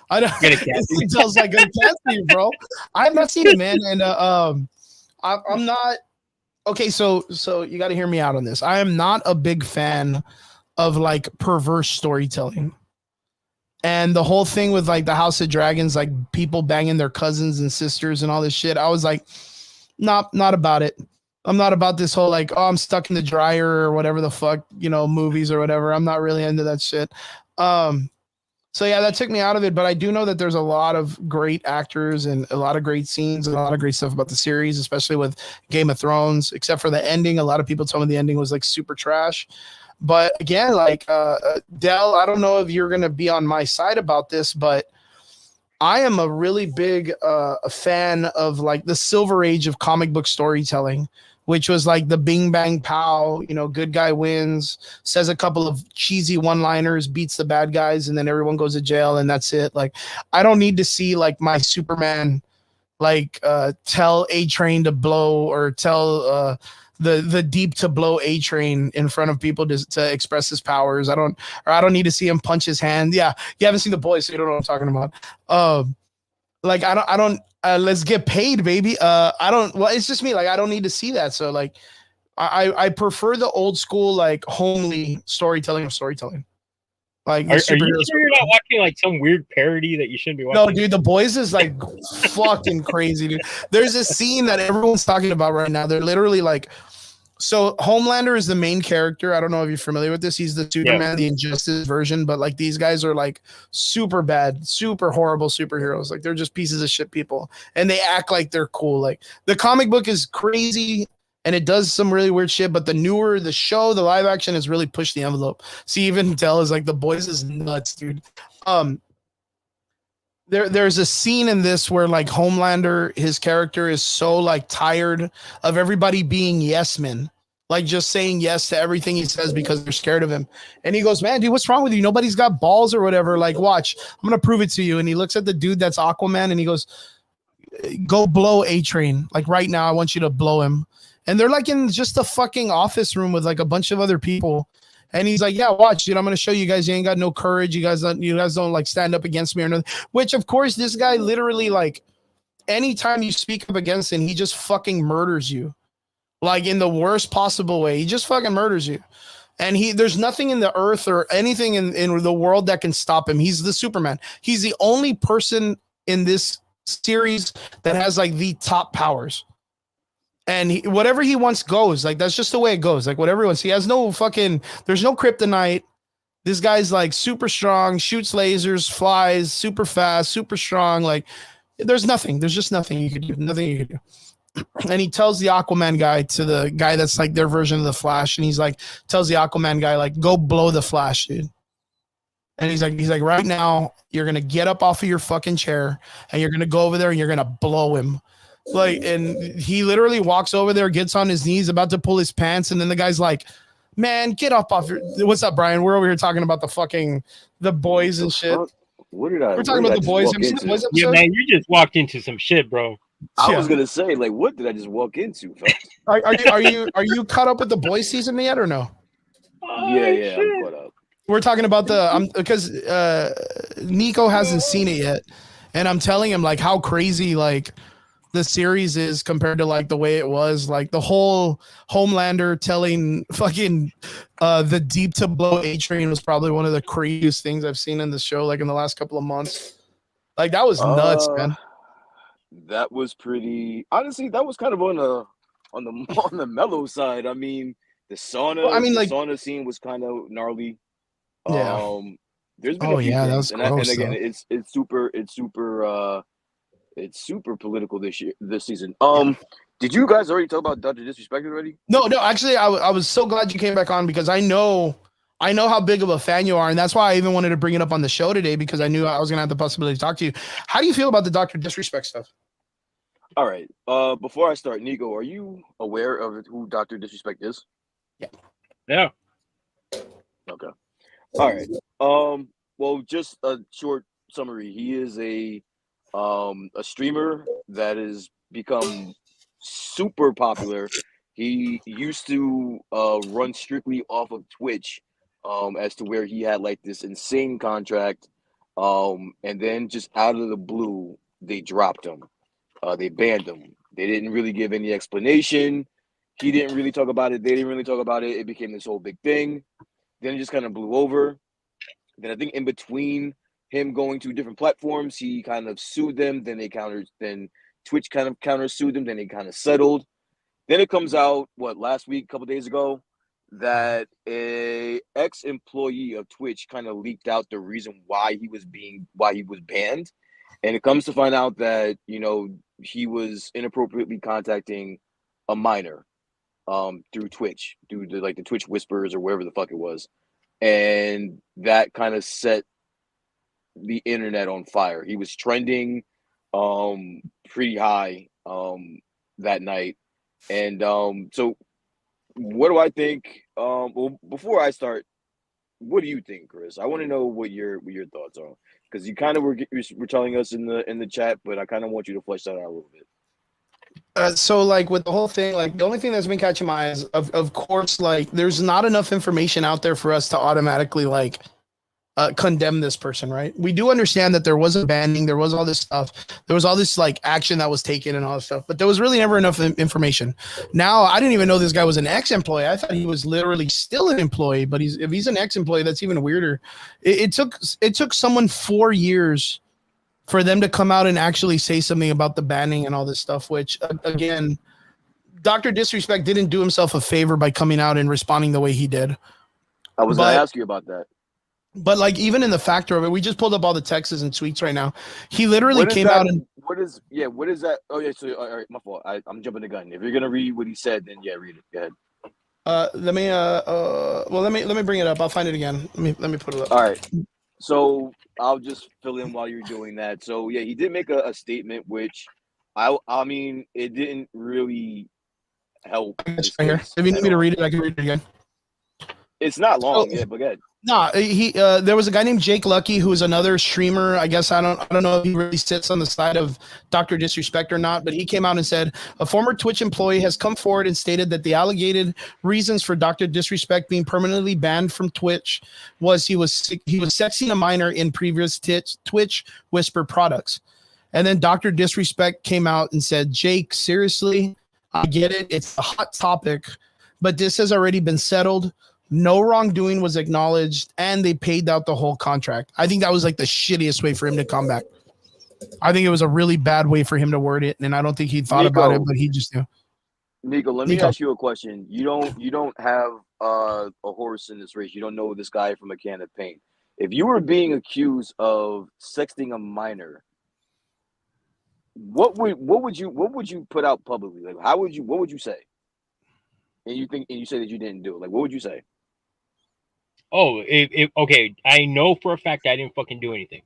Speaker 1: I don't. It tells like a cancer, bro. I have not seen it, man, and I'm not. Okay, so you got to hear me out on this. I am not a big fan of like perverse storytelling, and the whole thing with like the House of Dragons, like people banging their cousins and sisters and all this shit. I was like, not about it. I'm not about this whole like, oh, I'm stuck in the dryer or whatever the fuck, movies or whatever. I'm not really into that shit. So yeah, that took me out of it, but I do know that there's a lot of great actors and a lot of great scenes and a lot of great stuff about the series, especially with Game of Thrones, except for the ending. A lot of people told me the ending was like super trash. But again, like Dell, I don't know if you're going to be on my side about this, but I am a really big a fan of like the silver age of comic book storytelling, which was like the bing bang pow, good guy wins, says a couple of cheesy one-liners, beats the bad guys, and then everyone goes to jail, and that's it. Like, I don't need to see like my Superman, like tell A-Train to blow or tell the Deep to blow A-Train in front of people to express his powers. I don't need to see him punch his hand. Yeah, you haven't seen The Boys, so you don't know what I'm talking about. Like I don't let's get paid, baby. It's just me. Like, I don't need to see that. So like I prefer the old school, like homely storytelling of storytelling. Like,
Speaker 4: are you sure you're not watching like some weird parody that you shouldn't be watching?
Speaker 1: No, dude, The Boys is like fucking crazy, dude. There's a scene that everyone's talking about right now. They're literally like, so Homelander is the main character. I don't know if you're familiar with this. He's the Superman, the Injustice version, but like these guys are like super bad, super horrible superheroes. Like, they're just pieces of shit people, and they act like they're cool. Like, the comic book is crazy and it does some really weird shit, but the show, the live action has really pushed the envelope. See, even Dell is like, The Boys is nuts, dude. There's a scene in this where like Homelander, his character is so like tired of everybody being yes men, like just saying yes to everything he says because they're scared of him. And he goes, man, dude, what's wrong with you? Nobody's got balls or whatever. Like, watch, I'm going to prove it to you. And he looks at the dude that's Aquaman and he goes, go blow A-Train. Like, right now, I want you to blow him. And they're like in just a fucking office room with like a bunch of other people. And he's like, yeah, watch, dude, I'm going to show you guys. You ain't got no courage. You guys don't like stand up against me or nothing. Which, of course, this guy literally, like, anytime you speak up against him, he just fucking murders you. Like, in the worst possible way. He just fucking murders you. And there's nothing in the earth or anything in the world that can stop him. He's the Superman. He's the only person in this series that has like the top powers. And whatever he wants goes. Like, that's just the way it goes. Like, whatever he wants. He has no fucking, there's no kryptonite. This guy's like super strong, shoots lasers, flies, super fast, super strong. Like, there's nothing. There's just nothing you could do. Nothing you could do. And he tells the Aquaman guy, to the guy that's like their version of the Flash. And he's like, tells the Aquaman guy, like, go blow the Flash, dude. And he's like, right now, you're going to get up off of your fucking chair and you're going to go over there and you're going to blow him. Like, and he literally walks over there, gets on his knees, about to pull his pants, and then the guy's like, man, get up off your, what's up, Brian? We're over here talking about the Boys and shit.
Speaker 5: We're
Speaker 1: talking about The Boys. Have you seen The Boys episode?
Speaker 4: Yeah, man, you just walked into some shit, bro.
Speaker 5: I was gonna say, like, what did I just walk into?
Speaker 1: Are you caught up with The Boys season yet or no?
Speaker 5: Yeah, I'm caught up.
Speaker 1: We're talking about because Nico hasn't seen it yet, and I'm telling him like how crazy like the series is compared to like the way it was. Like, the whole Homelander telling fucking the Deep to blow A-Train was probably one of the craziest things I've seen in the show, like in the last couple of months. Like, that was nuts, man.
Speaker 5: That was pretty. Honestly, that was kind of on the mellow side. I mean, the sauna. Well, I mean, like, sauna scene was kind of gnarly.
Speaker 1: Yeah.
Speaker 5: There's been a few things,
Speaker 1: that was gross,
Speaker 5: and again, it's super political this season. Did you guys already talk about Dr. Disrespect already?
Speaker 1: No. Actually, I was so glad you came back on because I know I know how big of a fan you are, and that's why I even wanted to bring it up on the show today because I knew I was gonna have the possibility to talk to you. How do you feel about the Dr. Disrespect stuff?
Speaker 5: All right. Before I start, Nico, are you aware of who Dr. Disrespect is?
Speaker 4: Yeah.
Speaker 5: Okay. All right. Well, just a short summary. He is a streamer that has become super popular. He used to run strictly off of Twitch, as to where he had like this insane contract. And then just out of the blue, they dropped him. They banned him. They didn't really give any explanation. He didn't really talk about it. They didn't really talk about it. It became this whole big thing. Then it just kind of blew over. Then I think in between him going to different platforms, he kind of sued them. Then Twitch kind of counter sued them. Then they kind of settled. Then it comes out last week, a couple days ago, that a ex-employee of Twitch kind of leaked out the reason why he was banned. And it comes to find out that, he was inappropriately contacting a minor through Twitch, through the Twitch whispers or wherever the fuck it was. And that kind of set the internet on fire. He was trending pretty high that night. And so what do I think? Well, before I start, what do you think, Chris? I want to know what your thoughts are, because you kind of were telling us in the chat, but I kind of want you to flesh that out a little bit.
Speaker 1: So like with the whole thing, like the only thing that's been catching my eyes, of course, like there's not enough information out there for us to automatically like condemn this person, right? We do understand that there was a banning, there was all this stuff, there was all this like action that was taken and all this stuff, but there was really never enough information. Now, I didn't even know this guy was an ex-employee. I thought he was literally still an employee, but if he's an ex-employee, that's even weirder. It took someone 4 years for them to come out and actually say something about the banning and all this stuff, which again, Dr. Disrespect didn't do himself a favor by coming out and responding the way he did.
Speaker 5: I was going to ask you about that.
Speaker 1: But like even in the factor of it, we just pulled up all the texts and tweets right now. He literally came out and
Speaker 5: what is that? Oh yeah, so all right, my fault. I'm jumping the gun. If you're gonna read what he said, then yeah, read it. Go ahead.
Speaker 1: let me bring it up. I'll find it again. Let me put it up.
Speaker 5: All right. So I'll just fill in while you're doing that. So yeah, he did make a statement, which I mean, it didn't really help.
Speaker 1: Right here. If you need me to read it, I can read it again.
Speaker 5: It's not long, yeah, but go ahead.
Speaker 1: No, there was a guy named Jake Lucky who is another streamer. I guess I don't know if he really sits on the side of Dr. Disrespect or not, but he came out and said a former Twitch employee has come forward and stated that the alleged reasons for Dr. Disrespect being permanently banned from Twitch was he was sexing a minor in previous Twitch Whisper products. And then Dr. Disrespect came out and said, Jake, seriously, I get it. It's a hot topic, but this has already been settled. No wrongdoing was acknowledged, and they paid out the whole contract. I think that was like the shittiest way for him to come back. I think it was a really bad way for him to word it, and I don't think he thought about it, but he just knew.
Speaker 5: Nico, let me ask you a question. You don't have a horse in this race. You don't know this guy from a can of paint. If you were being accused of sexting a minor, what would you put out publicly? Like what would you say? And you say that you didn't do it. Like what would you say?
Speaker 4: Oh, okay. I know for a fact I didn't fucking do anything.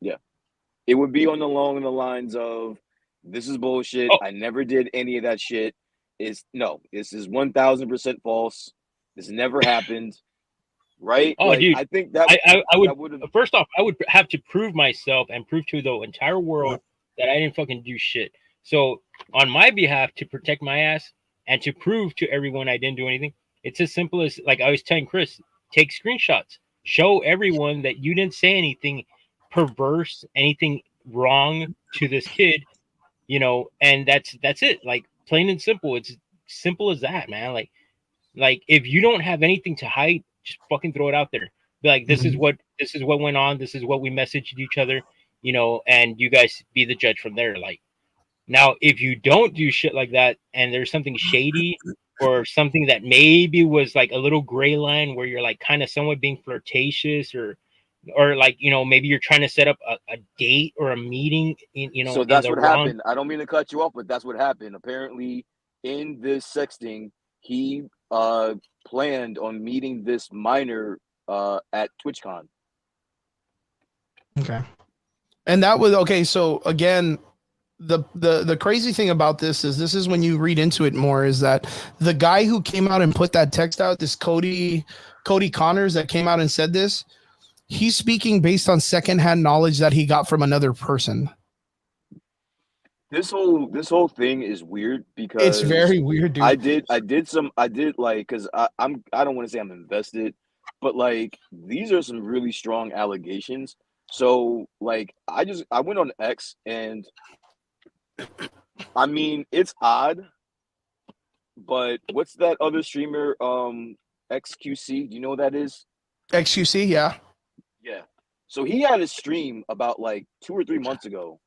Speaker 5: Yeah. It would be along the lines of, this is bullshit. I never did any of that shit. This is 1000% false. This never happened. Right?
Speaker 4: Oh, dude.
Speaker 5: I think that
Speaker 4: I would first off, I would have to prove myself and prove to the entire world that I didn't fucking do shit. So on my behalf, to protect my ass and to prove to everyone I didn't do anything, it's as simple as, like I was telling Chris, take screenshots, show everyone that you didn't say anything perverse, anything wrong to this kid, and that's it. Like plain and simple. It's simple as that, man. Like if you don't have anything to hide, just fucking throw it out there. Be like, this is what went on. This is what we messaged each other, and you guys be the judge from there. Like now, if you don't do shit like that and there's something shady or something that maybe was like a little gray line where you're like kind of somewhat being flirtatious or like, maybe you're trying to set up a date or a meeting
Speaker 5: So that's what happened. I don't mean to cut you off, but that's what happened. Apparently in this sexting, he planned on meeting this minor at TwitchCon.
Speaker 1: Okay. And that was okay. So again, the crazy thing about this is when you read into it more, is that the guy who came out and put that text out, this Cody Connors that came out and said this, he's speaking based on secondhand knowledge that he got from another person.
Speaker 5: This whole thing is weird because
Speaker 1: It's very weird, dude.
Speaker 5: I did like, because I don't want to say I'm invested, but like these are some really strong allegations. So like I went on X, and I mean it's odd, but what's that other streamer XQC? Do you know what that is?
Speaker 1: XQC, yeah.
Speaker 5: Yeah. So he had a stream about like 2 or 3 months ago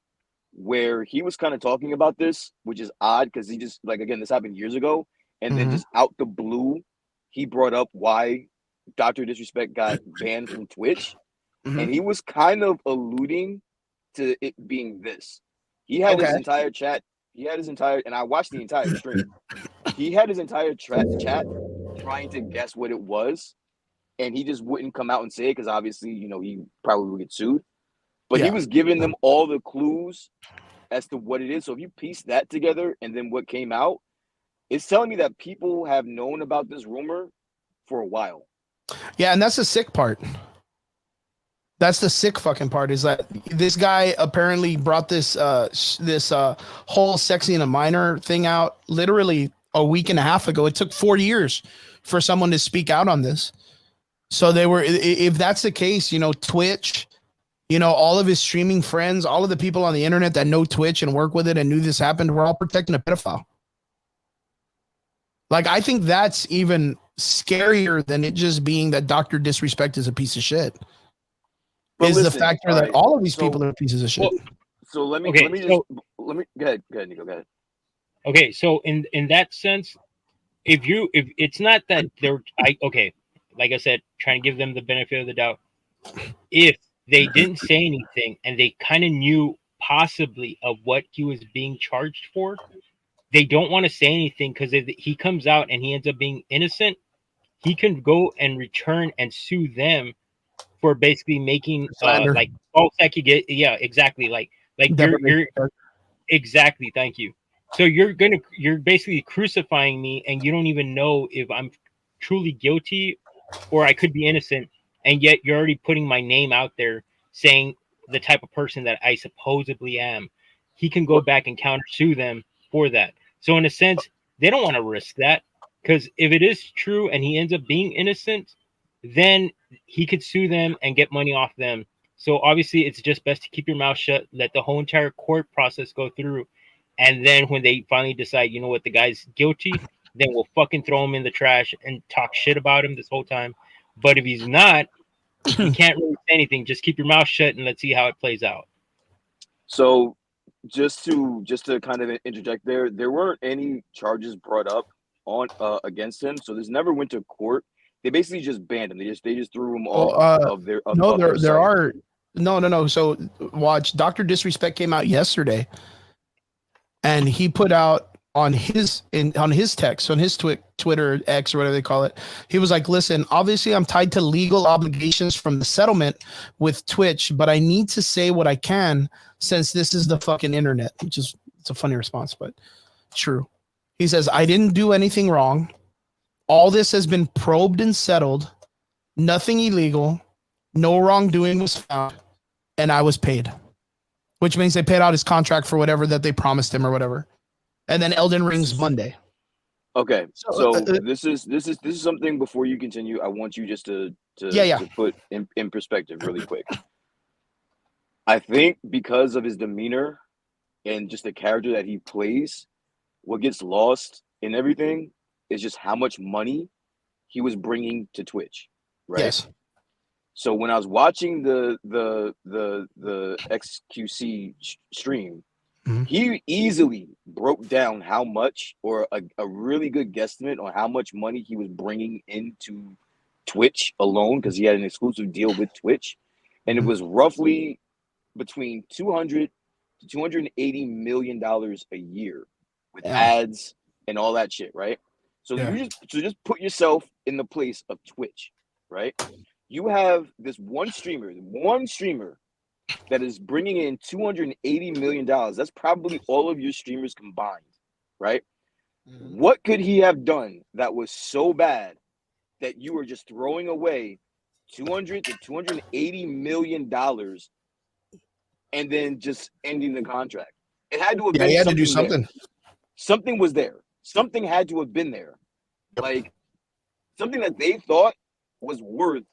Speaker 5: where he was kind of talking about this, which is odd because he just, like, again, this happened years ago, and then just out the blue, he brought up why Dr. Disrespect got banned from Twitch, and he was kind of alluding to it being this. He had his entire chat. He had his entire, and I watched the entire stream. He had his entire chat trying to guess what it was, and he just wouldn't come out and say it because obviously, you know, he probably would get sued. But he was giving them all the clues as to what it is. So if you piece that together and then what came out, it's telling me that people have known about this rumor for a while.
Speaker 1: Yeah, and that's the sick part. That's the sick fucking part, is that this guy apparently brought this whole sexy and a minor thing out literally a week and a half ago. It took 4 years for someone to speak out on this. So they were, if that's the case, you know, Twitch, you know, all of his streaming friends, all of the people on the internet that know Twitch and work with it and knew this happened, we're all protecting a pedophile. Like, I think that's even scarier than it just being that Dr. Disrespect is a piece of shit. But is listen, the factor that all of these people are pieces of shit.
Speaker 5: Well, so let me go ahead, Nico, go ahead.
Speaker 4: Okay, so in that sense, if it's not that like I said, trying to give them the benefit of the doubt. If they didn't say anything and they kind of knew possibly of what he was being charged for, they don't want to say anything, because if he comes out and he ends up being innocent, he can go and return and sue them for basically making like false accusation. Yeah, exactly. Like you're exactly. Thank you. So you're basically crucifying me, and you don't even know if I'm truly guilty or I could be innocent, and yet you're already putting my name out there saying the type of person that I supposedly am. He can go back and counter sue them for that. So in a sense, they don't want to risk that, because if it is true and he ends up being innocent, then he could sue them and get money off them. So obviously it's just best to keep your mouth shut, let the whole entire court process go through. And then when they finally decide, you know what, the guy's guilty, then we'll fucking throw him in the trash and talk shit about him this whole time. But if he's not, you can't really say anything. Just keep your mouth shut and let's see how it plays out.
Speaker 5: So just to kind of interject there weren't any charges brought up on against him. So this never went to court. They basically just banned him. They just threw him off of their
Speaker 1: there are no. So watch, Dr. Disrespect came out yesterday, and he put out on his text, on his Twitter, X, or whatever they call it. He was like, listen, obviously I'm tied to legal obligations from the settlement with Twitch, but I need to say what I can since this is the fucking internet, which is, it's a funny response, but true. He says, I didn't do anything wrong. All this has been probed and settled. Nothing illegal. No wrongdoing was found. And I was paid. Which means they paid out his contract for whatever that they promised him or whatever. And then Elden Ring's Monday.
Speaker 5: Okay. So this is something, before you continue, I want you just to put in perspective really quick. I think because of his demeanor and just the character that he plays, what gets lost in everything is just how much money he was bringing to Twitch, right?
Speaker 1: Yes.
Speaker 5: So when I was watching the XQC stream, he easily broke down how much, or a really good guesstimate on how much money he was bringing into Twitch alone, because he had an exclusive deal with Twitch, and it was roughly between $200 to $280 million a year with ads and all that shit, right? So
Speaker 1: Yeah.
Speaker 5: you just put yourself in the place of Twitch, right? You have this one streamer that is bringing in $280 million. That's probably all of your streamers combined, right?
Speaker 1: Mhm.
Speaker 5: What could he have done that was so bad that you were just throwing away $200 to $280 million and then just ending the contract? It had to have
Speaker 1: Yeah,
Speaker 5: been
Speaker 1: he had to do
Speaker 5: something there.
Speaker 1: something.
Speaker 5: Something was there. Something had to have been there. Like something that they thought was worth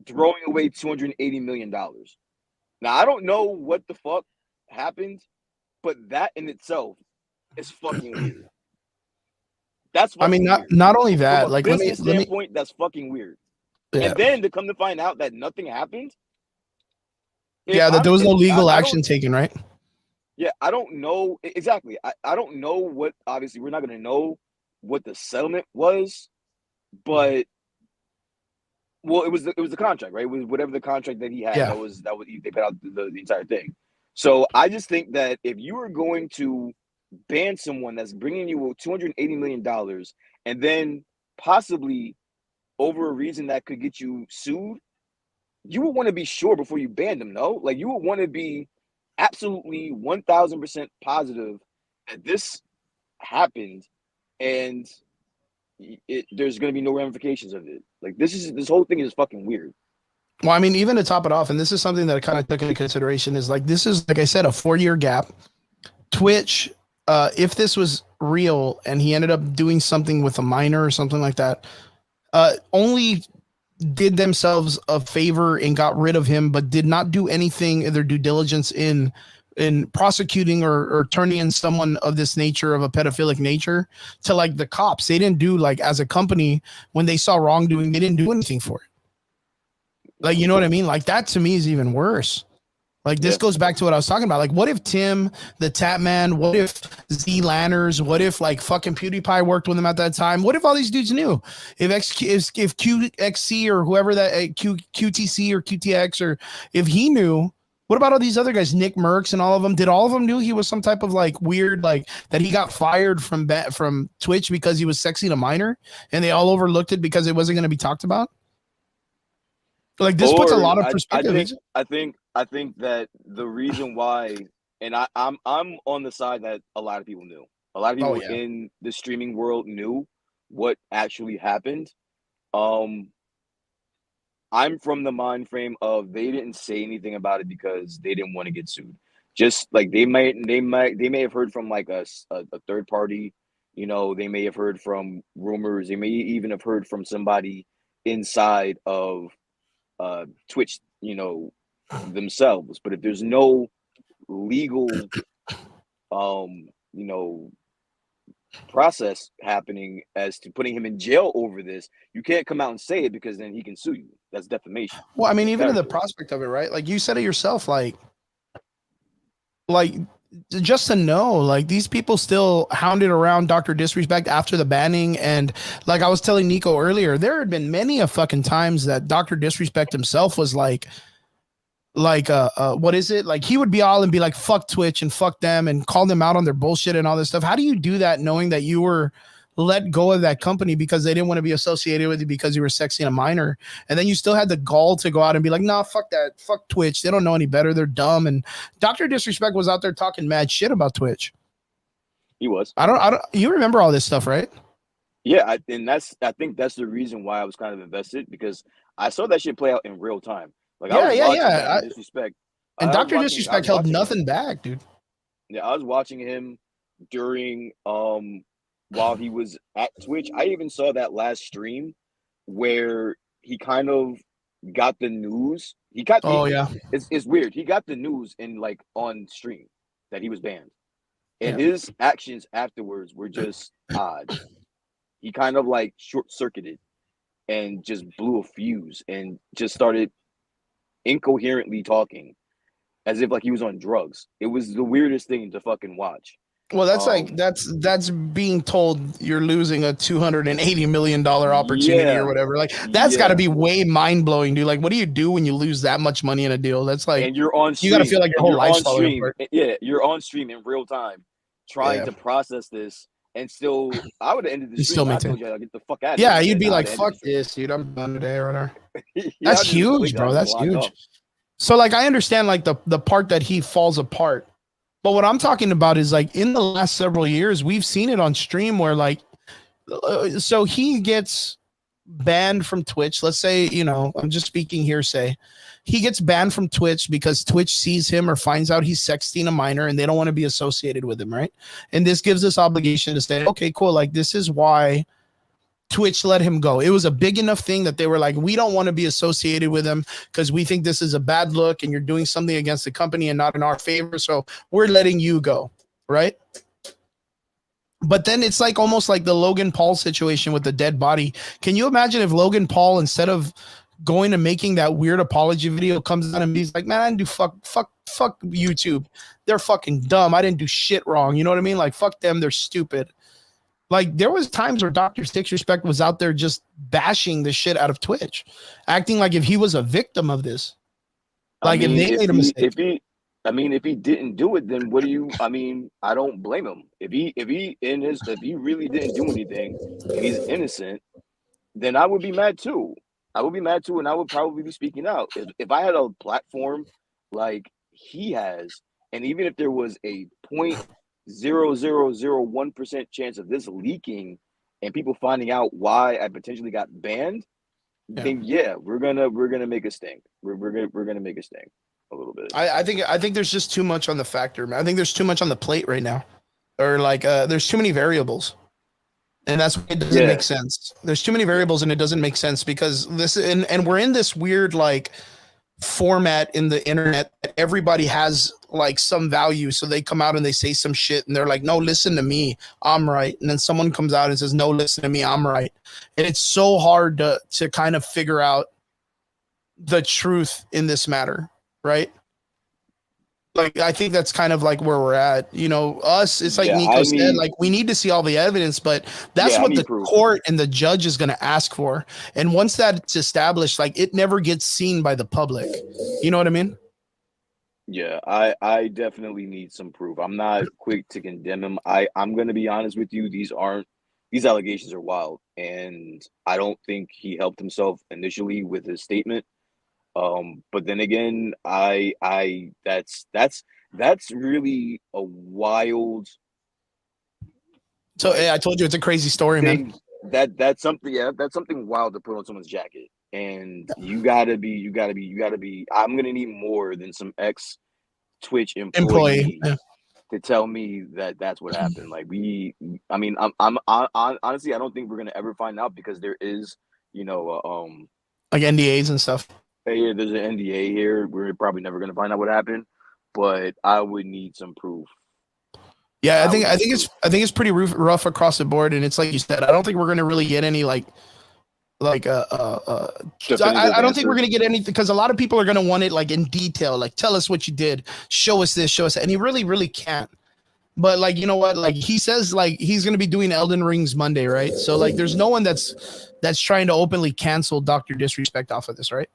Speaker 5: throwing away $280 million. Now, I don't know what the fuck happened, but that in itself is fucking weird. That's
Speaker 1: I mean,
Speaker 5: fucking weird.
Speaker 1: not only
Speaker 5: From
Speaker 1: that,
Speaker 5: a
Speaker 1: like
Speaker 5: business
Speaker 1: let me
Speaker 5: standpoint, that's fucking weird.
Speaker 1: yeah.
Speaker 5: And then to come to find out that nothing happened.
Speaker 1: Yeah, that there was no legal
Speaker 5: I
Speaker 1: action taken, right?
Speaker 5: Yeah, I don't know exactly. I don't know what. Obviously, we're not going to know what the settlement was, but well, it was the contract, right? It was whatever the contract that he had.
Speaker 1: Yeah.
Speaker 5: That was they put out the entire thing. So I just think that if you are going to ban someone that's bringing you $280 million and then possibly over a reason that could get you sued, you would want to be sure before you ban them. No, like you would want to be absolutely 1000% positive that this happened and there's going to be no ramifications of it. Like this whole thing is fucking weird.
Speaker 1: Well, I mean, even to top it off, and this is something that I kind of took into consideration, is like this is, like I said, a 4-year gap. Twitch, if this was real and he ended up doing something with a minor or something like that, only did themselves a favor and got rid of him, but did not do anything in their due diligence in prosecuting or turning in someone of this nature, of a pedophilic nature, to like the cops. They didn't do, like, as a company, when they saw wrongdoing, they didn't do anything for it. Like, you know what I mean? Like, that to me is even worse. Like, this goes back to what I was talking about. Like, what if Tim, the Tap Man, what if Z Lanners, what if like fucking PewDiePie worked with him at that time? What if all these dudes knew? If QXC or whoever that QTC or QTX, or if he knew, what about all these other guys, Nick Merckx and all of them? Did all of them knew he was some type of like weird, like that he got fired from Twitch because he was sexing a minor, and they all overlooked it because it wasn't going to be talked about? Like, this puts a lot of perspective.
Speaker 5: I think that the reason why, and I'm on the side that a lot of people knew. A lot of people in the streaming world knew what actually happened. I'm from the mind frame of they didn't say anything about it because they didn't want to get sued. Just like they may have heard from like a third party, you know, they may have heard from rumors, they may even have heard from somebody inside of Twitch, you know, themselves. But if there's no legal you know, process happening as to putting him in jail over this, you can't come out and say it because then he can sue you. That's defamation.
Speaker 1: Well, I mean, even in the prospect of it, right? Like you said it yourself, like just to know, like these people still hounded around Dr. Disrespect after the banning. And like I was telling Nico earlier, there had been many a fucking times that Dr. Disrespect himself was like what is it? Like he would be all and be like, fuck Twitch and fuck them and call them out on their bullshit and all this stuff. How do you do that knowing that you were let go of that company because they didn't want to be associated with you because you were sexing a minor? And then you still had the gall to go out and be like, nah, fuck that. Fuck Twitch. They don't know any better. They're dumb. And Dr. Disrespect was out there talking mad shit about Twitch.
Speaker 5: He was.
Speaker 1: I don't, you remember all this stuff, right?
Speaker 5: Yeah. I think that's the reason why I was kind of invested, because I saw that shit play out in real time. Like,
Speaker 1: yeah.
Speaker 5: Disrespect.
Speaker 1: And Dr. Disrespect held nothing back, dude.
Speaker 5: Yeah, I was watching him during while he was at Twitch. I even saw that last stream where he kind of got the news. It's weird. He got the news in like on stream that he was banned. And his actions afterwards were just odd. He kind of like short-circuited and just blew a fuse and just started incoherently talking as if like he was on drugs. It was the weirdest thing to fucking watch.
Speaker 1: Well, that's like that's being told you're losing a $280 million opportunity or whatever. Like that's got to be way mind blowing, dude. Like, what do you do when you lose that much money in a deal? That's like,
Speaker 5: and you're on stream,
Speaker 1: you got to feel like your whole life's falling apart.
Speaker 5: Yeah, you're on stream in real time, trying to process this and still, I would have ended the
Speaker 1: You
Speaker 5: stream.
Speaker 1: still
Speaker 5: I
Speaker 1: maintain.
Speaker 5: told you I'll get the fuck out of
Speaker 1: Yeah,
Speaker 5: here.
Speaker 1: you'd
Speaker 5: Then
Speaker 1: be
Speaker 5: I
Speaker 1: like,
Speaker 5: would've ended
Speaker 1: "Fuck
Speaker 5: the stream.
Speaker 1: this, dude. I'm done today or whatever."
Speaker 5: Yeah,
Speaker 1: That's
Speaker 5: I'd just
Speaker 1: huge,
Speaker 5: click
Speaker 1: bro.
Speaker 5: on it and
Speaker 1: That's
Speaker 5: log
Speaker 1: huge.
Speaker 5: off.
Speaker 1: So like I understand like the part that he falls apart. But what I'm talking about is like in the last several years, we've seen it on stream where like so he gets banned from Twitch. Let's say, you know, I'm just speaking hearsay. He gets banned from Twitch because Twitch sees him or finds out he's sexting a minor and they don't want to be associated with him, right? And this gives us obligation to say, okay, cool. Like this is why Twitch let him go. It was a big enough thing that they were like, we don't want to be associated with him because we think this is a bad look and you're doing something against the company and not in our favor. So we're letting you go, right? But then it's like almost like the Logan Paul situation with the dead body. Can you imagine if Logan Paul, instead of going and making that weird apology video, comes out and he's like, man, I didn't do fuck YouTube. They're fucking dumb. I didn't do shit wrong. You know what I mean? Like, fuck them. They're stupid. Like, there was times where Dr. Disrespect was out there just bashing the shit out of Twitch, acting like if he was a victim of this. Like, if they made a mistake.
Speaker 5: If he didn't do it, then what do you? I mean, I don't blame him. If he really didn't do anything and he's innocent, then I would be mad too. I would be mad too, and I would probably be speaking out. If I had a platform like he has, and even if there was a 0.0001% chance of this leaking and people finding out why I potentially got banned, then yeah, we're gonna make a stink. We're gonna make a stink a little bit.
Speaker 1: I think there's just too much on the factor, man. I think there's too much on the plate right now, or like there's too many variables, and that's why it doesn't make sense. There's too many variables, and it doesn't make sense because this and we're in this weird like format in the internet that everybody has like some value, so they come out and they say some shit, and they're like, "No, listen to me, I'm right," and then someone comes out and says, "No, listen to me, I'm right," and it's so hard to kind of figure out the truth in this matter. Right? Like, I think that's kind of like where we're at. You know, us, it's like Nico said, like we need to see all the evidence, but that's what the court and the judge is going to ask for. And once that's established, like it never gets seen by the public. You know what I mean?
Speaker 5: Yeah, I definitely need some proof. I'm not quick to condemn him. I'm going to be honest with you. These allegations are wild. And I don't think he helped himself initially with his statement. But then again, that's really a wild.
Speaker 1: So like, I told you it's a crazy story,
Speaker 5: thing, man. That's something wild to put on someone's jacket, and you gotta be. I'm gonna need more than some ex-Twitch employee to tell me that that's what happened. Like I'm honestly, I don't think we're gonna ever find out because there is,
Speaker 1: like NDAs and stuff.
Speaker 5: Hey, there's an NDA here. We're probably never going to find out what happened, but I would need some proof.
Speaker 1: Yeah, I think it's pretty rough across the board, and it's like you said. I don't think we're going to really get any I don't think we're going to get anything because a lot of people are going to want it like in detail. Like, tell us what you did, show us this, show us that, and he really can't. But like, you know what? Like he says, like he's going to be doing Elden Rings Monday, right? So like, there's no one that's trying to openly cancel Dr. Disrespect off of this, right?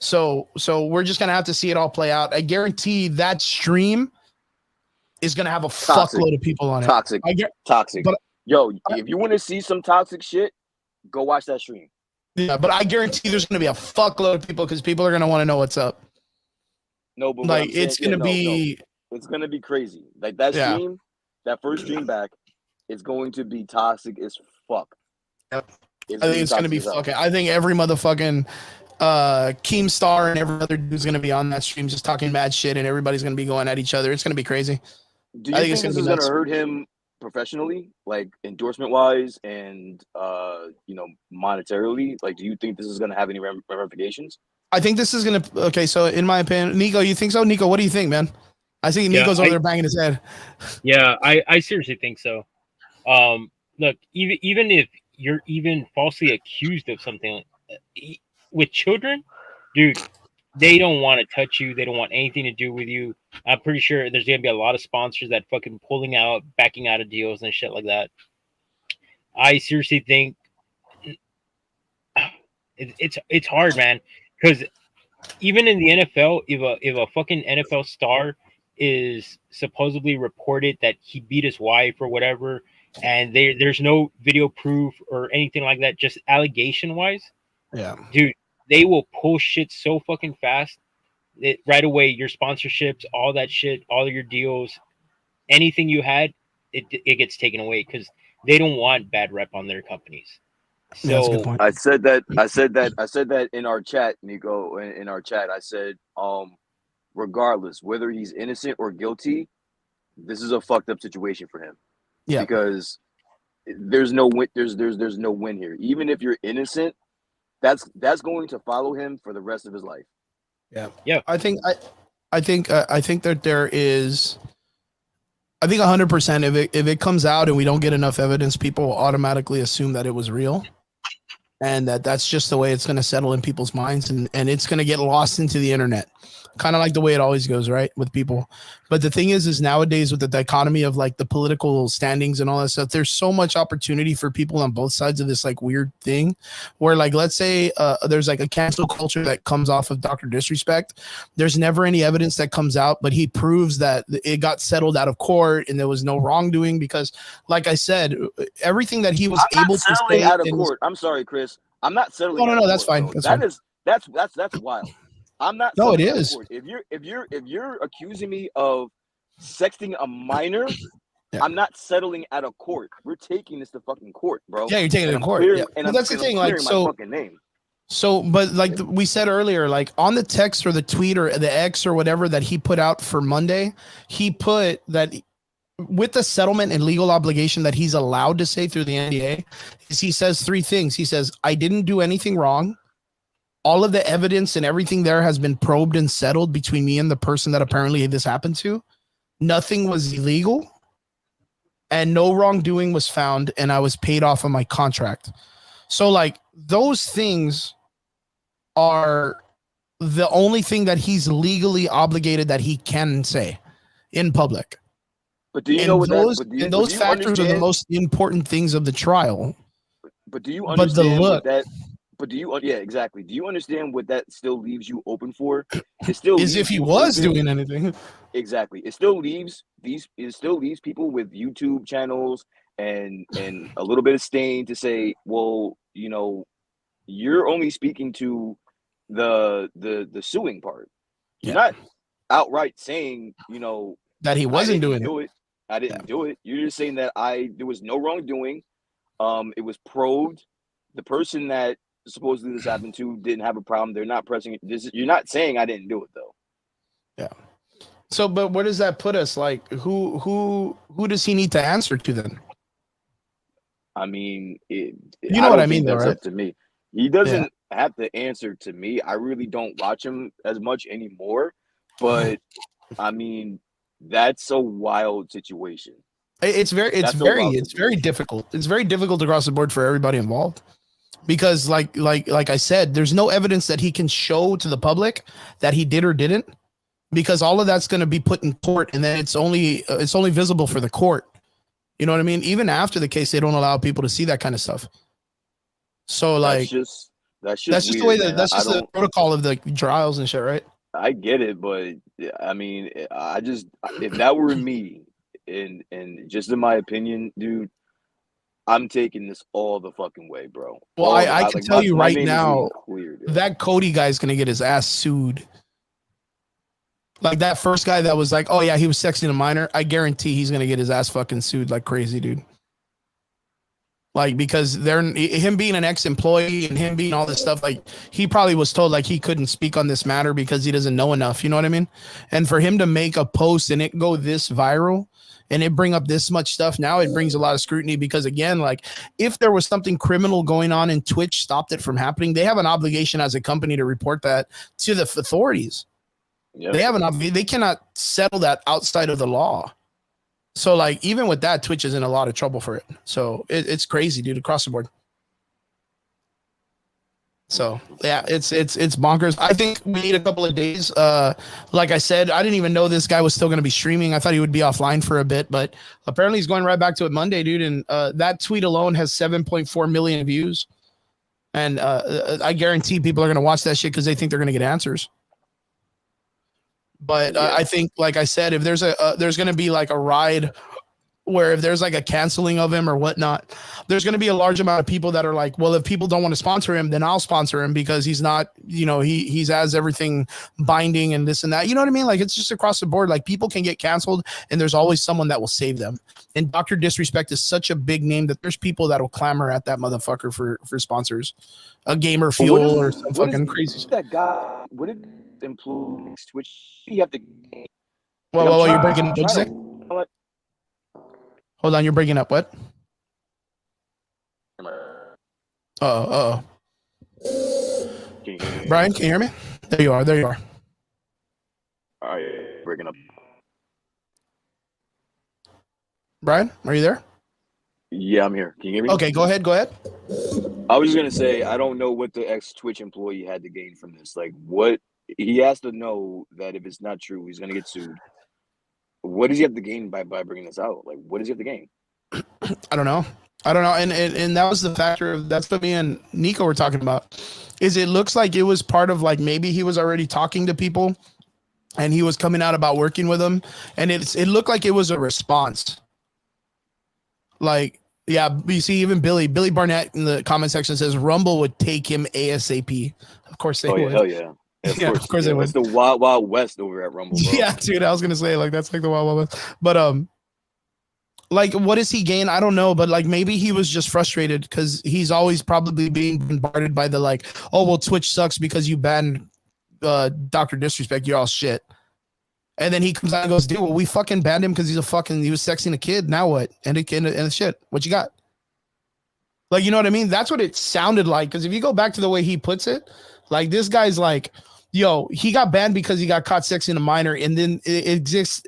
Speaker 1: So we're just gonna have to see it all play out. I guarantee that stream is gonna have a fuckload of people on it.
Speaker 5: Toxic. But, if you want to see some toxic shit, go watch that stream.
Speaker 1: Yeah, but I guarantee there's gonna be a fuckload of people because people are gonna want to know what's up.
Speaker 5: No, but
Speaker 1: like it's gonna be
Speaker 5: it's gonna be crazy. Like that stream, that first stream back, it's going to be toxic as fuck.
Speaker 1: Yep. I think it's gonna be fucking. I think every motherfucking Keemstar and every other dude's gonna be on that stream just talking mad shit, and everybody's gonna be going at each other. It's gonna be crazy.
Speaker 5: Do you think this is gonna hurt him professionally, like endorsement wise, and monetarily? Like, do you think this is gonna have any ramifications?
Speaker 1: I think this is gonna. Okay, so in my opinion, Nico, you think so? Nico, what do you think, man? I think Nico's over there banging his head.
Speaker 4: Yeah, I seriously think so. Look, even if you're even falsely accused of something. With children, dude, they don't want to touch you. They don't want anything to do with you. I'm pretty sure there's going to be a lot of sponsors that fucking backing out of deals and shit like that. I seriously think it's hard, man, because even in the NFL, if a fucking NFL star is supposedly reported that he beat his wife or whatever, and there's no video proof or anything like that, just allegation wise,
Speaker 1: Yeah.
Speaker 4: dude, they will pull shit so fucking fast. Right away, your sponsorships, all that shit, all your deals, anything you had, it gets taken away because they don't want bad rep on their companies.
Speaker 1: Yeah, that's a good
Speaker 4: So
Speaker 1: point.
Speaker 5: I said that in our chat, Nico. In our chat, I said, regardless whether he's innocent or guilty, this is a fucked up situation for him
Speaker 1: Yeah.
Speaker 5: because there's no win. There's no win here. Even if you're innocent, that's going to follow him for the rest of his life.
Speaker 1: Yeah. I think that there is. I think 100%. If it comes out and we don't get enough evidence, people will automatically assume that it was real, and that's just the way it's going to settle in people's minds, and it's going to get lost into the internet, kind of like the way it always goes, right, with people. But the thing is nowadays with the dichotomy of like the political standings and all that stuff, there's so much opportunity for people on both sides of this like weird thing where, like, let's say there's like a cancel culture that comes off of Dr. Disrespect. There's never any evidence that comes out, but he proves that it got settled out of court and there was no wrongdoing because, like I said, everything that he was able to say
Speaker 5: out of court. I'm sorry, Chris. I'm not settling.
Speaker 1: No, that's fine.
Speaker 5: Bro. That's wild. I'm not.
Speaker 1: No, it is.
Speaker 5: If you're accusing me of sexting a minor,
Speaker 1: yeah.
Speaker 5: I'm not settling at a court. We're taking this to fucking court, bro.
Speaker 1: Yeah, you're taking it to court. Yeah. And that's the thing. Like, so,
Speaker 5: fucking name.
Speaker 1: So, but like we said earlier, like on the text or the tweet or the X or whatever that he put out for Monday, he put that with the settlement and legal obligation that he's allowed to say through the NDA, is he says three things. He says, I didn't do anything wrong. All of the evidence and everything there has been probed and settled between me and the person that apparently this happened to. Nothing was illegal and no wrongdoing was found, and I was paid off of my contract. So like those things are the only thing that he's legally obligated that he can say in public.
Speaker 5: But do you know what
Speaker 1: those factors are the most important things of the trial.
Speaker 5: But do you understand
Speaker 1: what
Speaker 5: that? But exactly. Do you understand what that still leaves you open for? It still
Speaker 1: is if he was doing anything.
Speaker 5: Exactly. It still leaves people with YouTube channels and a little bit of stain to say, well, you know, you're only speaking to the suing part. You're not outright saying, you know,
Speaker 1: that he wasn't doing it.
Speaker 5: I didn't do it. You're just saying that there was no wrongdoing. It was probed. The person that supposedly this happened to didn't have a problem. They're not pressing it. You're not saying I didn't do it though.
Speaker 1: Yeah. So, but where does that put us? Like, who does he need to answer to then?
Speaker 5: I mean,
Speaker 1: you know what I mean, though, right?
Speaker 5: Up to me. He doesn't have to answer to me. I really don't watch him as much anymore. But I mean, that's a wild situation.
Speaker 1: It's very difficult. It's very difficult across the board for everybody involved. Because like I said, there's no evidence that he can show to the public that he did or didn't, because all of that's going to be put in court, and then it's only visible for the court. You know what I mean? Even after the case, they don't allow people to see that kind of stuff. So like that's just weird, the way that that's just the protocol of the trials and shit, right?
Speaker 5: I get it, but I mean, if that were me, and just in my opinion, dude, I'm taking this all the fucking way, bro.
Speaker 1: Well, I can tell you right now, that Cody guy's gonna get his ass sued. Like that first guy that was like, oh yeah, he was sexting a minor. I guarantee he's gonna get his ass fucking sued like crazy, dude. Like, because him being an ex-employee and him being all this stuff, like he probably was told like he couldn't speak on this matter because he doesn't know enough. You know what I mean? And for him to make a post and it go this viral and it bring up this much stuff, now it brings a lot of scrutiny, because again, like if there was something criminal going on and Twitch stopped it from happening, they have an obligation as a company to report that to the authorities. Yep. They have an obligation. They cannot settle that outside of the law. So like even with that, Twitch is in a lot of trouble for it. So it's crazy, dude, across the board. So yeah, it's bonkers. I think we need a couple of days. Like I said, I didn't even know this guy was still going to be streaming. I thought he would be offline for a bit, but apparently he's going right back to it Monday, dude. And that tweet alone has 7.4 million views. And I guarantee people are going to watch that shit because they think they're going to get answers. But I think, like I said, if there's going to be like a ride where if there's like a canceling of him or whatnot, there's going to be a large amount of people that are like, well, if people don't want to sponsor him, then I'll sponsor him because he's not, he's has everything binding and this and that. You know what I mean? Like it's just across the board. Like people can get canceled and there's always someone that will save them. And Dr. Disrespect is such a big name that there's people that will clamor at that motherfucker for sponsors, a Gamer Fuel or some fucking crazy.
Speaker 5: That guy, what did employ Twitch? You have to.
Speaker 1: Well, you're breaking up. What'd you say? Hold on, you're breaking up. What? Oh. Brian, can you hear me? There you are.
Speaker 5: All right, breaking up.
Speaker 1: Brian, are you there?
Speaker 5: Yeah, I'm here. Can you hear me?
Speaker 1: Okay, go ahead.
Speaker 5: I was just gonna say I don't know what the ex-Twitch employee had to gain from this. Like, what he has to know that if it's not true, he's gonna get sued. What does he have to gain by bringing this out? Like, what does he have to gain?
Speaker 1: I don't know. And that was the factor of that's what me and Nico were talking about. Is it looks like it was part of like maybe he was already talking to people and he was coming out about working with them, and it looked like it was a response. Like, yeah, you see, even Billy Barnett in the comment section says Rumble would take him ASAP. Of course they would.
Speaker 5: Hell yeah. Of course they would. It's the Wild Wild West over at Rumble, bro.
Speaker 1: Yeah, dude, I was gonna say like that's like the Wild Wild West. But like what does he gain? I don't know, but like maybe he was just frustrated because he's always probably being bombarded by the like, oh well, Twitch sucks because you banned Dr. Disrespect, you're all shit. And then he comes out and goes, dude, well, we fucking banned him because he was sexing a kid. Now what? And shit. What you got? Like, you know what I mean? That's what it sounded like. Because if you go back to the way he puts it, like this guy's like, yo, he got banned because he got caught sexing a minor, and then it exists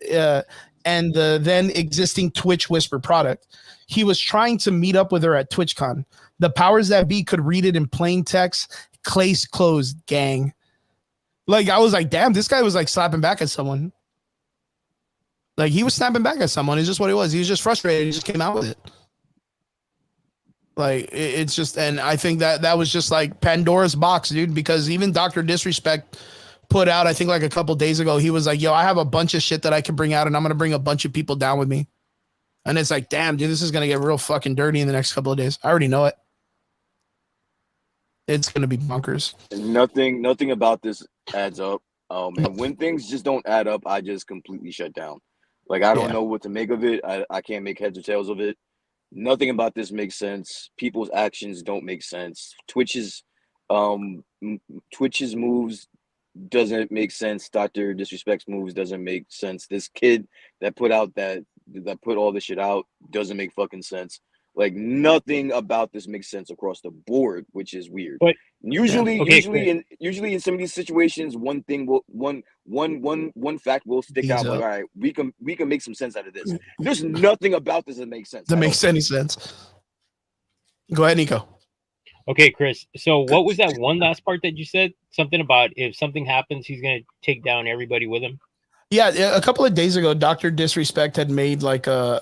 Speaker 1: and the then existing Twitch Whisper product. He was trying to meet up with her at TwitchCon. The powers that be could read it in plain text. Case closed, gang. Like, I was like, damn, this guy was like slapping back at someone. Like, he was snapping back at someone. It's just what it was. He was just frustrated. He just came out with it. Like, it's just, and I think that was just like Pandora's box, dude, because even Dr. Disrespect put out, I think like a couple days ago, he was like, yo, I have a bunch of shit that I can bring out and I'm going to bring a bunch of people down with me. And it's like, damn, dude, this is going to get real fucking dirty in the next couple of days. I already know it. It's going to be bonkers.
Speaker 5: Nothing about this adds up. And when things just don't add up, I just completely shut down. Like, I don't know what to make of it. I can't make heads or tails of it. Nothing about this makes sense. People's actions don't make sense. Twitch's moves doesn't make sense. Dr. Disrespect's moves doesn't make sense. This kid that put all this shit out doesn't make fucking sense. Like, nothing about this makes sense across the board, which is weird. But usually in some of these situations, one fact will stick out. Like, all right, we can make some sense out of this. There's nothing about this that makes sense.
Speaker 1: That makes any sense. Go ahead, Nico.
Speaker 4: Okay, Chris. So what was that one last part that you said? Something about if something happens, he's gonna take down everybody with him.
Speaker 1: Yeah, a couple of days ago, Dr. Disrespect had made like a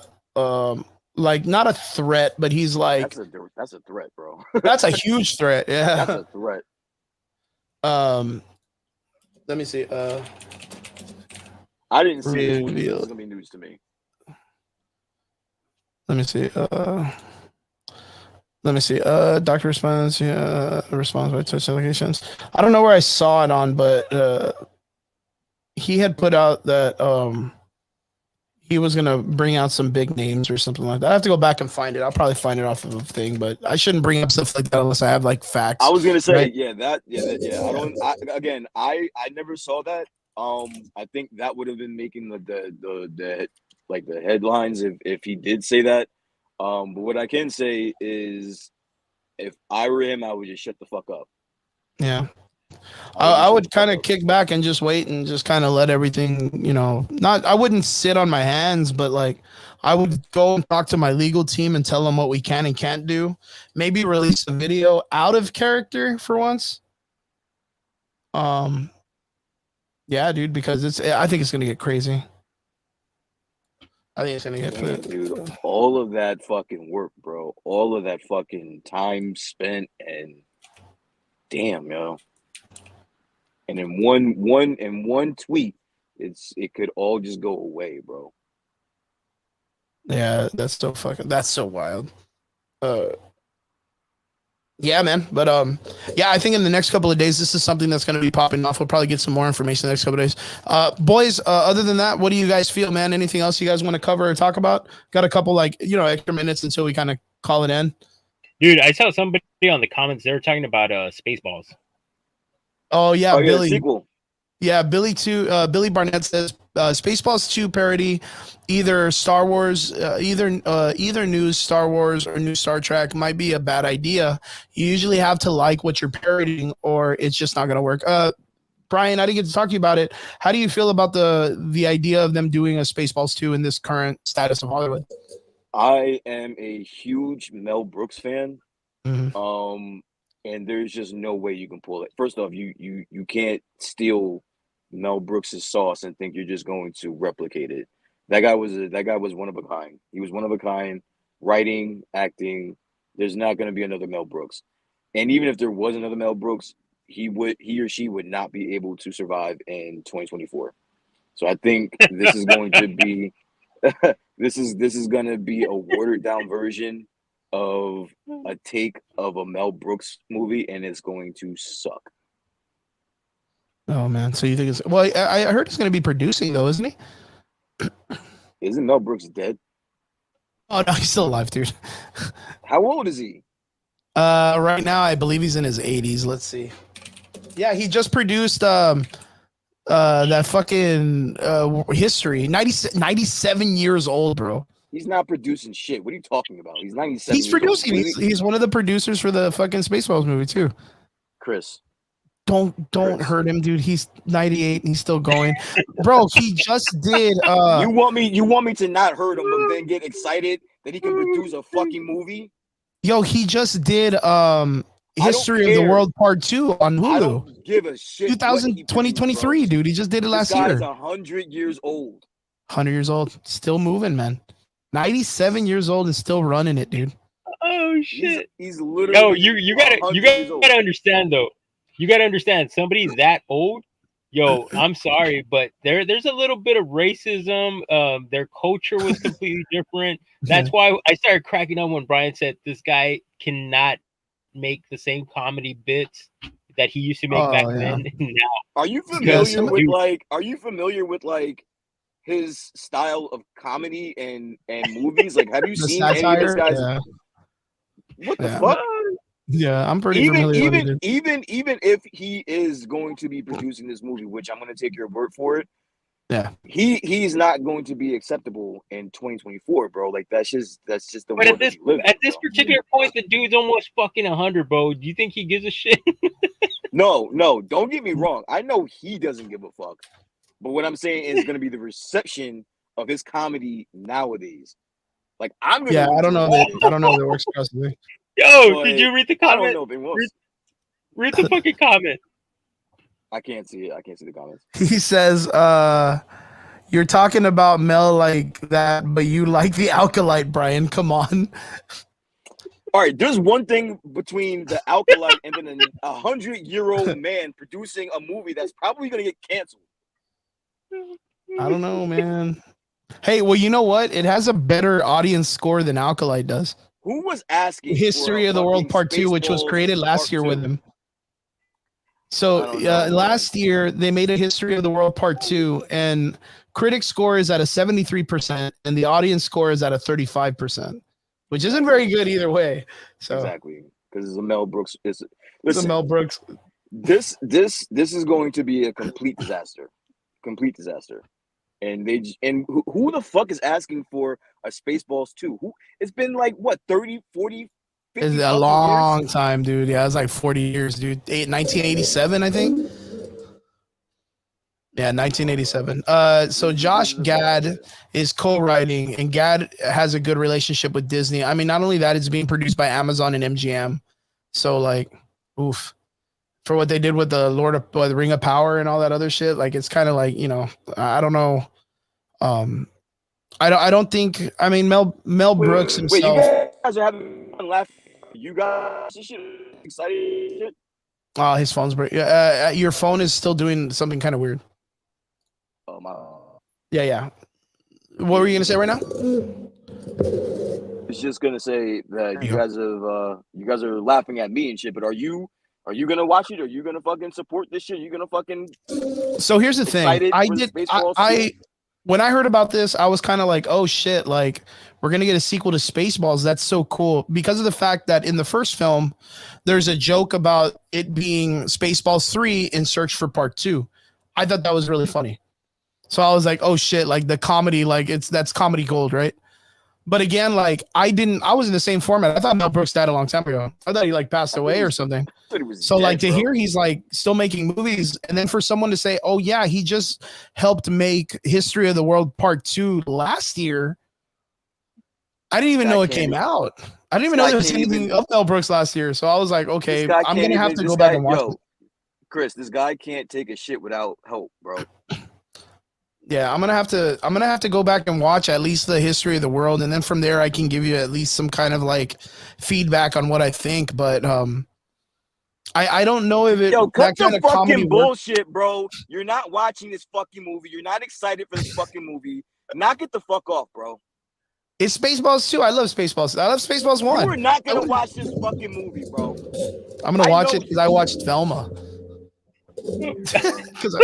Speaker 1: like not a threat, but he's like
Speaker 5: that's a threat, bro.
Speaker 1: That's a huge threat. Yeah,
Speaker 5: that's a threat.
Speaker 1: Let me see.
Speaker 5: I didn't see it. This is gonna be news to me.
Speaker 1: Let me see. Doctor responds. Yeah, responds by Twitch allegations. I don't know where I saw it on, but he had put out that he was gonna bring out some big names or something like that. I have to go back and find it. I'll probably find it off of a thing, but I shouldn't bring up stuff like that unless I have like facts.
Speaker 5: I was gonna say,
Speaker 1: right?
Speaker 5: I never saw that. I think that would have been making the headlines if he did say that. But what I can say is, if I were him, I would just shut the fuck up.
Speaker 1: Yeah. I would kind of kick back and just wait and just kind of let everything, I wouldn't sit on my hands, but like I would go and talk to my legal team and tell them what we can and can't do. Maybe release a video out of character for once. Yeah, dude, because I think it's going to get crazy. I think it's going to get
Speaker 5: dude, all of that fucking work, bro. All of that fucking time spent and damn, yo. And in one tweet, it could all just go away, bro.
Speaker 1: Yeah, that's so wild. Uh, yeah, man. But yeah, I think in the next couple of days, this is something that's going to be popping off. We'll probably get some more information the next couple of days. Boys, other than that, what do you guys feel, man? Anything else you guys want to cover or talk about? Got a couple extra minutes until we kind of call it in.
Speaker 4: Dude, I saw somebody on the comments. They were talking about Spaceballs.
Speaker 1: Oh yeah,
Speaker 5: Oh yeah,
Speaker 1: Billy.
Speaker 5: sequel.
Speaker 1: Yeah, Billy Barnett says Spaceballs 2 parody either Star Wars, either new Star Wars or new Star Trek might be a bad idea. You usually have to like what you're parodying, or it's just not gonna work. Brian, I didn't get to talk to you about it. How do you feel about the idea of them doing a Spaceballs 2 in this current status of Hollywood?
Speaker 5: I am a huge Mel Brooks fan.
Speaker 1: Mm-hmm.
Speaker 5: And there's just no way you can pull it. First off, you can't steal Mel Brooks's sauce and think you're just going to replicate it. That guy was one of a kind. He was one of a kind, writing, acting. There's not going to be another Mel Brooks. And even if there was another Mel Brooks, he or she would not be able to survive in 2024. So I think this is going to be this is going to be a watered down version of a take of a Mel Brooks movie, and it's going to suck.
Speaker 1: Oh man, so you think it's well? I heard he's going to be producing though, isn't he?
Speaker 5: Isn't Mel Brooks dead?
Speaker 1: Oh no, he's still alive, dude.
Speaker 5: How old is he?
Speaker 1: Right now I believe he's in his 80s. Let's see. Yeah, he just produced that fucking History. 97 years old, bro.
Speaker 5: He's not producing shit. What are you talking about? He's 97.
Speaker 1: He's producing. He's one of the producers for the fucking Spaceballs movie too.
Speaker 5: Chris.
Speaker 1: Don't hurt him, dude. He's 98 and he's still going. Bro, he just did
Speaker 5: You want me to not hurt him but then get excited that he can produce a fucking movie?
Speaker 1: Yo, he just did History of the World Part 2 on Hulu.
Speaker 5: I don't give a shit.
Speaker 1: 2023, dude. He just did it last year.
Speaker 5: This guy's 100 years old.
Speaker 1: 100 years old. Still moving, man. 97 years old and still running it, dude.
Speaker 4: Oh shit.
Speaker 5: He's literally
Speaker 4: you gotta understand though. You gotta understand somebody that old, yo, I'm sorry, but there's a little bit of racism. Their culture was completely different. That's why I started cracking up when Brian said this guy cannot make the same comedy bits that he used to make back then and now.
Speaker 5: Are you familiar with his style of comedy and movies? Like, have you seen
Speaker 1: satire?
Speaker 5: Any of this guy's?
Speaker 1: Yeah.
Speaker 5: What the fuck?
Speaker 1: Yeah, I'm pretty familiar with it.
Speaker 5: Even if he is going to be producing this movie, which I'm going to take your word for it.
Speaker 1: Yeah,
Speaker 5: he's not going to be acceptable in 2024, bro. Like that's just the.
Speaker 4: But at this particular point, the dude's almost fucking 100, bro. Do you think he gives a shit?
Speaker 5: No, don't get me wrong. I know he doesn't give a fuck. But what I'm saying is going to be the reception of his comedy nowadays. Like I'm gonna.
Speaker 1: Yeah, I don't know that it works across the way.
Speaker 4: Yo, did you read the comment?
Speaker 5: I don't know if it was.
Speaker 4: Read the fucking comment.
Speaker 5: I can't see it. I can't see the comments.
Speaker 1: He says, you're talking about Mel like that, but you like the Alkalite, Brian. Come on.
Speaker 5: All right, there's one thing between the Alkalite and then a 100-year-old man producing a movie that's probably going to get canceled.
Speaker 1: I don't know, man. Hey, well, you know what? It has a better audience score than Alkalite does.
Speaker 5: Who was asking
Speaker 1: History of the World Part 2, which was created last year with him. So last year they made a History of the World Part 2, and critic score is at a 73%, and the audience score is at a 35%, which isn't very good either way. So
Speaker 5: exactly, because it's a Mel Brooks.
Speaker 1: It's a Mel Brooks.
Speaker 5: This is going to be a complete disaster. Complete disaster. And who the fuck is asking for a Spaceballs 2? It's been like what 30, 40, 50
Speaker 1: it's a long time, dude. Yeah, it's like 40 years, dude. 1987, I think. Yeah, 1987. So Josh Gad is co-writing, and Gad has a good relationship with Disney. I mean, not only that, it's being produced by Amazon and MGM. So like, oof. For what they did with the the Ring of Power and all that other shit, like it's kind of like, you know, I don't know. I don't think. I mean, Mel Brooks himself.
Speaker 5: Wait, you guys are having fun laughing. You guys, this shit excited. Shit.
Speaker 1: Oh, his phone's breaking. Your phone is still doing something kind of weird.
Speaker 5: Oh my.
Speaker 1: Yeah. What were you gonna say right now?
Speaker 5: was just gonna say that you guys are laughing at me and shit, but are you gonna watch it? Are you gonna fucking support this shit? Are you gonna fucking
Speaker 1: So here's the thing.
Speaker 5: excited
Speaker 1: I
Speaker 5: for
Speaker 1: did.
Speaker 5: Spaceballs 2?
Speaker 1: When I heard about this, I was kind of like, oh shit, like we're gonna get a sequel to Spaceballs. That's so cool because of the fact that in the first film, there's a joke about it being Spaceballs 3 in search for part 2. I thought that was really funny. So I was like, oh shit, like the comedy, like that's comedy gold, right? But again, like I was in the same format. I thought Mel Brooks died a long time ago. I thought he like passed away or something. So like to hear he's like still making movies, and then for someone to say, oh yeah, he just helped make History of the World Part 2 last year. I didn't even know it came out. I didn't even know there was anything of Mel Brooks last year. So I was like, okay, I'm gonna have to go back and watch it.
Speaker 5: Chris, this guy can't take a shit without help, bro.
Speaker 1: Yeah, I'm gonna have to go back and watch at least the History of the World, and then from there I can give you at least some kind of like feedback on what I think. But I don't know if it.
Speaker 5: Yo, cut
Speaker 1: that
Speaker 5: the
Speaker 1: kind of
Speaker 5: fucking bullshit, bro. You're not watching this fucking movie. You're not excited for this fucking movie. Knock it the fuck off, bro.
Speaker 1: It's Spaceballs 2. I love Spaceballs. I love Spaceballs 1.
Speaker 5: You are not gonna watch this fucking movie, bro.
Speaker 1: I'm gonna watch it because I watched Velma. Because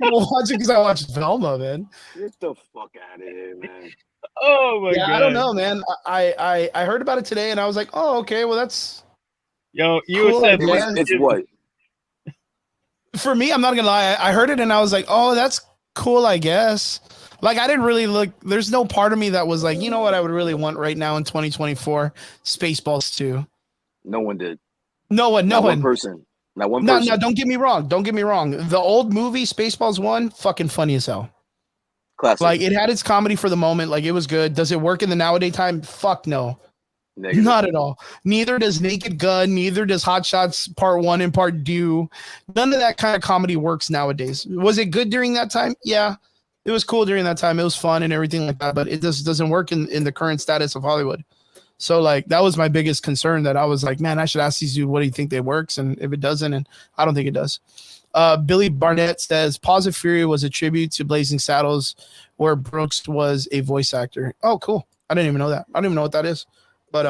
Speaker 1: I'm gonna watch it because I watched Velma, man.
Speaker 5: Get the fuck out of here, man.
Speaker 4: Oh my god!
Speaker 1: I don't know, man. I heard about it today and I was like, oh, okay, well that's.
Speaker 4: Yo, you
Speaker 1: cool,
Speaker 4: said
Speaker 5: it's what?
Speaker 1: For me, I'm not gonna lie. I heard it and I was like, oh, that's cool, I guess. Like I didn't really look. There's no part of me that was like, you know what, I would really want right now in 2024, Spaceballs 2.
Speaker 5: No one did.
Speaker 1: No one.
Speaker 5: One person. Not one person.
Speaker 1: No, don't get me wrong. Don't get me wrong. The old movie, Spaceballs 1, fucking funny as hell.
Speaker 5: Classic.
Speaker 1: Like it had its comedy for the moment. Like it was good. Does it work in the nowadays time? Fuck no. Negative. Not at all. Neither does Naked Gun. Neither does Hot Shots Part 1 and Part 2. None of that kind of comedy works nowadays. Was it good during that time? Yeah. It was cool during that time. It was fun and everything like that, but it just doesn't work in the current status of Hollywood. So like that was my biggest concern, that I was like, man, I should ask these dudes, what do you think they works? And if it doesn't, and I don't think it does. Billy Barnett says Paws of Fury was a tribute to Blazing Saddles, where Brooks was a voice actor. Oh, cool. I didn't even know that. I don't even know what that is. But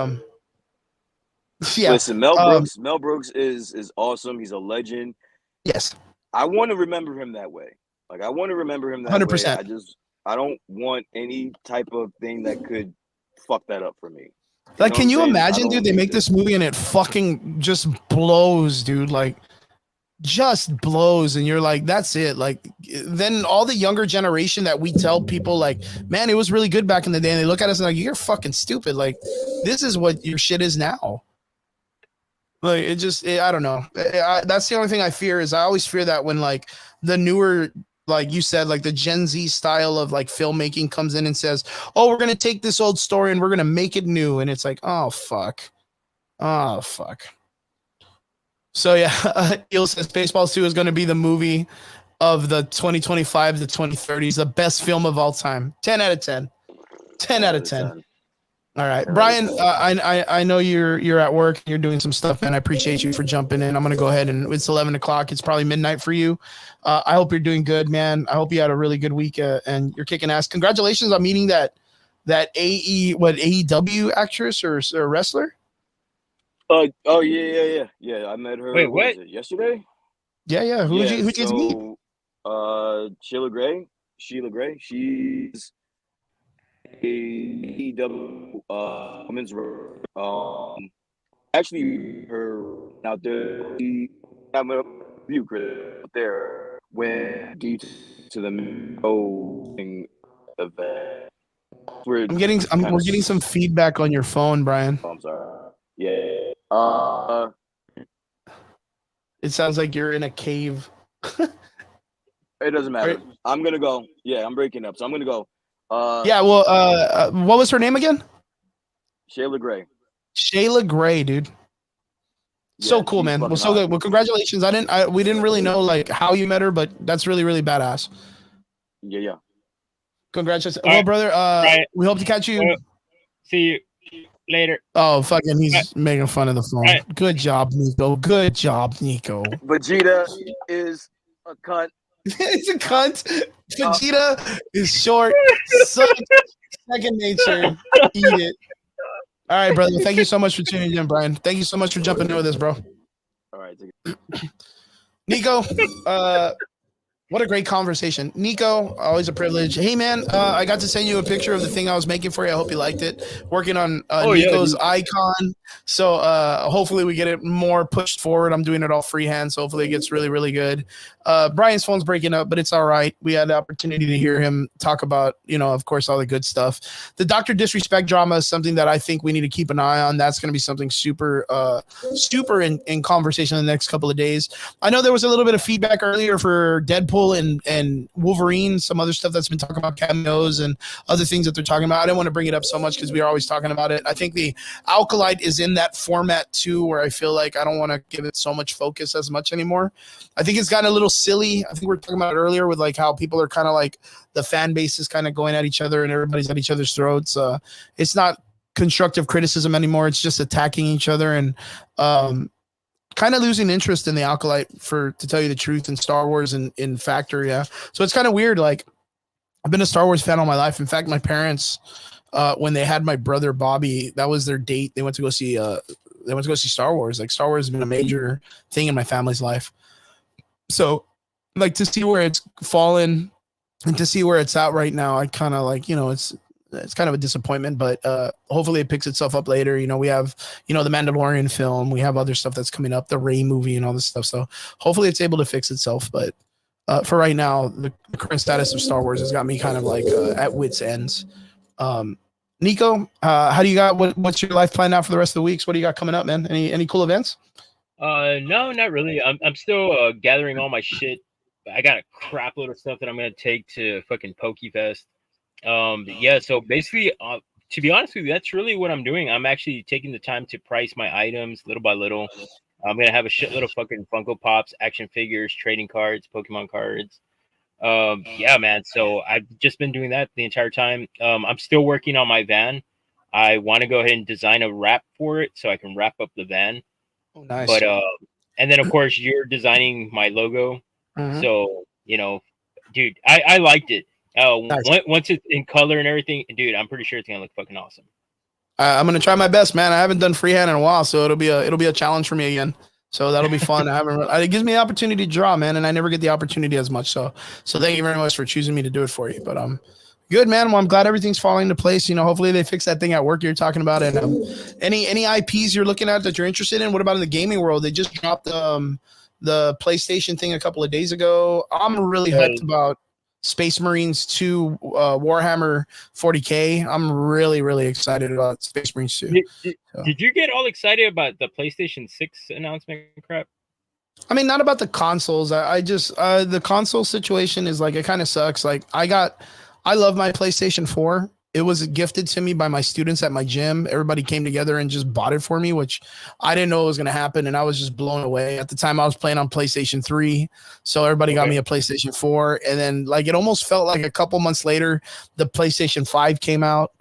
Speaker 1: yeah.
Speaker 5: Listen, Mel Brooks is awesome. He's a legend.
Speaker 1: Yes.
Speaker 5: I want to remember him that way. Like I want to remember him that
Speaker 1: 100%.
Speaker 5: way. I don't want any type of thing that could fuck that up for me.
Speaker 1: Like, can you imagine, dude? They make this movie and it fucking just blows, dude. Like, just blows, and you're like, that's it. Like, then all the younger generation that we tell people, like, man, it was really good back in the day, and they look at us and like, you're fucking stupid. Like, this is what your shit is now. Like, I don't know. That's the only thing I fear. Is I always fear that when like the newer, like you said, like the Gen Z style of like filmmaking comes in and says, oh, we're going to take this old story and we're going to make it new. And it's like, oh, fuck. Oh, fuck. So yeah, Eel says Spaceballs 2 is going to be the movie of the 2025 to 2030s, the best film of all time. 10 out of 10. 10 out of 10. All right, Brian, I know you're at work, you're doing some stuff, man. I appreciate you for jumping in. I'm gonna go ahead, and it's 11 o'clock. It's probably midnight for you. I hope you're doing good, man. I hope you had a really good week, and you're kicking ass. Congratulations on meeting that AEW actress or wrestler.
Speaker 5: Oh yeah. I met her.
Speaker 4: Wait, what?
Speaker 5: Yesterday?
Speaker 1: Yeah. Who'd you meet?
Speaker 5: Sheila Gray. She's AEW women's actually her out there. I'm gonna view Chris out there when due to the event. We're
Speaker 1: getting some feedback on your phone, Brian.
Speaker 5: Oh, I'm sorry. Yeah.
Speaker 1: It sounds like you're in a cave.
Speaker 5: It doesn't matter. I'm gonna go. Yeah, I'm breaking up, so I'm gonna go.
Speaker 1: Yeah, well, what was her name again?
Speaker 5: Shayla Gray.
Speaker 1: Shayla Gray, dude. So cool, man. Well, so good. Well, congratulations. We didn't really know like how you met her, but that's really, really badass.
Speaker 5: Yeah.
Speaker 1: Congratulations. Well, brother, we hope to catch you.
Speaker 4: See you later.
Speaker 1: Oh, fucking, he's making fun of the phone. Good job, Nico. Good job, Nico.
Speaker 5: Vegeta is a cunt.
Speaker 1: It's a cunt. Vegeta is short, sucks, second nature. Eat it. All right, brother. Thank you so much for tuning in, Brian. Thank you so much for jumping in with us, bro.
Speaker 5: All right.
Speaker 1: Nico, what a great conversation. Nico, always a privilege. Hey, man, I got to send you a picture of the thing I was making for you. I hope you liked it. Working on Nico's icon. So hopefully we get it more pushed forward. I'm doing it all freehand, so hopefully it gets really, really good. Brian's phone's breaking up, but it's all right. We had the opportunity to hear him talk about, of course, all the good stuff. The Dr. Disrespect drama is something that I think we need to keep an eye on. That's going to be something super in conversation in the next couple of days. I know there was a little bit of feedback earlier for Deadpool and Wolverine, some other stuff that's been talking about cameos and other things that they're talking about. I didn't want to bring it up so much because we are always talking about it. I think the Alkalite is in that format too, where I feel like I don't want to give it so much focus as much anymore. I think it's gotten a little silly. I think we were talking about it earlier with like how people are kind of like the fan base is kind of going at each other and everybody's at each other's throats. It's not constructive criticism anymore. It's just attacking each other and kind of losing interest in the Alkalite, to tell you the truth, in Star Wars and in Factor. Yeah. So it's kind of weird. Like, I've been a Star Wars fan all my life. In fact, my parents, when they had my brother Bobby, that was their date. They went to go see Star Wars. Like, Star Wars has been a major thing in my family's life. So like, to see where it's fallen and to see where it's at right now, I kind of like, it's kind of a disappointment, but hopefully it picks itself up later. We have, the Mandalorian film, we have other stuff that's coming up, the Rey movie and all this stuff. So hopefully it's able to fix itself. But for right now, the current status of Star Wars has got me kind of like at wit's ends. Nico, how do you got, what's your life plan now for the rest of the weeks? What do you got coming up, man? Any cool events?
Speaker 4: No, not really. I'm still gathering all my shit. I got a crap load of stuff that I'm gonna take to fucking PokeFest. Yeah, so basically, to be honest with you, that's really what I'm doing. I'm actually taking the time to price my items little by little. I'm gonna have a shitload of fucking Funko Pops, action figures, trading cards, Pokemon cards. Yeah, man. So I've just been doing that the entire time. I'm still working on my van. I want to go ahead and design a wrap for it so I can wrap up the van.
Speaker 1: Oh, nice.
Speaker 4: But and then of course you're designing my logo.
Speaker 1: Mhm.
Speaker 4: So dude, I liked it.
Speaker 1: Nice.
Speaker 4: Once it's in color and everything, dude, I'm pretty sure it's gonna look fucking awesome.
Speaker 1: I'm gonna try my best, man. I haven't done freehand in a while, so it'll be a challenge for me again. So that'll be fun. It gives me the opportunity to draw, man, and I never get the opportunity as much. So thank you very much for choosing me to do it for you. But good, man. Well, I'm glad everything's falling into place. Hopefully they fix that thing at work you're talking about. And any IPs you're looking at that you're interested in? What about in the gaming world? They just dropped the PlayStation thing a couple of days ago. I'm really hyped about Space Marines 2 Warhammer 40K. I'm really, really excited about Space Marines 2.
Speaker 4: Did you get all excited about the PlayStation 6 announcement crap?
Speaker 1: I mean, not about the consoles. I just the console situation is like, it kind of sucks. Like, I love my PlayStation 4. It was gifted to me by my students at my gym. Everybody came together and just bought it for me, which I didn't know was going to happen. And I was just blown away. At the time I was playing on PlayStation 3. So everybody got me a PlayStation 4. And then like, it almost felt like a couple months later, the PlayStation 5 came out.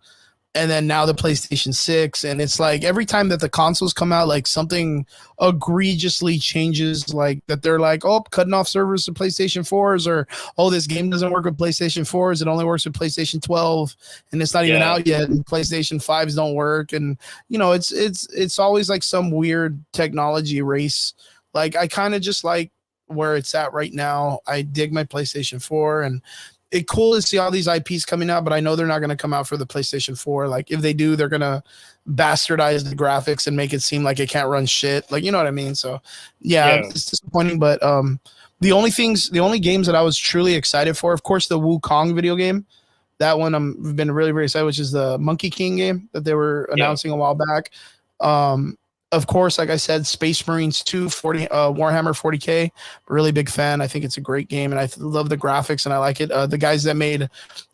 Speaker 1: And then now the PlayStation 6. And it's like every time that the consoles come out, like something egregiously changes, like that they're like, oh, cutting off servers to PlayStation 4s, or, oh, this game doesn't work with PlayStation 4s. It only works with PlayStation 12 and it's not even out yet. And PlayStation 5s don't work. And, it's always like some weird technology race. Like, I kind of just like where it's at right now. I dig my PlayStation 4, and it's cool to see all these IPs coming out, but I know they're not going to come out for the PlayStation 4. Like, if they do, they're going to bastardize the graphics and make it seem like it can't run shit. Like, you know what I mean? So yeah. It's disappointing, but the only games that I was truly excited for, of course, the Wukong video game. That one I've been really, very excited, which is the Monkey King game that they were announcing a while back. Of course, like I said, Space Marines 2, Warhammer 40K, really big fan. I think it's a great game, and I love the graphics, and I like it. The guys that made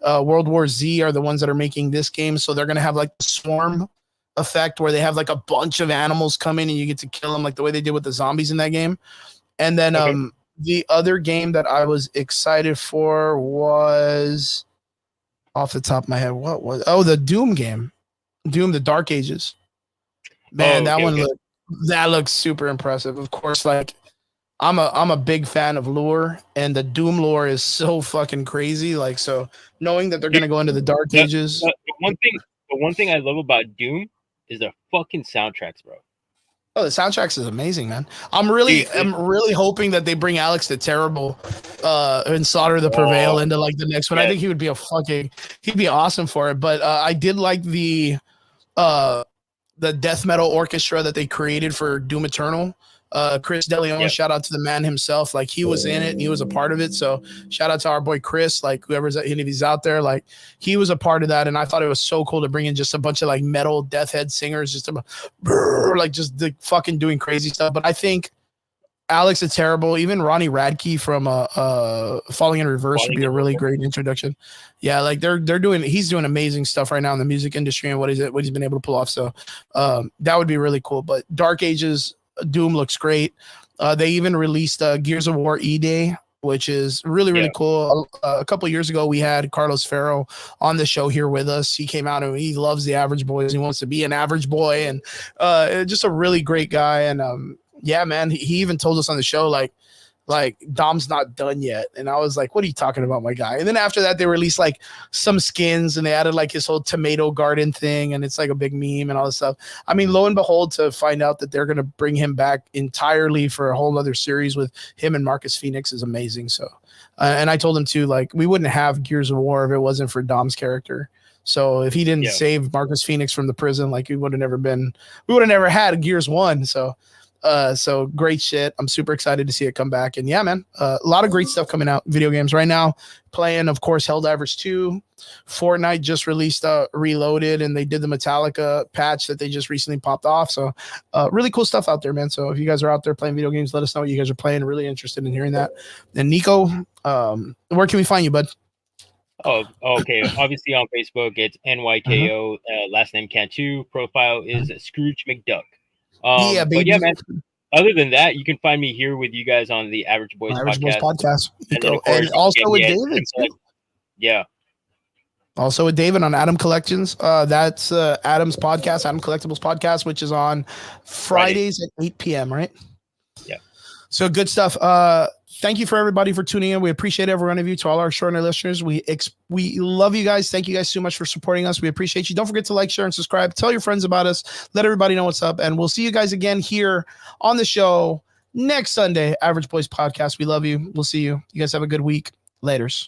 Speaker 1: World War Z are the ones that are making this game, so they're going to have like the swarm effect where they have like a bunch of animals coming and you get to kill them, like the way they did with the zombies in that game. And then the other game that I was excited for was, off the top of my head, the Doom game. Doom, the Dark Ages. Man, that looks super impressive. Of course, like I'm a big fan of lore, and the Doom lore is so fucking crazy. Like, so knowing that they're gonna go into the Dark Ages.
Speaker 4: one thing I love about Doom is the fucking soundtracks, bro.
Speaker 1: Oh, the soundtracks is amazing, man. I'm really hoping that they bring Alex the Terrible and Slaughter the Prevail into like the next one. I think he would be he'd be awesome for it. But I did like the death metal orchestra that they created for Doom Eternal. Chris DeLeon, shout out to the man himself. Like he was in it and he was a part of it. So shout out to our boy Chris, like whoever's any of he's out there, like he was a part of that. And I thought it was so cool to bring in just a bunch of like metal deathhead singers, just like just the fucking doing crazy stuff. But I think Alex the Terrible, even Ronnie Radke from Falling in Reverse would be a really great introduction. Yeah, like he's doing amazing stuff right now in the music industry and what he's been able to pull off. So that would be really cool. But Dark Ages Doom looks great. They even released Gears of War E-Day, which is really cool. A couple years ago, we had Carlos Ferro on the show here with us. He came out and he loves the average boys. He wants to be an average boy, and just a really great guy. And yeah, man, he even told us on the show like Dom's not done yet. And I was like, what are you talking about, my guy? And then after that, they released like some skins and they added like his whole tomato garden thing. And it's like a big meme and all this stuff. I mean, lo and behold, to find out that they're going to bring him back entirely for a whole other series with him and Marcus Phoenix is amazing. So, and I told him too, like, we wouldn't have Gears of War if it wasn't for Dom's character. So if he didn't save Marcus Phoenix from the prison, like we would have never had Gears 1. So great shit. I'm super excited to see it come back. And yeah, man, a lot of great stuff coming out video games right now. Playing, of course, Helldivers 2. Fortnite just released Reloaded, and they did the Metallica patch that they just recently popped off. So really cool stuff out there, man. So if you guys are out there playing video games, let us know what you guys are playing. Really interested in hearing that. And Nico, where can we find you, bud?
Speaker 4: Oh, okay. Obviously on Facebook, it's NYKO, last name Cantu. Profile is Scrooge McDuck.
Speaker 1: Yeah, baby.
Speaker 4: But yeah, man. Other than that, you can find me here with you guys on the Average Boys
Speaker 1: podcast.
Speaker 4: And
Speaker 1: also with David.
Speaker 4: Yeah.
Speaker 1: Also with David on Adam Collections. That's Adam's podcast, Adam Collectibles podcast, which is on Fridays at 8 p.m., right?
Speaker 4: Yeah.
Speaker 1: So good stuff. Thank you for everybody for tuning in. We appreciate every one of you. To all our extraordinary listeners, we love you guys. Thank you guys so much for supporting us. We appreciate you. Don't forget to like, share, and subscribe. Tell your friends about us. Let everybody know what's up. And we'll see you guys again here on the show next Sunday. Average Boys Podcast. We love you. We'll see you. You guys have a good week. Laters.